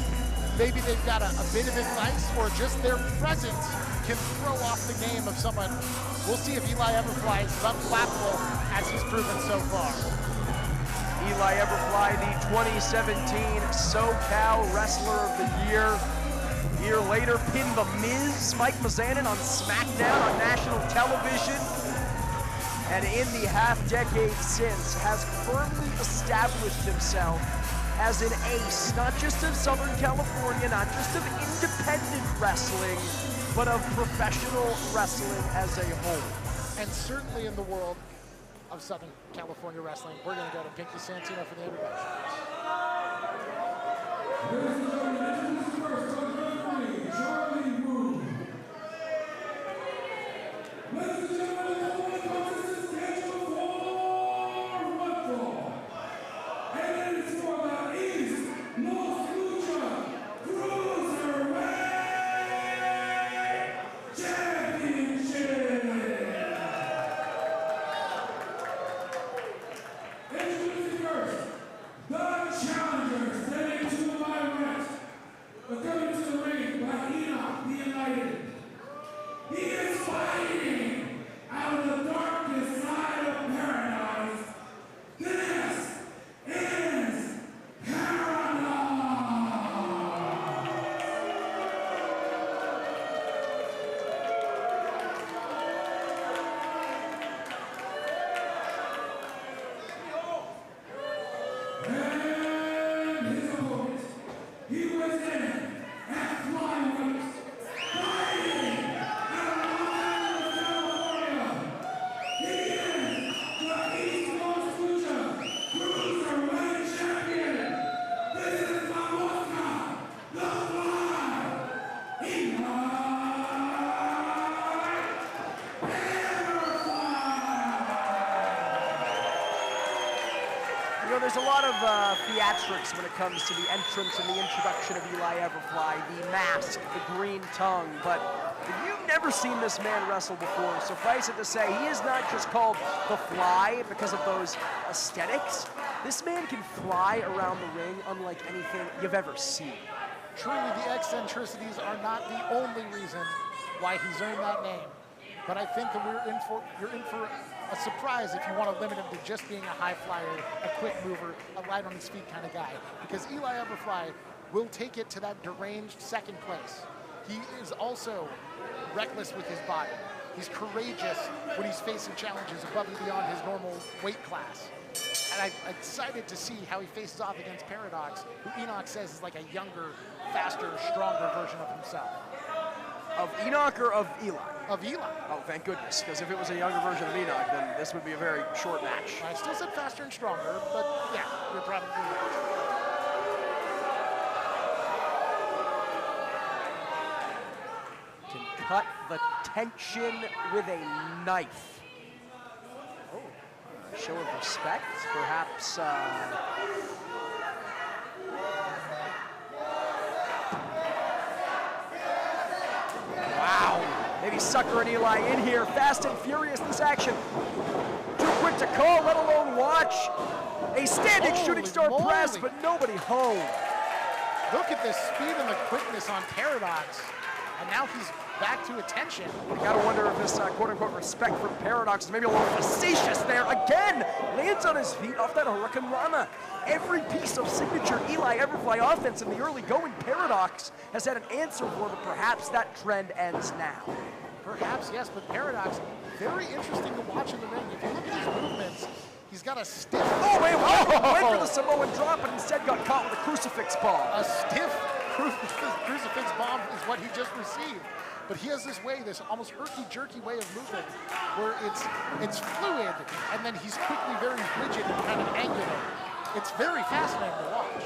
S2: Maybe they've got a bit of advice, or just their presence can throw off the game of someone. We'll see if Eli Everfly is as unflappable as he's proven so far.
S1: Eli Everfly, the 2017 SoCal Wrestler of the Year. A year later, pinned The Miz, Mike Mizanin, on SmackDown on national television. And in the half-decade since, has firmly established himself as an ace, not just of Southern California, not just of independent wrestling, but of professional wrestling as a whole.
S2: And certainly in the world of Southern California wrestling, we're going to go to Pinky Santino for the introduction.
S3: Ladies and gentlemen, introduce first on the referee, Charlie Moon. Ladies and gentlemen, the following contest is scheduled for one fall. And it is for the East Los Lucha Cruiserweight Championship. Introducing first, the challengers standing to my right, coming to the ring by Enoch the Enlightened. He is fighting out of the darkest side of paradise. This is and his opponent, he was in at flyweight, fighting out of Los Angeles, California. He is the East Coast Lucha Cruiserweight Champion. This is La Mosca, the Fly,
S1: You know, there's a lot of theatrics when it comes to the entrance and the introduction of Eli Everfly, the mask, the green tongue, but if you've never seen this man wrestle before, suffice it to say, he is not just called the Fly because of those aesthetics. This man can fly around the ring unlike anything you've ever seen.
S2: Truly, the eccentricities are not the only reason why he's earned that name. But I think that you're in for a surprise if you want to limit him to just being a high flyer, a quick mover, a light on his feet kind of guy. Because Eli Everfly will take it to that deranged second place. He is also reckless with his body. He's courageous when he's facing challenges above and beyond his normal weight class. And I'm excited to see how he faces off against Paradox, who Enoch says is like a younger, faster, stronger version of himself.
S1: Of Enoch or of Eli?
S2: Of Eli.
S1: Oh, thank goodness, because if it was a younger version of Enoch, then this would be a very short match.
S2: I still said faster and stronger, but yeah, you're probably right.
S1: Can cut the tension with a knife. Oh, show of respect, perhaps. Wow, maybe suckering Eli in here. Fast and furious, this action. Too quick to call, let alone watch. A standing shooting star press, but nobody home.
S2: Look at the speed and the quickness on Paradox. And now he's back to attention.
S1: You gotta wonder if this quote-unquote respect for Paradox is maybe a little facetious there. Again, lands on his feet off that Hurricane Rana. Every piece of signature Eli Everfly offense in the early going, Paradox has had an answer for, but perhaps that trend ends now.
S2: Perhaps, yes, but Paradox, very interesting to watch in the ring. If you look at his movements, he's got a stiff...
S1: Oh, went for the Samoan drop, but instead got caught with a crucifix bomb.
S2: A stiff crucifix bomb is what he just received. But he has this way, this almost herky-jerky way of moving, where it's fluid, and then he's quickly very rigid and kind of angular. It's very fascinating to watch.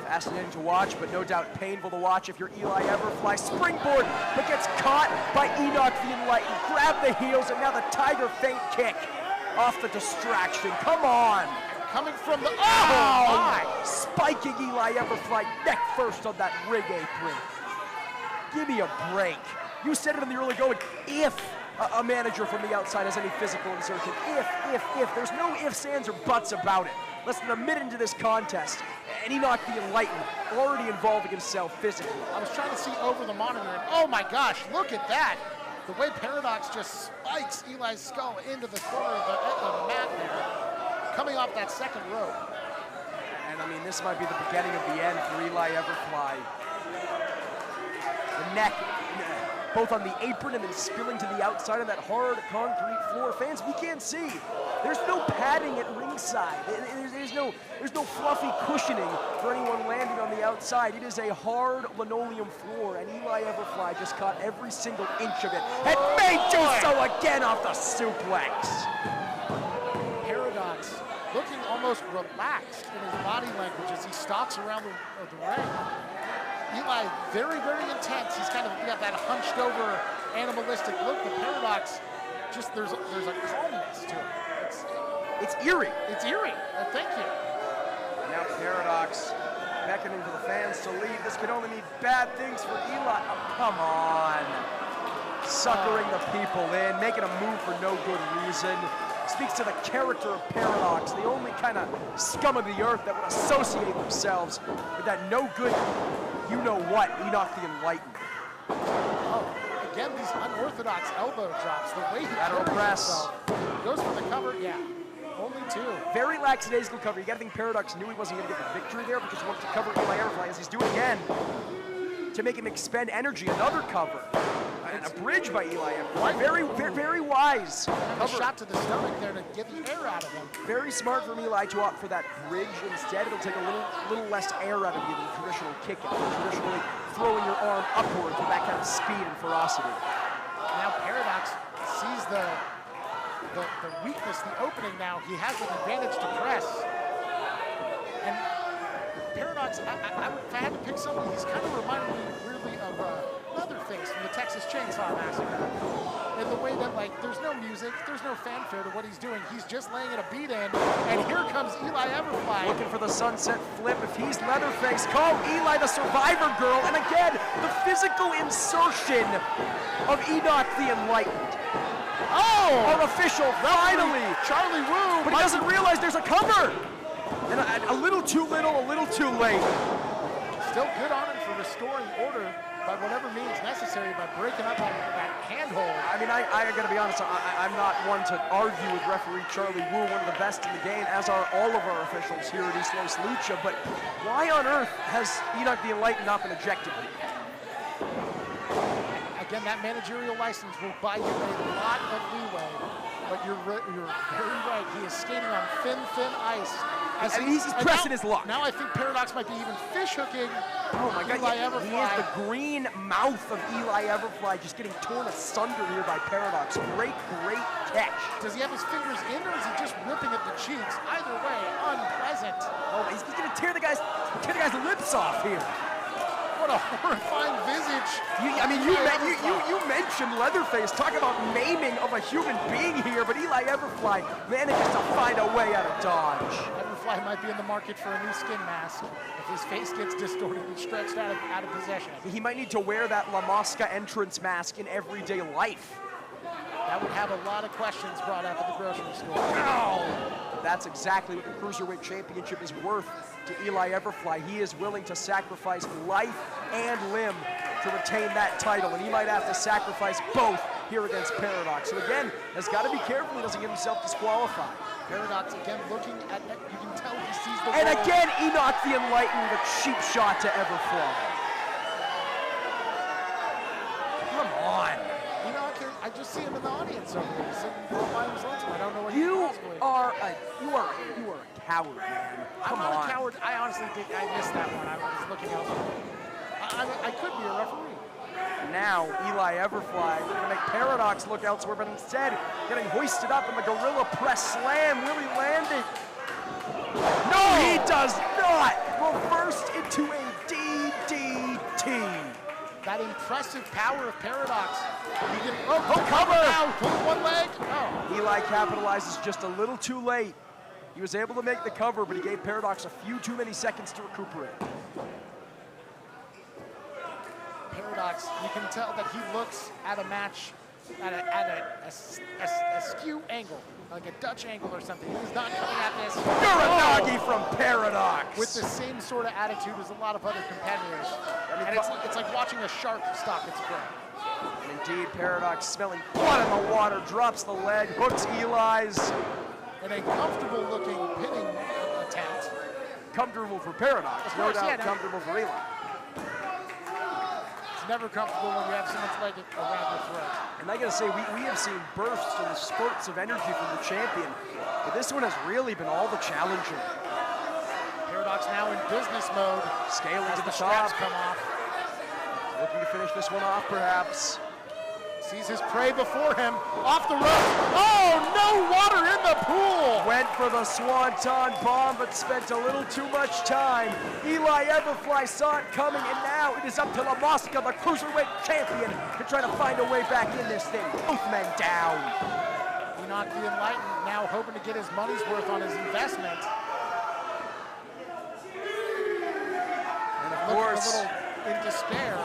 S1: Fascinating to watch, but no doubt painful to watch if you're Eli Everfly. Springboard, but gets caught by Enoch the Enlightened. Grab the heels, and now the Tiger feint kick off the distraction. Come on.
S2: Coming from the...
S1: Oh, my! Spiking Eli Everfly neck first on that rig apron. Give me a break. You said it in the early going, if a manager from the outside has any physical insertion, if. There's no ifs, ands, or buts about it. Less than a minute into this contest, and Enoch the Enlightened already involving himself physically.
S2: I was trying to see over the monitor, and oh my gosh, look at that. The way Paradox just spikes Eli's skull into the corner of the mat there, coming off that second rope.
S1: And I mean, this might be the beginning of the end for Eli Everfly. The neck, both on the apron and then spilling to the outside of that hard concrete floor. Fans, we can't see. There's no padding at ringside. There's no fluffy cushioning for anyone landing on the outside. It is a hard linoleum floor, and Eli Everfly just caught every single inch of it and may do so again off the suplex.
S2: Paradox looking almost relaxed in his body language as he stalks around the ring. Eli, very, very intense. He's kind of got that hunched over animalistic look, but Paradox, just there's a calmness to it.
S1: It's eerie.
S2: It's eerie. Thank you.
S1: Now Paradox beckoning for the fans to leave. This could only mean bad things for Eli. Oh, come on. Suckering the people in, making a move for no good reason. Speaks to the character of Paradox, the only kind of scum of the earth that would associate themselves with that no good, you know what, Enoch the Enlightened.
S2: Oh, again, these unorthodox elbow drops, the way he
S1: lateral press.
S2: Goes for the cover, yeah. Only two.
S1: Very lackadaisical cover. You gotta think Paradox knew he wasn't gonna get the victory there because he wanted to cover Eli Everfly, as he's doing again to make him expend energy. Another cover. And a bridge by Eli Everfly. Very wise.
S2: A shot to the stomach there to get the air out of him.
S1: Very smart from Eli to opt for that bridge instead. It'll take a little less air out of you than traditional kicking, traditionally throwing your arm upwards with that kind of speed and ferocity.
S2: Now Paradox sees the weakness, the opening now. He has an advantage to press. And Paradox, if I had to pick somebody, he's kind of reminding me weirdly of Leatherface from the Texas Chainsaw Massacre. In the way that, like, there's no music, there's no fanfare to what he's doing. He's just laying it a beat in, and here comes Eli Everfly.
S1: Looking for the sunset flip. If he's Leatherface, call Eli the Survivor Girl. And again, the physical insertion of Enoch the Enlightened. Oh! Unofficial, finally!
S2: Charlie Wu!
S1: But he doesn't realize there's a cover! And a little too little, a little too late.
S2: Still good on him for restoring order by whatever means necessary, by breaking up on that handhold.
S1: I mean, I gotta be honest, I'm not one to argue with referee Charlie Wu, one of the best in the game, as are all of our officials here at East Los Lucha, but why on earth has Enoch the Enlightened not been ejected?
S2: Again, that managerial license will buy you a lot of leeway, but you're very right. He is skating on thin ice.
S1: He's pressing his luck.
S2: Now I think Paradox might be even fish hooking.
S1: Oh my God,
S2: Eli Everfly.
S1: He is the green mouth of Eli Everfly just getting torn asunder here by Paradox. Great catch.
S2: Does he have his fingers in, or is he just ripping at the cheeks? Either way, unpleasant.
S1: Oh, he's gonna tear the guy's lips off here.
S2: What a horrifying visage.
S1: You mentioned Leatherface. Talk about maiming of a human being here, but Eli Everfly manages to find a way out of dodge.
S2: Everfly might be in the market for a new skin mask if his face gets distorted and stretched out of possession.
S1: He might need to wear that La Mosca entrance mask in everyday life.
S2: That would have a lot of questions brought up at the grocery store.
S1: Ow! That's exactly what the Cruiserweight Championship is worth to Eli Everfly. He is willing to sacrifice life and limb to retain that title, and he might have to sacrifice both here against Paradox. So again, has got to be careful he doesn't get himself disqualified.
S2: Paradox again looking at that. You can tell he sees the
S1: And
S2: role.
S1: again, Enoch the Enlightened with a cheap shot to Everfly. Come on.
S2: Enoch, I just see him in the audience over there, sitting by himself. I don't know what
S1: You
S2: he's doing.
S1: are a coward, man. Come
S2: I'm not
S1: on.
S2: a coward. I honestly think I missed that one. I was looking elsewhere. I could be a referee.
S1: Now, Eli Everfly going to make Paradox look elsewhere, but instead getting hoisted up in the Gorilla Press Slam. Will he land it? No, he does not! Reversed into a DDT.
S2: That impressive power of Paradox. He can
S1: cover
S2: now. Pull one leg. Oh.
S1: Eli capitalizes just a little too late. He was able to make the cover, but he gave Paradox a few too many seconds to recuperate.
S2: Paradox, you can tell that he looks at a match at a skew angle, like a Dutch angle or something. He's not coming at this
S1: Uranagi from Paradox.
S2: with the same sort of attitude as a lot of other competitors. And it's like watching a shark stalk its prey.
S1: And indeed, Paradox smelling blood in the water, drops the leg, hooks Eli's.
S2: And a comfortable looking pinning attempt.
S1: Comfortable for Paradox,
S2: Of
S1: no
S2: course,
S1: doubt
S2: yeah, no.
S1: comfortable for Eli.
S2: It's never comfortable when you have someone's leg around your throat.
S1: And I gotta say, we have seen bursts and spurts of energy from the champion, but this one has really been all the challenging.
S2: Paradox now in business mode.
S1: Scaling
S2: As
S1: to the
S2: the straps
S1: top.
S2: come off.
S1: Looking to finish this one off, perhaps.
S2: Sees his prey before him. Off the ropes. Oh, no water in the pool.
S1: Went for the Swanton bomb, but spent a little too much time. Eli Everfly saw it coming, and now it is up to La Mosca, the Cruiserweight champion, to try to find a way back in this thing. Both men down.
S2: Enoch the Enlightened now hoping to get his money's worth on his investment.
S1: And of
S2: Looking
S1: course,
S2: a little in despair.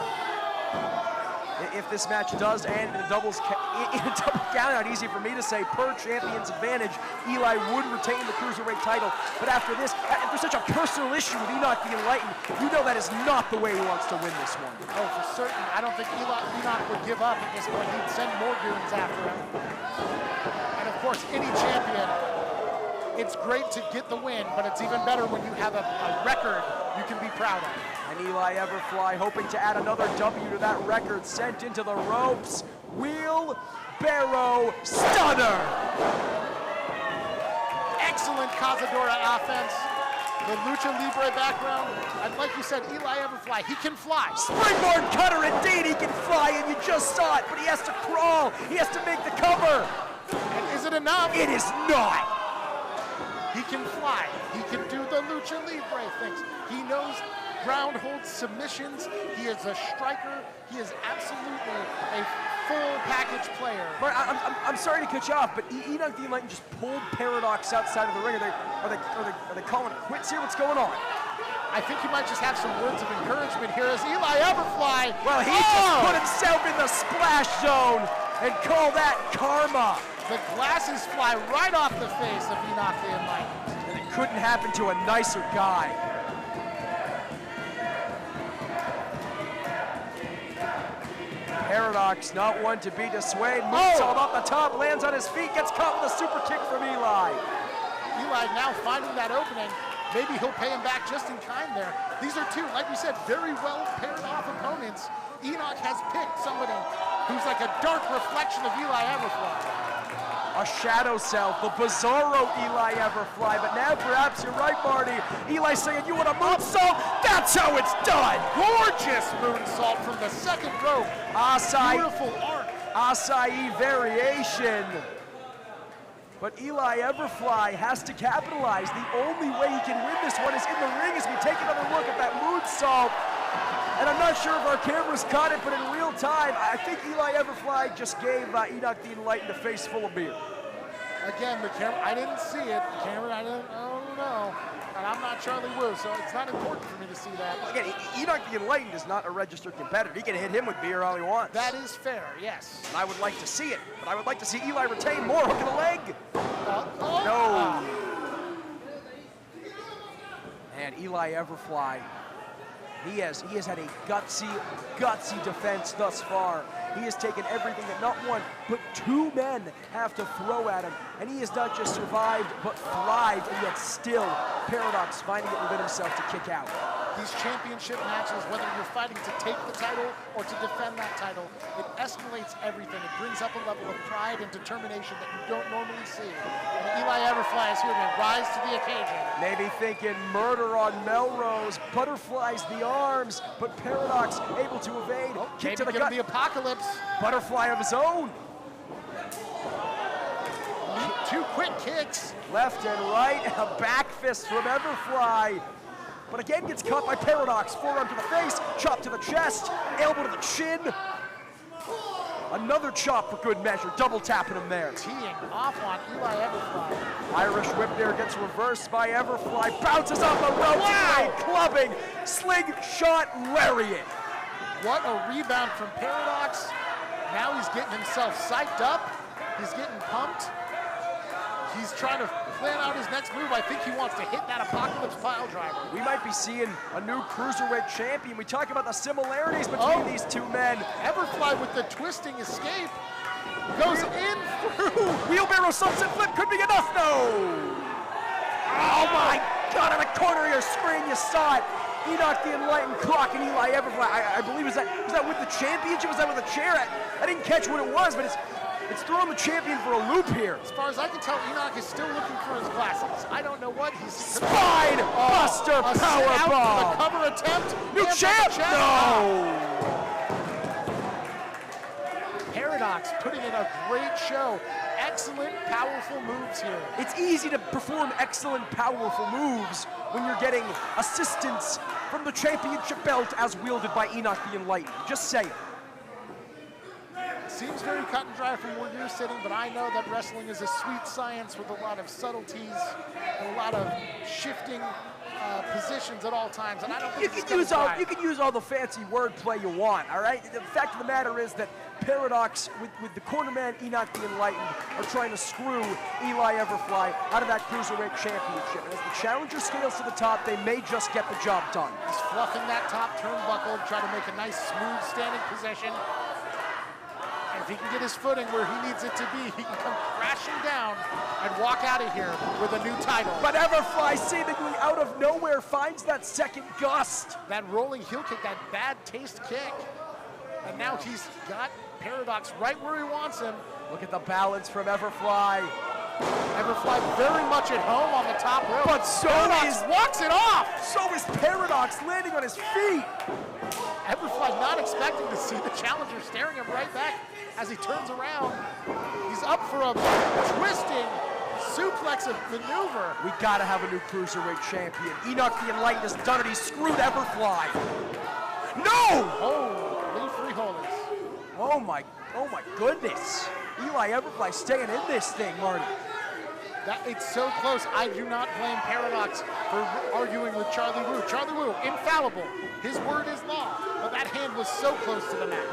S1: if this match does end in a double count out, easy for me to say, per champion's advantage, Eli would retain the Cruiserweight title. But after this, if there's such a personal issue with Enoch the Enlightened, you know that is not the way he wants to win this one.
S2: Oh, for certain. I don't think Enoch would give up at this point. He'd send more goons after him. And of course, any champion, it's great to get the win, but it's even better when you have a record you can be proud of.
S1: And Eli Everfly hoping to add another W to that record, sent into the ropes. Wheelbarrow Stunner.
S2: Excellent Cazadora offense. The Lucha Libre background. And like you said, Eli Everfly, he can fly.
S1: Springboard cutter, indeed, he can fly, and you just saw it, but he has to crawl. He has to make the cover.
S2: And is it enough?
S1: It is not.
S2: He can fly. He can do the Lucha Libre things. He knows ground holds submissions. He is a striker. He is absolutely a full package player.
S1: But I'm sorry to cut you off, but Enoch the Enlightened just pulled Paradox outside of the ring. Are they calling it quits here? What's going on?
S2: I think he might just have some words of encouragement here as Eli Everfly.
S1: Well, he just put himself in the splash zone and call that karma.
S2: The glasses fly right off the face of Enoch the Enlightened.
S1: And it couldn't happen to a nicer guy. Paradox, not one to be dissuaded. Moves all off the top, lands on his feet, gets caught with a super kick from Eli.
S2: Eli now finding that opening. Maybe he'll pay him back just in time there. These are two, like we said, very well paired off opponents. Enoch has picked somebody who's like a dark reflection of Eli Everfly.
S1: A shadow self, the bizarro Eli Everfly, but now perhaps you're right, Marty. Eli saying, you want a moonsault? That's how it's done!
S2: Gorgeous moonsault from the second rope. Beautiful arc.
S1: Acai variation. But Eli Everfly has to capitalize. The only way he can win this one is in the ring as we take another look at that moonsault. And I'm not sure if our cameras caught it, but in real time, I think Eli Everfly just gave Enoch the Enlightened a face full of beer.
S2: Again, the camera, I didn't see it. The camera, I don't know. And I'm not Charlie Wu, so it's not important for me to see that.
S1: Again, Enoch the Enlightened is not a registered competitor. He can hit him with beer all he wants.
S2: That is fair, yes.
S1: And I would like to see it, but I would like to see Eli retain more. Hook of the leg. No. And Eli Everfly He has had a gutsy defense thus far. He has taken everything that not one, but two men have to throw at him. And he has not just survived, but thrived, and yet still, Paradox finding it within himself to kick out.
S2: These championship matches, whether you're fighting to take the title or to defend that title, it escalates everything. It brings up a level of pride and determination that you don't normally see. And Eli Everfly is here to rise to the occasion.
S1: Maybe thinking murder on Melrose, butterflies the arms, but Paradox able to evade. Kick to the gut.
S2: The apocalypse.
S1: Butterfly of his own.
S2: Two quick kicks.
S1: Left and right, a back fist from Everfly. But again gets caught by Paradox. Forearm to the face, chop to the chest, elbow to the chin. Another chop for good measure, double tapping him there.
S2: Teeing off on Eli Everfly.
S1: Irish whip there gets reversed by Everfly, bounces off the ropes,
S2: Wow!
S1: clubbing, slingshot lariat.
S2: What a rebound from Paradox. Now he's getting himself psyched up. He's getting pumped. He's trying to plan out his next move. I think he wants to hit that Apocalypse pile driver.
S1: We might be seeing a new Cruiserweight champion. We talk about the similarities between these two men.
S2: Everfly with the twisting escape. Goes in through.
S1: Wheelbarrow sunset flip could be enough, no! Oh my God, on the corner of your screen, you saw it. Enoch the Enlightened Clock and Eli Everfly. I believe, was that with the championship? Was that with a chair? I didn't catch what it was, but it's throwing the champion for a loop here.
S2: As far as I can tell, Enoch is still looking for his glasses. I don't know what he's...
S1: Spine Buster Powerbomb!
S2: The cover attempt.
S1: New champ! No!
S2: Paradox putting in a great show. Excellent, powerful moves here.
S1: It's easy to perform excellent, powerful moves when you're getting assistance from the championship belt as wielded by Enoch the Enlightened. Just say it.
S2: Seems very cut and dry from where you're sitting, but I know that wrestling is a sweet science with a lot of subtleties and a lot of shifting positions at all times, and I don't think
S1: you can use all the fancy wordplay you want, all right? The fact of the matter is that Paradox, with the corner man Enoch the Enlightened, are trying to screw Eli Everfly out of that Cruiserweight Championship. And as the challenger scales to the top, they may just get the job done.
S2: He's fluffing that top turnbuckle, trying to make a nice, smooth standing position. And if he can get his footing where he needs it to be, he can come crashing down and walk out of here with a new title.
S1: But Everfly, seemingly out of nowhere, finds that second gust.
S2: That rolling heel kick, that bad taste kick. And now he's got Paradox right where he wants him.
S1: Look at the balance from Everfly.
S2: Everfly very much at home on the top rope.
S1: But so
S2: Paradox walks it off.
S1: So is Paradox landing on his feet.
S2: Everfly not expecting to see the challenger staring him right back as he turns around. He's up for a twisting suplex maneuver.
S1: We gotta have a new Cruiserweight champion. Enoch the Enlightened has done it. He screwed Everfly. No!
S2: Holy frijoles.
S1: Oh my goodness. Eli Everfly staying in this thing, Marty.
S2: It's so close. I do not blame Paradox for arguing with Charlie Wu. Charlie Wu, infallible. His word is law. But that hand was so close to the mat.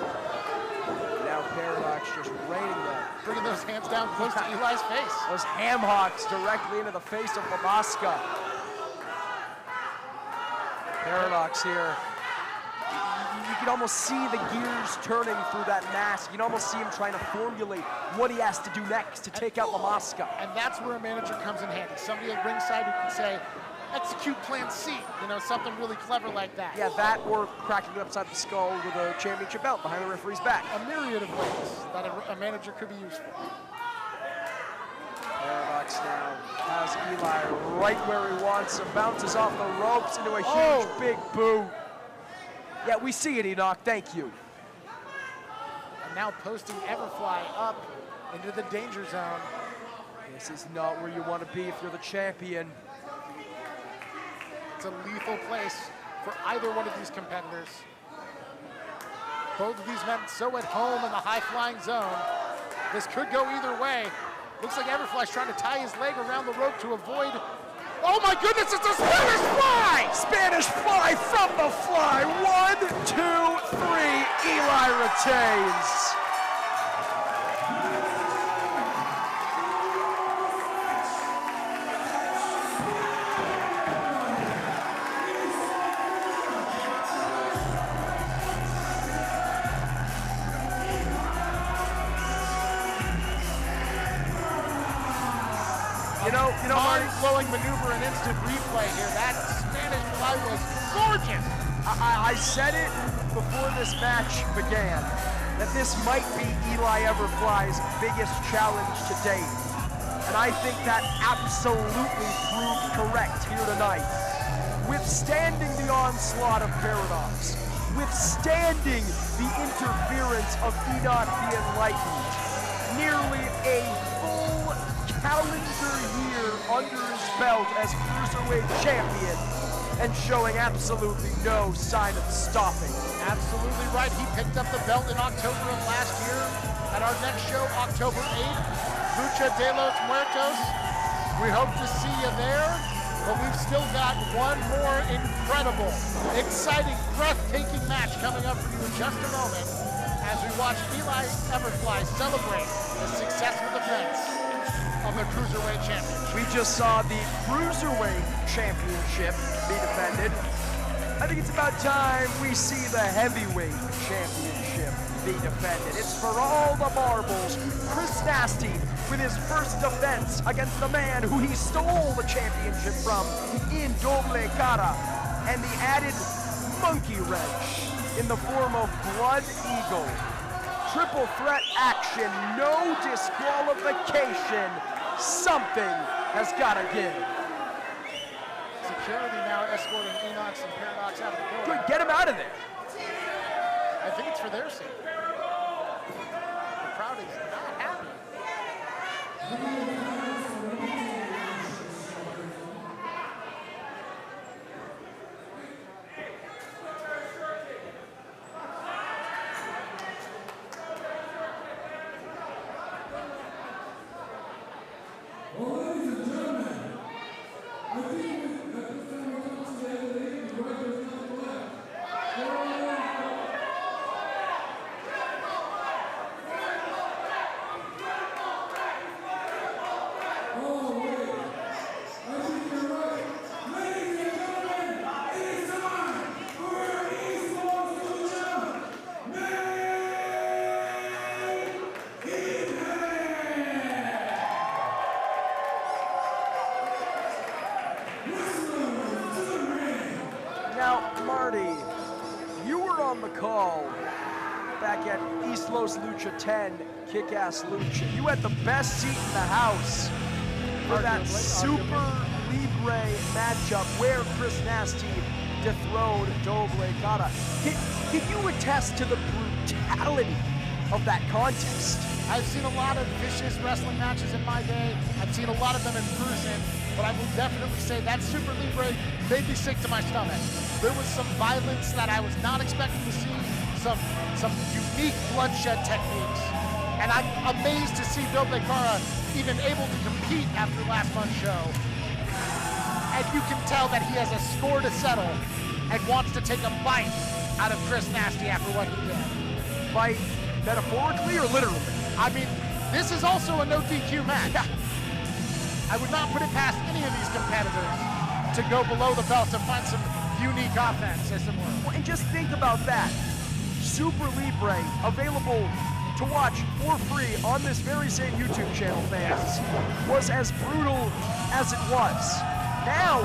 S1: Now Paradox just raining them.
S2: Bringing those hands down close to Eli's face.
S1: Those ham hocks directly into the face of La Mosca. Paradox here. You can almost see the gears turning through that mask. You can almost see him trying to formulate what he has to do next to take out La Mosca.
S2: And that's where a manager comes in handy. Somebody at ringside who can say, execute plan C, something really clever like that.
S1: Yeah, that or cracking it upside the skull with a championship belt behind the referee's back.
S2: A myriad of ways that a manager could be useful.
S1: Paradox now has Eli right where he wants him, bounces off the ropes into a huge big boot. Yeah, we see it, Enoch, thank you.
S2: And now posting Everfly up into the danger zone.
S1: This is not where you want to be if you're the champion.
S2: It's a lethal place for either one of these competitors. Both of these men so at home in the high-flying zone. This could go either way. Looks like Everfly's trying to tie his leg around the rope to avoid. Oh my goodness, it's a Spanish fly!
S1: Spanish fly from the fly. 1, 2, 3. Eli retains. You know,
S2: mind-blowing maneuver and instant replay here. That Spanish fly was gorgeous.
S1: I said it before this match began, that this might be Eli Everfly's biggest challenge to date. And I think that absolutely proved correct here tonight. Withstanding the onslaught of Paradox, withstanding the interference of Enoch the Enlightened, nearly a full calendar year under his belt as Cruiserweight Champion, and showing absolutely no sign of stopping.
S2: Absolutely right. He picked up the belt in October of last year. At our next show, October 8th, Lucha de los Muertos. We hope to see you there, but we've still got one more incredible, exciting, breathtaking match coming up for you in just a moment as we watch Eli Everfly celebrate the successful defense of the Cruiserweight Championship.
S1: We just saw the Cruiserweight Championship be defended. I think it's about time we see the Heavyweight Championship be defended. It's for all the marbles. Chris Nasty with his first defense against the man who he stole the championship from in Doble Cara, and the added monkey wrench in the form of Blood Eagle. Triple threat action, no disqualification. Something has got to give.
S2: Security now escorting Enox and Paradox out of the building.
S1: Good, get him out of there.
S2: I think it's for their sake. The crowd is not happy.
S1: Now, Marty, you were on the call back at East Los Lucha 10, Kick-Ass Lucha. You had the best seat in the house for that Super Libre matchup where Chris Nasty dethroned Doble Cara. Can you attest to the brutality of that contest?
S2: I've seen a lot of vicious wrestling matches in my day. I've seen a lot of them in person, but I will definitely say that Super Libre made me sick to my stomach. There was some violence that I was not expecting to see, some unique bloodshed techniques, and I'm amazed to see Doble Cara even able to compete after last month's show. And you can tell that he has a score to settle and wants to take a bite out of Chris Nasty after what he did.
S1: Bite metaphorically or literally?
S2: I mean, this is also a no DQ match. I would not put it past any of these competitors to go below the belt to find some unique offense, as it were.
S1: Well, and just think about that. Super Libre available to watch for free on this very same YouTube channel, fans, was as brutal as it was. Now,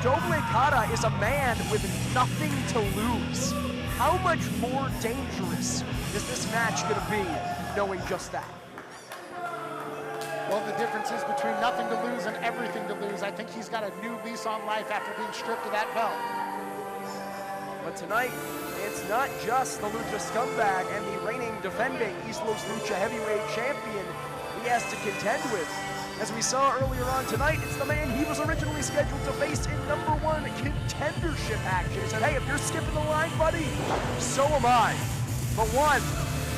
S1: Doble Cara is a man with nothing to lose. How much more dangerous is this match going to be, knowing just that?
S2: Well, the difference is between nothing to lose and everything to lose. I think he's got a new lease on life after being stripped of that belt.
S1: But tonight, it's not just the Lucha scumbag and the reigning defending East Los Lucha heavyweight champion he has to contend with. As we saw earlier on tonight, it's the man he was originally scheduled to face in #1 contendership action. He said, hey, if you're skipping the line, buddy, so am I. The one,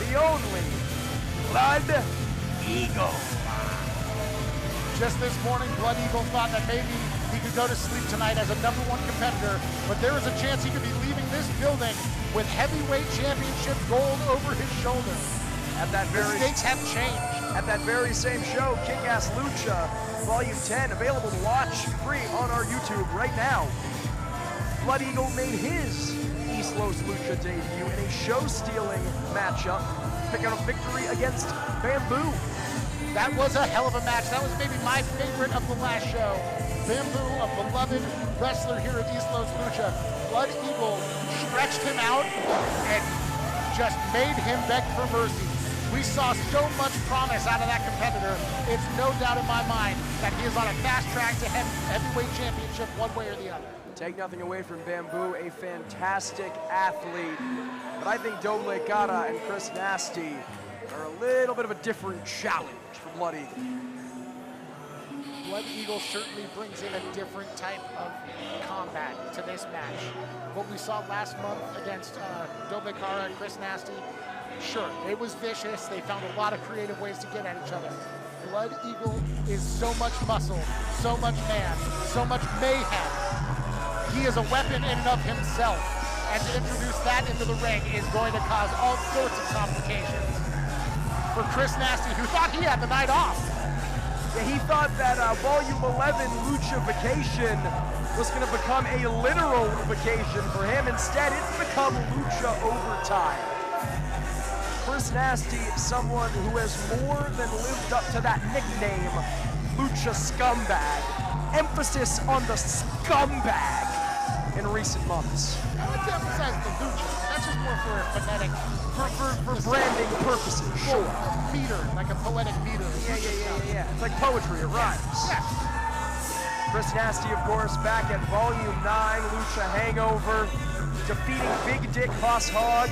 S1: the only, Blood Eagle.
S2: Just this morning, Blood Eagle thought that maybe he could go to sleep tonight as a #1 competitor, but there is a chance he could be leaving this building with heavyweight championship gold over his shoulder.
S1: At that very
S2: stakes have changed.
S1: At that very same show, Kick-Ass Lucha, Volume 10, available to watch free on our YouTube right now. Blood Eagle made his East Los Lucha debut in a show-stealing matchup, picking up victory against Bamboo.
S2: That was a hell of a match. That was maybe my favorite of the last show. Bamboo, a beloved wrestler here at East Los Lucha. Blood Eagle stretched him out and just made him beg for mercy. We saw so much promise out of that competitor. It's no doubt in my mind that he is on a fast track to heavyweight championship one way or the other.
S1: Take nothing away from Bamboo, a fantastic athlete. But I think Doble Cara and Chris Nasty are a little bit of a different challenge for Blood Eagle.
S2: Blood Eagle certainly brings in a different type of combat to this match. What we saw last month against Doble Cara and Chris Nasty, sure, it was vicious. They found a lot of creative ways to get at each other. Blood Eagle is so much muscle, so much man, so much mayhem. He is a weapon in and of himself. And to introduce that into the ring is going to cause all sorts of complications. For Chris Nasty, who thought he had the night off.
S1: Yeah, he thought that Volume 11 Lucha Vacation was going to become a literal vacation for him. Instead, it's become Lucha Overtime. Chris Nasty, someone who has more than lived up to that nickname, Lucha Scumbag. Emphasis on the scumbag in recent months.
S2: I like to emphasize the Lucha. That's just more for a phonetic,
S1: for branding purposes, sure.
S2: Meter, like a poetic meter.
S1: Yeah. It's like poetry, it rhymes.
S2: Yeah.
S1: Chris Nasty, of course, back at Volume 9, Lucha Hangover, defeating Big Dick Boss Hog,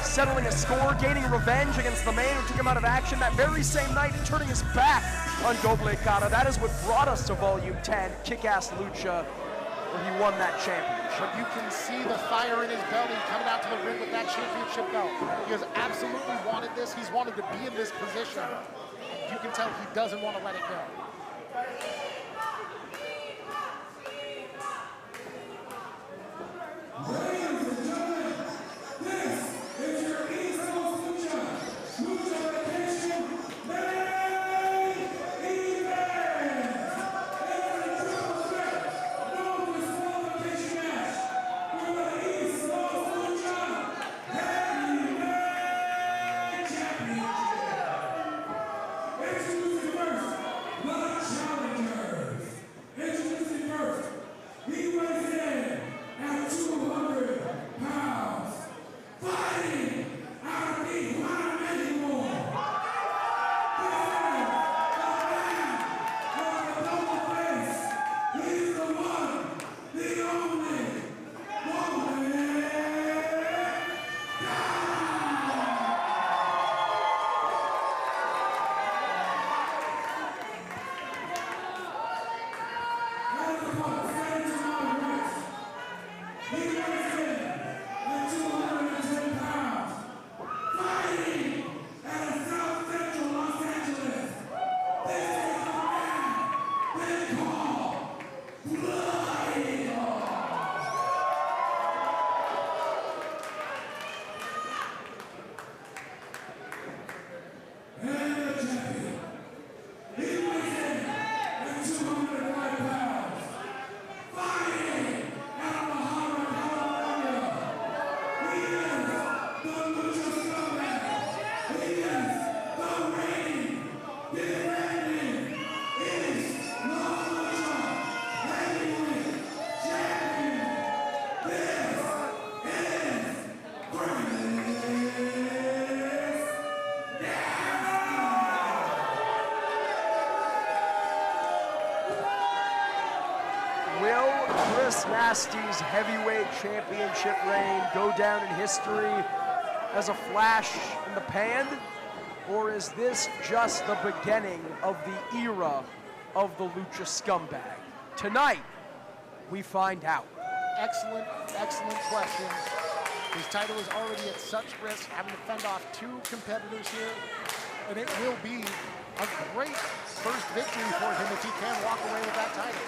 S1: settling a score, gaining revenge against the man who took him out of action that very same night and turning his back on Doble Cara. That is what brought us to Volume 10, Kick-Ass Lucha, where he won that championship.
S2: But you can see the fire in his belly coming out to the ring with that championship belt. He has absolutely wanted this. He's wanted to be in this position. You can tell he doesn't want to let it go.
S3: Ladies and gentlemen, this is your East Coast Lucha Vacation main event. It's a triple threat, no disqualification match for the East Coast Lucha Heavyweight Championship. Introducing first, Blood Challengers. Introducing first, he weighs in at 200 pounds, fighting out of the Juan anymore. This is the man of the double face. He's the one, the only, he weighs in at 210 pounds, fighting out of South Central Los Angeles. This is the man they call Blood Eagle. And the champion, he weighs in at 205 pounds, fighting out of California. He is the Lucha Scumbag. He is the reigning, defending East Los Lucha Heavyweight Champion. This is Chris.
S1: Will Chris Nasty's heavyweight championship reign go down in history as a flash in the pan? Or is this just the beginning of the era of the Lucha Scumbag? Tonight, we find out.
S2: Excellent question. His title is already at such risk, having to fend off two competitors here, and it will be a great first victory for him if he can walk away with that title.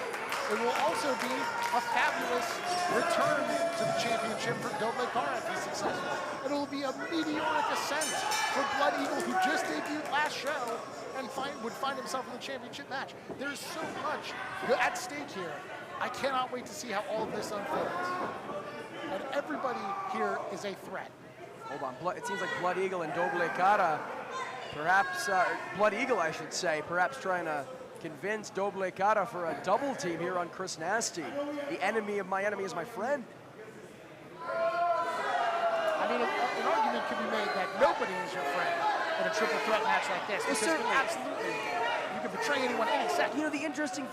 S2: It will also be a fabulous return to the championship for Doble Cara if he's successful. It will be a meteoric ascent for Blood Eagle, who just debuted last show and would find himself in the championship match. There's so much at stake here. I cannot wait to see how all of this unfolds. And everybody here is a threat.
S1: Hold on, it seems like Blood Eagle and Doble Cara Perhaps, Blood Eagle, I should say, perhaps trying to convince Doble Cara for a double team here on Chris Nasty. The enemy of my enemy is my friend.
S2: I mean, an argument could be made that nobody is your friend in a triple threat match like this. Because
S1: certainly.
S2: absolutely, you can betray anyone any second.
S1: You know, the interesting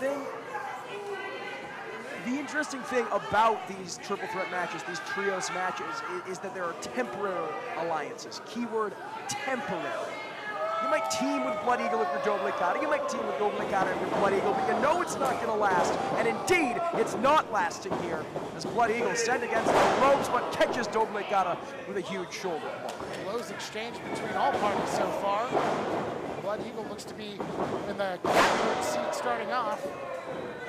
S1: thing about these triple threat matches, these trios matches, is that there are temporary alliances. Keyword temporary. You might team with Blood Eagle if you're Doble Cara. You might team with Doble Cara if you're Blood Eagle, but you know it's not going to last. And indeed, it's not lasting here as Blood Eagle sent against the ropes, but catches Doble Cara with a huge shoulder blow.
S2: Blows exchanged between all parties so far. Blood Eagle looks to be in the catbird seat starting off.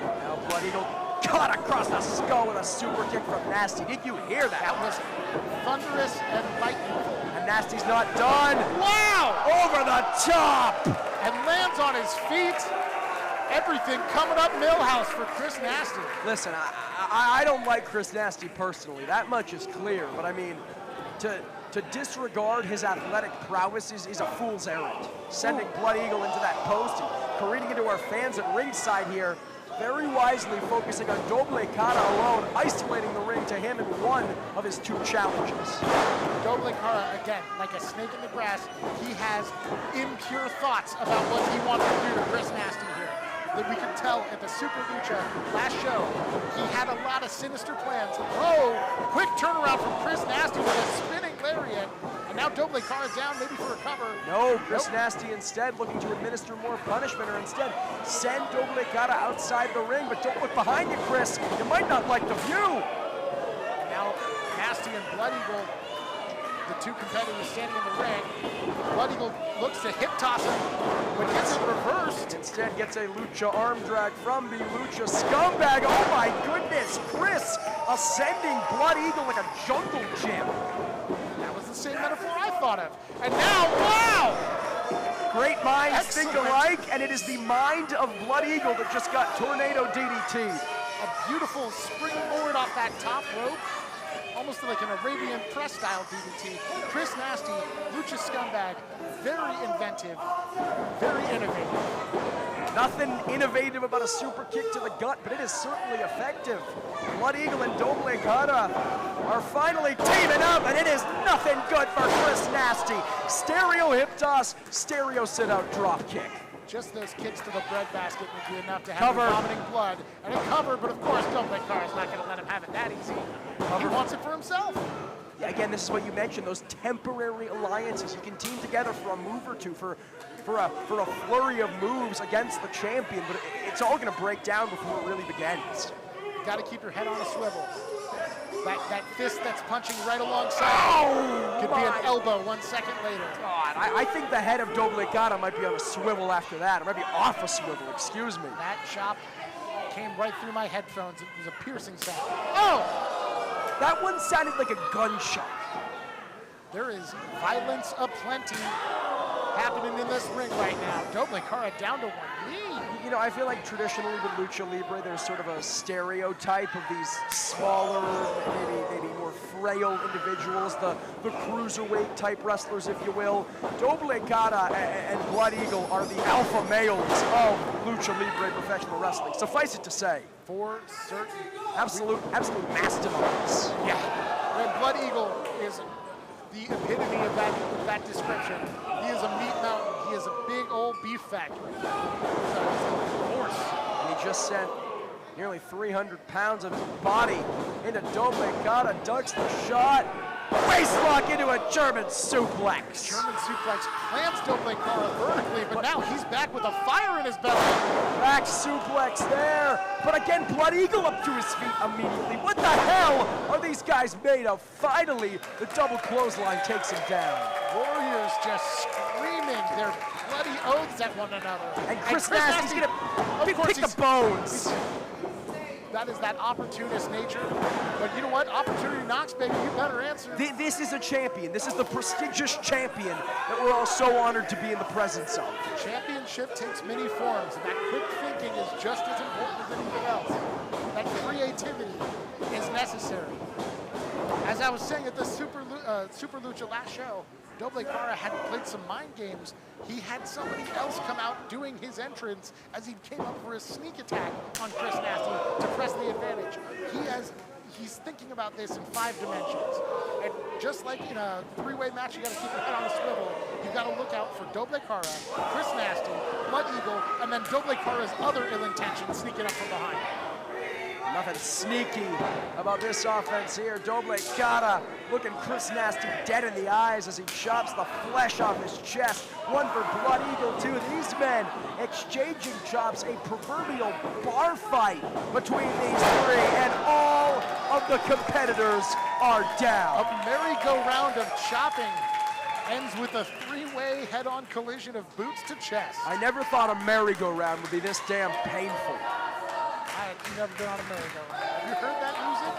S1: Now Blood Eagle cut across the skull with a super kick from Nasty. Did you hear that?
S2: That was thunderous and lightningful.
S1: And Nasty's not done.
S2: Wow!
S1: Over the top!
S2: And lands on his feet. Everything coming up Millhouse for Chris Nasty.
S1: Listen, I don't like Chris Nasty personally. That much is clear. But I mean, to disregard his athletic prowess is a fool's errand. Sending Blood Eagle into that post and careening into our fans at ringside here. Very wisely focusing on Doble Cara alone, isolating the ring to him in one of his two challenges.
S2: Doble Cara, again, like a snake in the grass, he has impure thoughts about what he wanted to do to Chris Nasty here. That we could tell at the Super Lucha last show, he had a lot of sinister plans. Oh, quick turnaround from Chris Nasty with a spinning lariat. And now Doble Cara down, maybe for a cover.
S1: No, Chris Nasty instead looking to administer more punishment, or instead send Doble Cara outside the ring. But don't look behind you, Chris. You might not like the view.
S2: Now Nasty and Blood Eagle, the two competitors standing in the ring. Blood Eagle looks to hip toss him, but gets it reversed.
S1: Instead gets a Lucha arm drag from the Lucha scumbag. Oh my goodness, Chris ascending Blood Eagle like a jungle gym.
S2: That was the same metaphor I thought of. And now, wow!
S1: Great minds
S2: Excellent.
S1: think alike, and it is the mind of Blood Eagle that just got tornado DDT.
S2: A beautiful springboard off that top rope. Almost like an Arabian press style DDT. Chris Nasty, Lucha scumbag, very inventive, very innovative.
S1: Nothing innovative about a super kick to the gut, but it is certainly effective. Blood Eagle and Doble Cara are finally teaming up, and it is nothing good for Chris Nasty. Stereo hip toss, stereo sit-out drop kick.
S2: Just those kicks to the breadbasket would be enough to have
S1: Cover.
S2: him vomiting blood. And a cover, but of course Doble Cara's not going to let him have it that easy. He wants it for himself.
S1: Yeah, again, this is what you mentioned, those temporary alliances. You can team together for a move or two, for a flurry of moves against the champion, but it's all going to break down before it really begins.
S2: You got to keep your head on a swivel. That fist that's punching right alongside could be an elbow 1 second later.
S1: God, I think the head of Doble Cara might be on a swivel after that. It might be off a swivel, excuse me.
S2: That chop came right through my headphones. It was a piercing sound. Oh!
S1: That one sounded like a gunshot.
S2: There is violence aplenty happening in this ring right now. Doble Cara down to one knee.
S1: You know, I feel like traditionally with Lucha Libre, there's sort of a stereotype of these smaller, maybe more frail individuals, the cruiserweight type wrestlers, if you will. Doble Cara and Blood Eagle are the alpha males of Lucha Libre professional wrestling. Suffice it to say,
S2: For certain.
S1: absolute mastodons.
S2: Yeah. And Blood Eagle is the epitome of that description. He is a meat mountain. He is a big old beef factory. So he's a horse.
S1: And he just sent nearly 300 pounds of his body into Doble Cara, ducks the shot, waist lock into a German suplex.
S2: German suplex plants Doble Cara vertically, but now he's back with a fire in his belly.
S1: Back suplex there, but again, Blood Eagle up to his feet immediately. What the hell are these guys made of? Finally, the double clothesline takes him down.
S2: Warriors just screaming their bloody oaths at one another.
S1: And Chris Nasty's gonna pick the bones.
S2: That is that opportunist nature. But you know what? Opportunity knocks, baby. You better answer.
S1: This is a champion. This is the prestigious champion that we're all so honored to be in the presence of.
S2: Championship takes many forms, and that quick thinking is just as important as anything else. That creativity is necessary. As I was saying at the Super Lucha last show, Doble Cara had played some mind games. He had somebody else come out doing his entrance as he came up for a sneak attack on Chris Nasty to press the advantage. He's thinking about this in 5 dimensions. And just like in a 3-way match, you gotta keep your head on a swivel. You gotta look out for Doble Cara, Chris Nasty, Blood Eagle, and then Doble Cara's other ill intentions sneaking up from behind.
S1: Nothing sneaky about this offense here. Doble Cara looking Chris Nasty dead in the eyes as he chops the flesh off his chest. One for Blood Eagle, two. These men exchanging chops, a proverbial bar fight between these three, and all of the competitors are down.
S2: A merry-go-round of chopping ends with a 3-way head-on collision of boots to chest.
S1: I never thought a merry-go-round would be this damn painful.
S2: I've never been on a merry-go-round. Have you heard that music?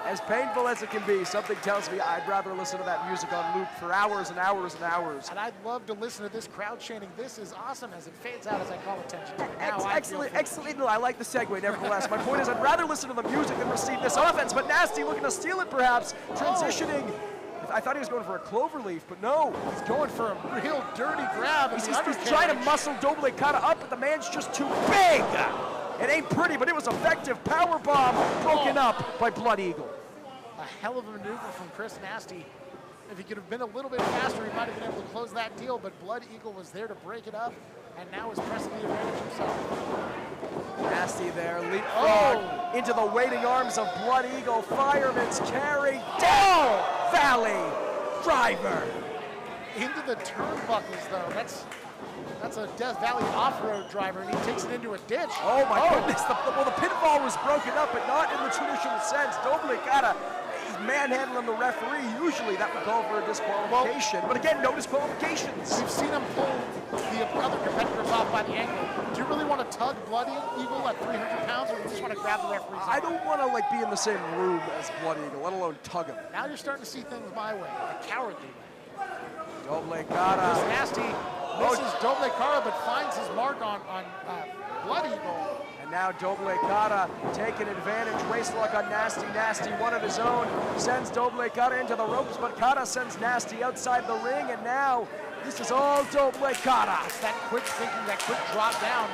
S1: As painful as it can be, something tells me I'd rather listen to that music on loop for hours and hours and hours.
S2: And I'd love to listen to this crowd chanting, "This is awesome," as it fades out as I call attention to it. Now
S1: Excellent. No, I like the segue, nevertheless. My point is I'd rather listen to the music than receive this offense, but Nasty looking to steal it perhaps, transitioning. I thought he was going for a cloverleaf, but no.
S2: He's going for a real dirty grab.
S1: He's trying to muscle Doble Cara up, but the man's just too big. It ain't pretty, but it was effective. Power bomb broken up by Blood Eagle.
S2: A hell of a maneuver from Chris Nasty. If he could have been a little bit faster, he might have been able to close that deal, but Blood Eagle was there to break it up, and now is pressing the advantage himself.
S1: Nasty there, leapfrog into the waiting arms of Blood Eagle. Fireman's carry down Valley Driver.
S2: Into the turnbuckles, though. That's a Death Valley off-road driver, and he takes it into a ditch.
S1: Oh my goodness, the pinfall was broken up, but not in the traditional sense. Doble Cara manhandling the referee. Usually that would call for a disqualification, but again, no disqualifications.
S2: We've seen him pull the other competitors off by the ankle. Do you really want to tug Blood Eagle at 300 pounds, or do you just want to grab the referee's arm?
S1: I don't want to be in the same room as Blood Eagle, let alone tug him.
S2: Now you're starting to see things my way, the cowardly way.
S1: Doble Cara.
S2: This Nasty misses Doble Cara, but finds his mark on Blood Eagle.
S1: Now Doble Cara taking advantage, waistlock on Nasty. Nasty, one of his own, sends Doble Cara into the ropes, but Cara sends Nasty outside the ring, and now this is all Doble Cara.
S2: It's that quick thinking, that quick drop down.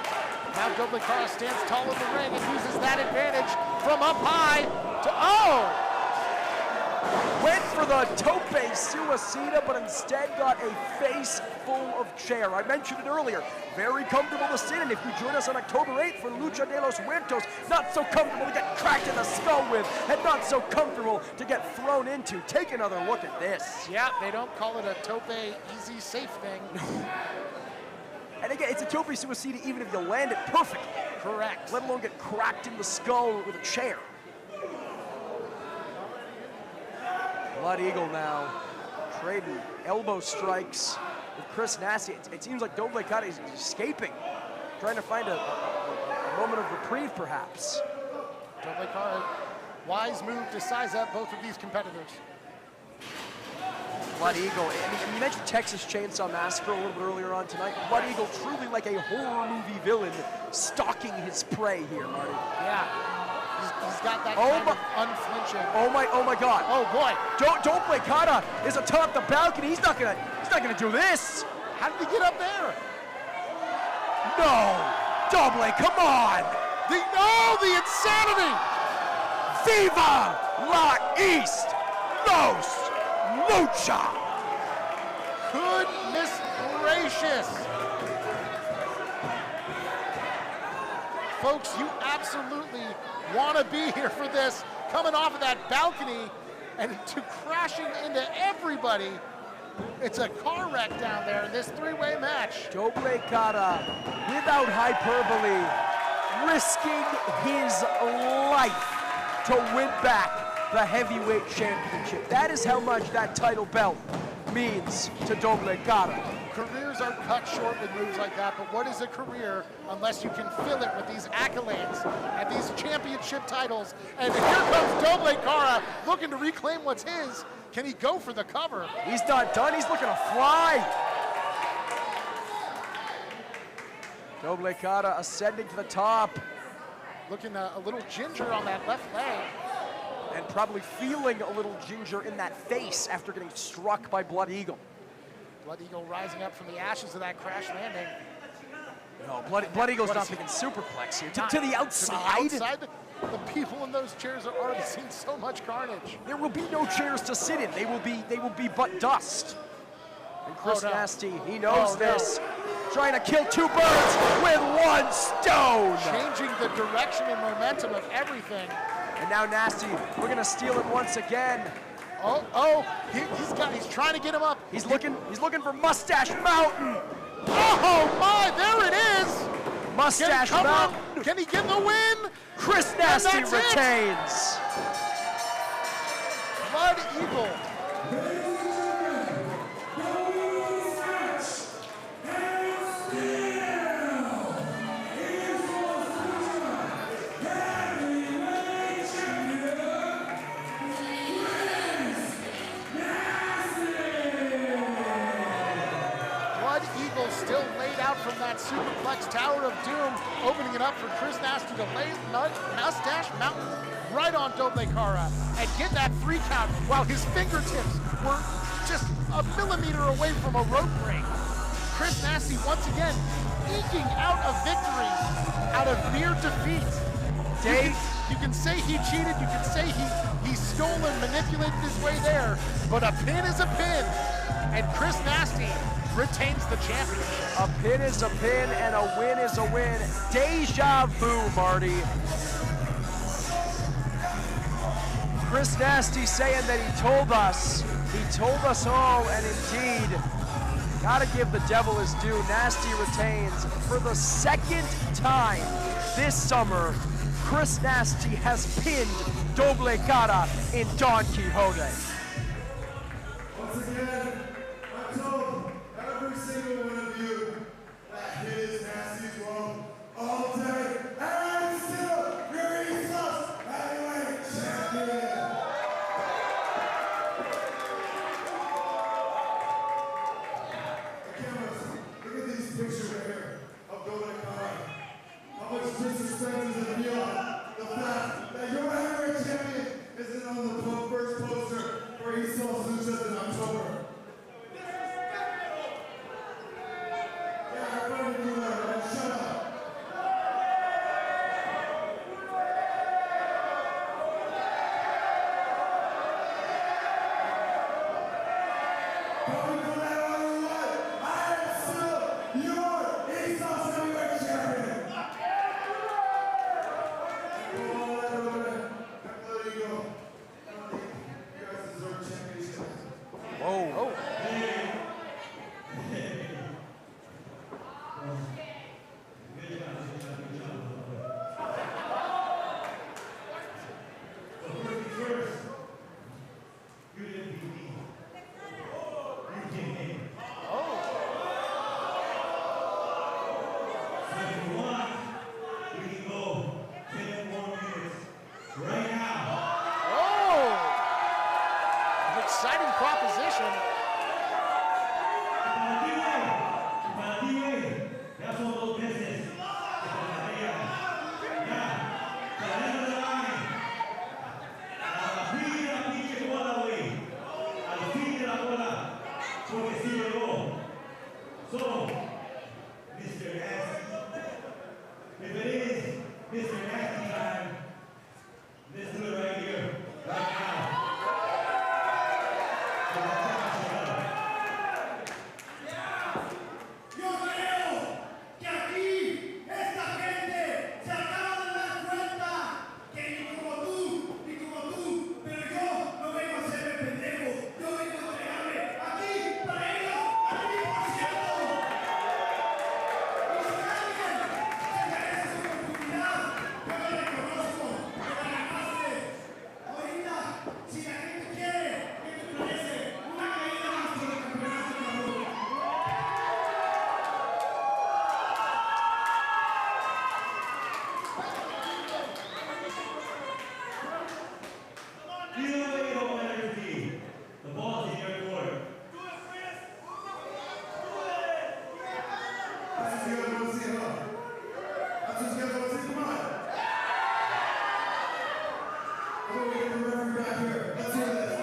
S2: Now Doble Cara stands tall in the ring and uses that advantage from up high to,
S1: went for the tope suicida, but instead got a face full of chair. I mentioned it earlier, very comfortable to sit in. If you join us on October 8th for Lucha de los Muertos, not so comfortable to get cracked in the skull with, and not so comfortable to get thrown into. Take another look at this.
S2: Yeah, they don't call it a tope easy safe thing.
S1: And again, it's a tope suicida even if you land it perfectly.
S2: Correct.
S1: Let alone get cracked in the skull with a chair. Blood Eagle now trading elbow strikes with Chris Nasty. It seems like Doble Cara is escaping, trying to find a moment of reprieve perhaps.
S2: Doble Cara, wise move to size up both of these competitors.
S1: Blood Eagle, I mean, you mentioned Texas Chainsaw Massacre a little bit earlier on tonight. Blood Eagle truly like a horror movie villain stalking his prey here, Marty.
S2: Yeah. He's got that kind of unflinching.
S1: Oh my God!
S2: Oh boy!
S1: Doble Cara is atop the balcony. He's not gonna do this.
S2: How did he get up there?
S1: No, Doble, come on!
S2: The insanity!
S1: Viva la East Los Lucha!
S2: Goodness gracious! Folks, you absolutely want to be here for this, coming off of that balcony and to crashing into everybody. It's a car wreck down there in this 3-way match.
S1: Doble Cara, without hyperbole, risking his life to win back the heavyweight championship. That is how much that title belt means to Doble Cara.
S2: Careers are cut short with moves like that, but what is a career unless you can fill it with these accolades and these championship titles? And here comes Doble Cara looking to reclaim what's his. Can he go for the cover?
S1: He's not done, he's looking to fly. Doble Cara ascending to the top.
S2: Looking a little ginger on that left leg.
S1: And probably feeling a little ginger in that face after getting struck by Blood Eagle.
S2: Blood Eagle rising up from the ashes of that crash landing.
S1: No, Blood Eagle's not thinking superplex here. To the outside?
S2: To the outside? The people in those chairs are already seeing so much carnage.
S1: There will be no chairs to sit in. They will be but dust. And Chris Nasty, he knows this. Trying to kill two birds with one stone.
S2: Changing the direction and momentum of everything.
S1: And now Nasty, we're gonna steal it once again.
S2: He's trying to get him up.
S1: He's looking for Mustache Mountain.
S2: Oh my, there it is.
S1: Mustache Mountain.
S2: Can he get the win?
S1: Chris Nasty retains.
S2: Blood Eagle. Still laid out from that superplex Tower of Doom, opening it up for Chris Nasty to lay Mustache Mountain right on Doble Cara and get that 3 count while his fingertips were just a millimeter away from a rope break. Chris Nasty once again eking out a victory out of mere defeat. You can say he cheated, you can say he stole and manipulated his way there, but a pin is a pin, and Chris Nasty retains the championship.
S1: A pin is a pin and a win is a win. Deja vu, Marty. Chris Nasty saying that he told us all, and indeed, gotta give the devil his due. Nasty retains for the second time this summer. Chris Nasty has pinned Doble Cara in Don Quixote.
S3: Once again, I told every single one of you that his Nasty's wrong all day, and still, your East Coast heavyweight champion. Cameras, look at these pictures right here of Doble Cara. How much disrespect does it feel? The fact that your heavyweight champion isn't on the first poster for East Coast Lucha in October. get the referee back here. Let's hear this.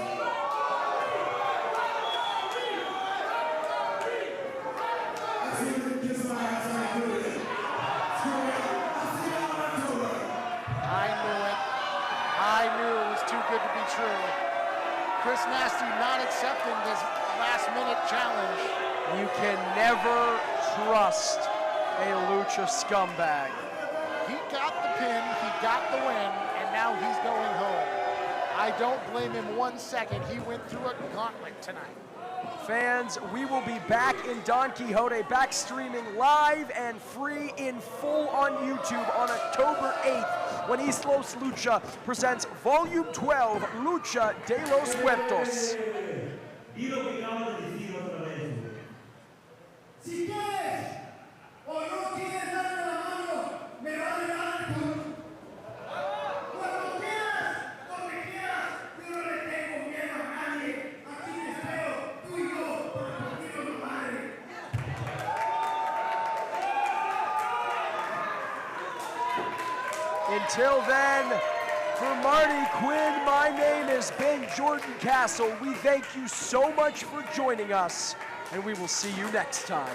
S3: Let's hear them kiss my ass like I do it. Screw it. I'll see you on October.
S2: I knew it. I knew it was too good to be true. Chris Nasty not accepting this last-minute challenge.
S1: You can never trust a Lucha scumbag.
S2: He got the pin, he got the win, and now he's going home. I don't blame him 1 second. He went through a gauntlet tonight.
S1: Fans, we will be back in Don Quixote, back streaming live and free in full on YouTube on October 8th when East Los Lucha presents Volume 12, Lucha de los Muertos.
S3: Y lo que acabo de decir otra vez. Si quieres o no quieres darme la mano, me vale madre, cabrón. Cuando quieras, donde quieras, yo no le tengo miedo a nadie. Aquí te espero, tú y yo, para partirnos la madre.
S1: Until then, for Marty Quinn, my name has been Jordan Castle. We thank you so much for joining us, and we will see you next time.